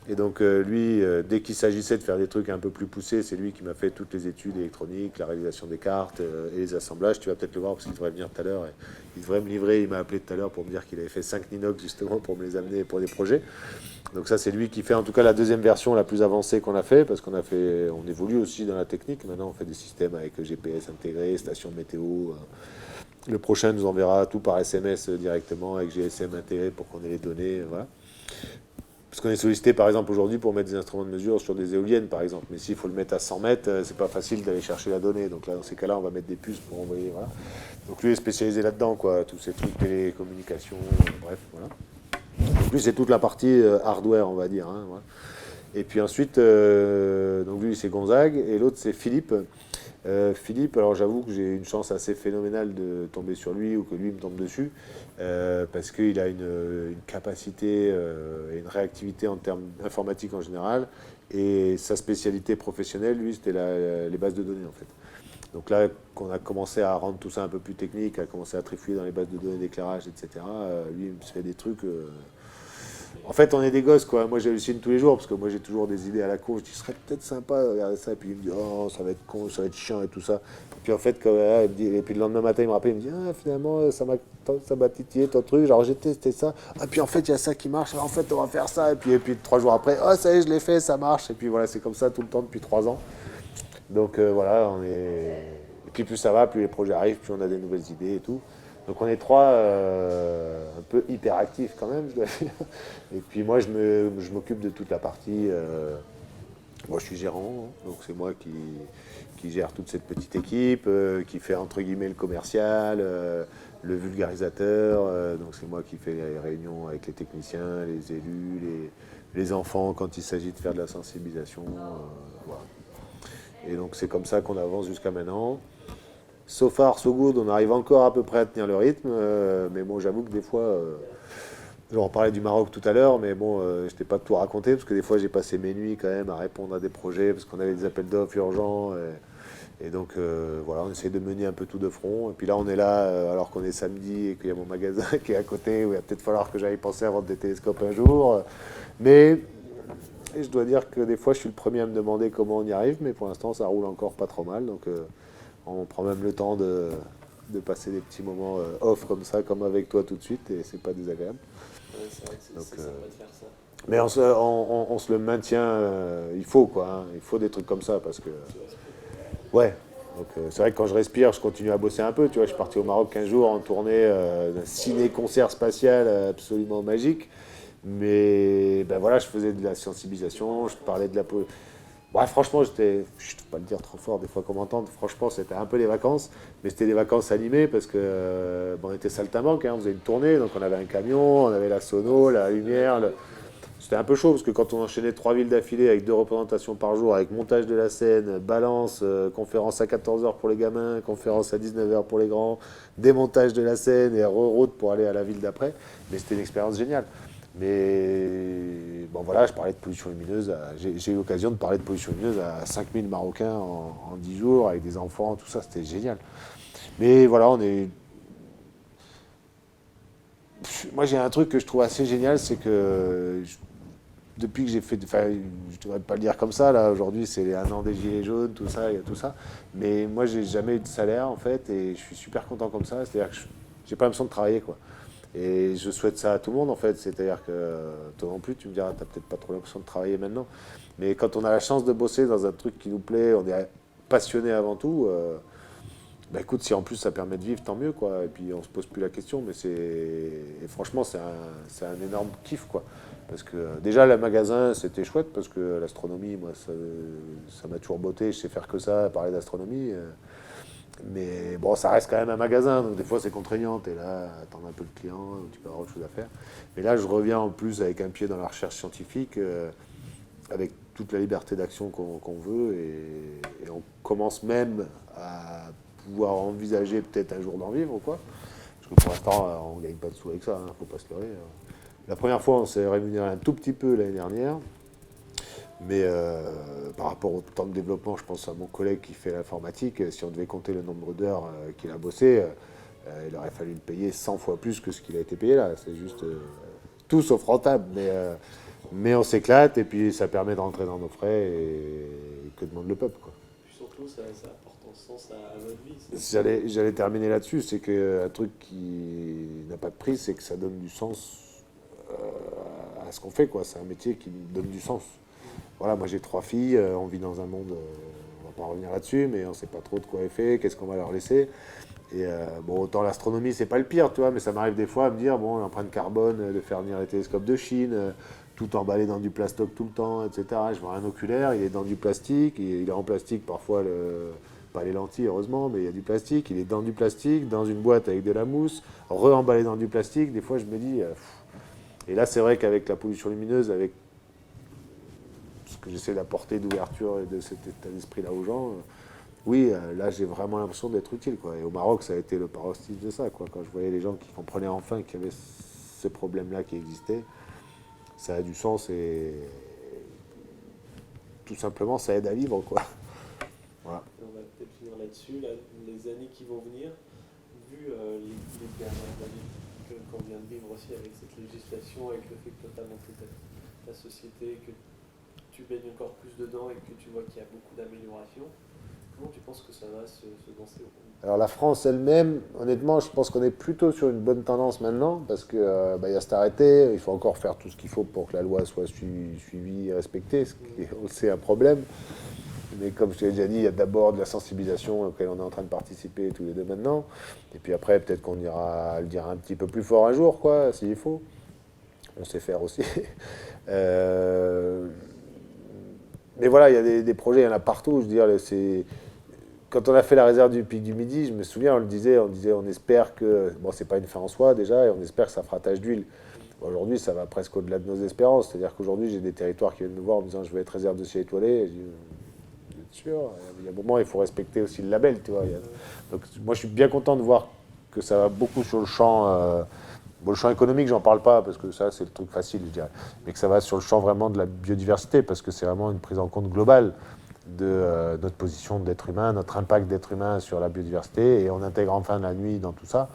Et donc lui, dès qu'il s'agissait de faire des trucs un peu plus poussés, c'est lui qui m'a fait toutes les études électroniques, la réalisation des cartes et les assemblages. Tu vas peut-être le voir parce qu'il devrait venir tout à l'heure. Il devrait me livrer, il m'a appelé tout à l'heure pour me dire qu'il avait fait 5 Ninox justement pour me les amener pour des projets. Donc ça, c'est lui qui fait en tout cas la deuxième version la plus avancée qu'on a fait, parce on évolue aussi dans la technique. Maintenant, on fait des systèmes avec GPS intégré, station météo. Le prochain nous enverra tout par SMS directement avec GSM intégré pour qu'on ait les données. Voilà. Parce qu'on est sollicité par exemple aujourd'hui pour mettre des instruments de mesure sur des éoliennes par exemple. Mais s'il faut le mettre à 100 mètres, c'est pas facile d'aller chercher la donnée. Donc là, dans ces cas-là, on va mettre des puces pour envoyer. Voilà. Donc lui est spécialisé là-dedans, quoi. Tous ces trucs télécommunications, bref, voilà. Donc lui, c'est toute la partie hardware, on va dire. Hein, voilà. Et puis ensuite, donc lui, c'est Gonzague et l'autre, c'est Philippe. Philippe, alors j'avoue que j'ai une chance assez phénoménale de tomber sur lui ou que lui me tombe dessus, parce qu'il a une capacité et une réactivité en termes informatiques en général, et sa spécialité professionnelle, lui, c'était les bases de données en fait. Donc là, qu'on a commencé à rendre tout ça un peu plus technique, à commencer à trifouiller dans les bases de données d'éclairage, etc., lui, il me fait des trucs... En fait, on est des gosses, quoi. Moi, j'hallucine tous les jours, parce que moi, j'ai toujours des idées à la con. Je dis, ce serait peut-être sympa de regarder ça. Et puis, il me dit, oh, ça va être con, ça va être chiant et tout ça. Et puis, en fait, et puis le lendemain matin, il me rappelle, il me dit, ah, finalement, ça m'a titillé ton truc. Genre, j'ai testé ça. Ah, puis en fait, il y a ça qui marche. En fait, on va faire ça. Et puis 3 jours après, oh, ça y est, je l'ai fait, ça marche. Et puis, voilà, c'est comme ça tout le temps depuis 3 ans. Donc, voilà, on est. Et puis, plus ça va, plus les projets arrivent, plus on a des nouvelles idées et tout. Donc on est 3 un peu hyperactifs quand même, je dois dire. Et puis moi, je m'occupe de toute la partie. Moi, je suis gérant, hein, donc c'est moi qui gère toute cette petite équipe, qui fait entre guillemets le commercial, le vulgarisateur. Donc c'est moi qui fais les réunions avec les techniciens, les élus, les enfants quand il s'agit de faire de la sensibilisation. Voilà. Et donc c'est comme ça qu'on avance jusqu'à maintenant. So far, so good, on arrive encore à peu près à tenir le rythme, mais bon, j'avoue que des fois, on parlait du Maroc tout à l'heure, mais bon, je t'ai pas tout raconté, parce que des fois, j'ai passé mes nuits quand même à répondre à des projets, parce qu'on avait des appels d'offres urgents, et donc voilà, on essaie de mener un peu tout de front, et puis là, on est là, alors qu'on est samedi, et qu'il y a mon magasin qui est à côté, où il va peut-être falloir que j'aille penser à vendre des télescopes un jour, mais je dois dire que des fois, je suis le premier à me demander comment on y arrive, mais pour l'instant, ça roule encore pas trop mal, donc... on prend même le temps de passer des petits moments off comme ça, comme avec toi tout de suite, et c'est pas désagréable. Ouais, c'est vrai que c'est sympa de faire ça. Mais on se le maintient, il faut quoi, hein, il faut des trucs comme ça, parce que... Ouais, donc c'est vrai que quand je respire, je continue à bosser un peu, tu vois, je suis parti au Maroc 15 jours en tournée d'un ciné-concert spatial absolument magique, mais ben voilà, je faisais de la sensibilisation, je parlais de la... Ouais, franchement, je ne peux pas le dire trop fort des fois qu'on m'entende, franchement, c'était un peu les vacances, mais c'était des vacances animées parce que on était saltimbanque, hein, on faisait une tournée, donc on avait un camion, on avait la sono, la lumière, c'était un peu chaud parce que quand on enchaînait 3 villes d'affilée avec 2 représentations par jour, avec montage de la scène, balance, conférence à 14h pour les gamins, conférence à 19h pour les grands, démontage de la scène et route pour aller à la ville d'après, mais c'était une expérience géniale. Mais bon voilà, je parlais de pollution lumineuse, j'ai eu l'occasion de parler de pollution lumineuse à 5000 Marocains en 10 jours, avec des enfants, tout ça, c'était génial. Mais voilà, Moi, j'ai un truc que je trouve assez génial, c'est que depuis que j'ai fait, enfin, je devrais pas le dire comme ça, là, aujourd'hui, c'est les 1 an des Gilets jaunes, tout ça, il y a tout ça. Mais moi, j'ai jamais eu de salaire, en fait, et je suis super content comme ça. C'est-à-dire que j'ai pas l'impression de travailler, quoi. Et je souhaite ça à tout le monde, en fait. C'est-à-dire que toi non plus, tu me diras, t'as peut-être pas trop l'impression de travailler maintenant. Mais quand on a la chance de bosser dans un truc qui nous plaît, on est passionné avant tout. Bah écoute, si en plus ça permet de vivre, tant mieux, quoi. Et puis on se pose plus la question, mais et franchement, c'est un énorme kiff, quoi. Parce que déjà, le magasin, c'était chouette, parce que l'astronomie, moi, ça m'a toujours botté. Je sais faire que ça, parler d'astronomie. Mais bon, ça reste quand même un magasin, donc des fois c'est contraignant. T'es là, attendre un peu le client, tu peux avoir autre chose à faire. Mais là, je reviens en plus avec un pied dans la recherche scientifique, avec toute la liberté d'action qu'on veut, et on commence même à pouvoir envisager peut-être un jour d'en vivre, quoi. Parce que pour l'instant, on ne gagne pas de sous avec ça, faut pas se leurrer. La première fois, on s'est rémunéré un tout petit peu l'année dernière, mais par rapport au temps de développement, je pense à mon collègue qui fait l'informatique, si on devait compter le nombre d'heures qu'il a bossé, il aurait fallu le payer 100 fois plus que ce qu'il a été payé là. C'est juste tout sauf rentable, mais on s'éclate, et puis ça permet de rentrer dans nos frais, et que demande le peuple, quoi. Puis surtout, ça apporte un sens à notre vie. J'allais terminer là-dessus, c'est qu'un truc qui n'a pas de prix, c'est que ça donne du sens à ce qu'on fait, quoi. C'est un métier qui donne du sens. Voilà, moi j'ai 3 filles, on vit dans un monde, on va pas revenir là-dessus, mais on ne sait pas trop de quoi elle fait, qu'est-ce qu'on va leur laisser. Et bon, autant l'astronomie, c'est pas le pire, tu vois, mais ça m'arrive des fois à me dire, bon, l'empreinte carbone, de faire venir les télescopes de Chine, tout emballé dans du plastoc tout le temps, etc. Je vois un oculaire, il est dans du plastique, il est en plastique parfois, pas les lentilles heureusement, mais il y a du plastique, il est dans du plastique, dans une boîte avec de la mousse, re-emballé dans du plastique. Des fois, je me dis, et là, c'est vrai qu'avec la pollution lumineuse, avec ce que j'essaie d'apporter d'ouverture et de cet état d'esprit-là aux gens, oui, là, j'ai vraiment l'impression d'être utile, quoi. Et au Maroc, ça a été le paroxysme de ça, quoi. Quand je voyais les gens qui comprenaient enfin qu'il y avait ce problème-là qui existait, ça a du sens, et tout simplement, ça aide à vivre, quoi. Voilà. On va peut-être finir là-dessus. Là, les années qui vont venir, vu les dernières années qu'on vient de vivre aussi avec cette législation, avec le fait que tu as monté ta société, que tu baignes encore plus dedans et que tu vois qu'il y a beaucoup d'améliorations, comment tu penses que ça va se danser au monde? Alors la France elle-même, honnêtement, je pense qu'on est plutôt sur une bonne tendance maintenant, parce que y a cet arrêté, il faut encore faire tout ce qu'il faut pour que la loi soit suivie et respectée, ce qui est aussi un problème. Mais comme je t'ai déjà dit, il y a d'abord de la sensibilisation auquel on est en train de participer tous les deux maintenant. Et puis après, peut-être qu'on ira le dire un petit peu plus fort un jour, quoi, s'il faut. On sait faire aussi. Mais voilà, il y a des projets, il y en a partout. Je veux dire, quand on a fait la réserve du Pic du Midi, je me souviens, on espère que, bon, c'est pas une fin en soi déjà, et on espère que ça fera tache d'huile. Aujourd'hui, ça va presque au-delà de nos espérances. C'est-à-dire qu'aujourd'hui, j'ai des territoires qui viennent me voir en me disant, je veux être réserve de ciel étoilé. Et je dis, vous êtes sûr? Il y a un moment, il faut respecter aussi le label, tu vois. Donc, moi, je suis bien content de voir que ça va beaucoup sur le champ. Bon, le champ économique, j'en parle pas, parce que ça, c'est le truc facile, je dirais. Mais que ça va sur le champ vraiment de la biodiversité, parce que c'est vraiment une prise en compte globale de notre position d'être humain, notre impact d'être humain sur la biodiversité, et on intègre enfin la nuit dans tout ça.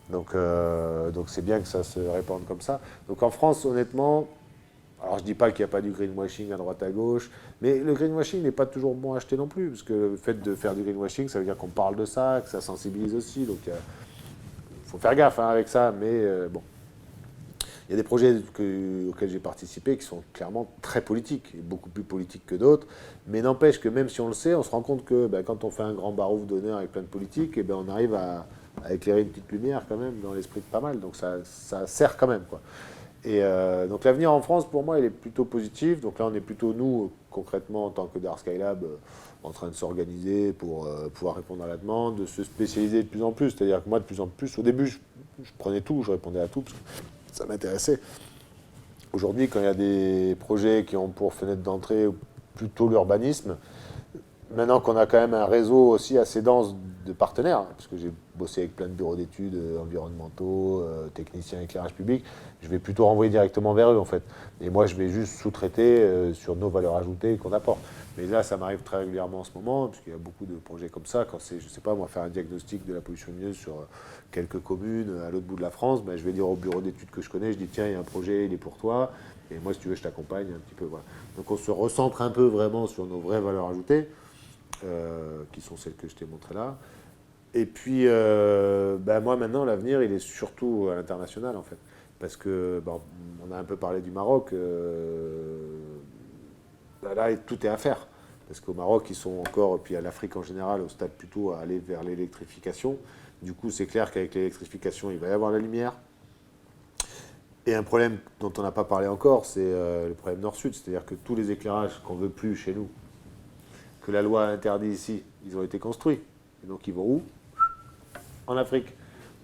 Donc c'est bien que ça se répande comme ça. Donc en France, honnêtement, alors je dis pas qu'il n'y a pas du greenwashing à droite à gauche, mais le greenwashing n'est pas toujours bon à acheter non plus, parce que le fait de faire du greenwashing, ça veut dire qu'on parle de ça, que ça sensibilise aussi, donc faut faire gaffe avec ça, mais bon. Il y a des projets auxquels j'ai participé qui sont clairement très politiques, et beaucoup plus politiques que d'autres, mais n'empêche que même si on le sait, on se rend compte que quand on fait un grand barouf d'honneur avec plein de politiques, on arrive à éclairer une petite lumière quand même dans l'esprit de pas mal, donc ça sert quand même, quoi. Et donc l'avenir en France, pour moi, il est plutôt positif. Donc là, on est plutôt, nous, concrètement, en tant que Dark Skylab, en train de s'organiser pour pouvoir répondre à la demande, de se spécialiser de plus en plus. C'est-à-dire que moi, de plus en plus, au début, je prenais tout, je répondais à tout, parce que ça m'intéressait. Aujourd'hui, quand il y a des projets qui ont pour fenêtre d'entrée plutôt l'urbanisme, maintenant qu'on a quand même un réseau aussi assez dense de partenaires, parce que j'ai bosser avec plein de bureaux d'études environnementaux, techniciens éclairage public, je vais plutôt renvoyer directement vers eux en fait. Et moi je vais juste sous-traiter sur nos valeurs ajoutées qu'on apporte. Mais là ça m'arrive très régulièrement en ce moment, puisqu'il y a beaucoup de projets comme ça, quand c'est, je sais pas moi, faire un diagnostic de la pollution lumineuse sur quelques communes à l'autre bout de la France, ben, je vais dire au bureau d'études que je connais, je dis tiens il y a un projet, il est pour toi, et moi si tu veux je t'accompagne un petit peu. Voilà. Donc on se recentre un peu vraiment sur nos vraies valeurs ajoutées, qui sont celles que je t'ai montrées là. Et puis, ben moi maintenant, l'avenir, il est surtout à l'international, en fait. Parce que, bon, on a un peu parlé du Maroc, ben là, tout est à faire. Parce qu'au Maroc, ils sont encore, puis à l'Afrique en général, au stade plutôt à aller vers l'électrification. Du coup, c'est clair qu'avec l'électrification, il va y avoir la lumière. Et un problème dont on n'a pas parlé encore, c'est le problème nord-sud. C'est-à-dire que tous les éclairages qu'on ne veut plus chez nous, que la loi interdit ici, ils ont été construits. Et donc, ils vont où? En Afrique.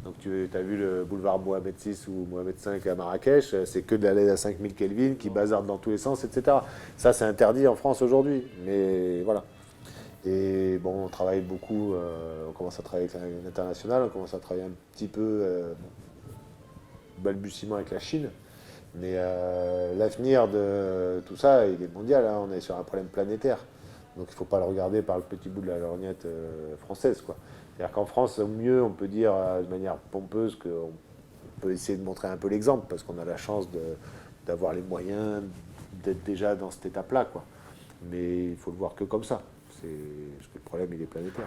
Donc tu as vu le boulevard Mohamed VI ou Mohamed V à Marrakech, c'est que de la LED à 5000 Kelvin qui bazarde dans tous les sens, etc. Ça, c'est interdit en France aujourd'hui. Mais voilà. Et bon, on travaille beaucoup, on commence à travailler avec l'international, on commence à travailler un petit peu balbutiement avec la Chine. Mais l'avenir de tout ça, il est mondial. Hein. On est sur un problème planétaire. Donc il ne faut pas le regarder par le petit bout de la lorgnette française, quoi. C'est-à-dire qu'en France, au mieux, on peut dire de manière pompeuse qu'on peut essayer de montrer un peu l'exemple, parce qu'on a la chance d'avoir les moyens d'être déjà dans cette étape-là, quoi. Mais il faut le voir que comme ça. Parce que le problème, il est planétaire.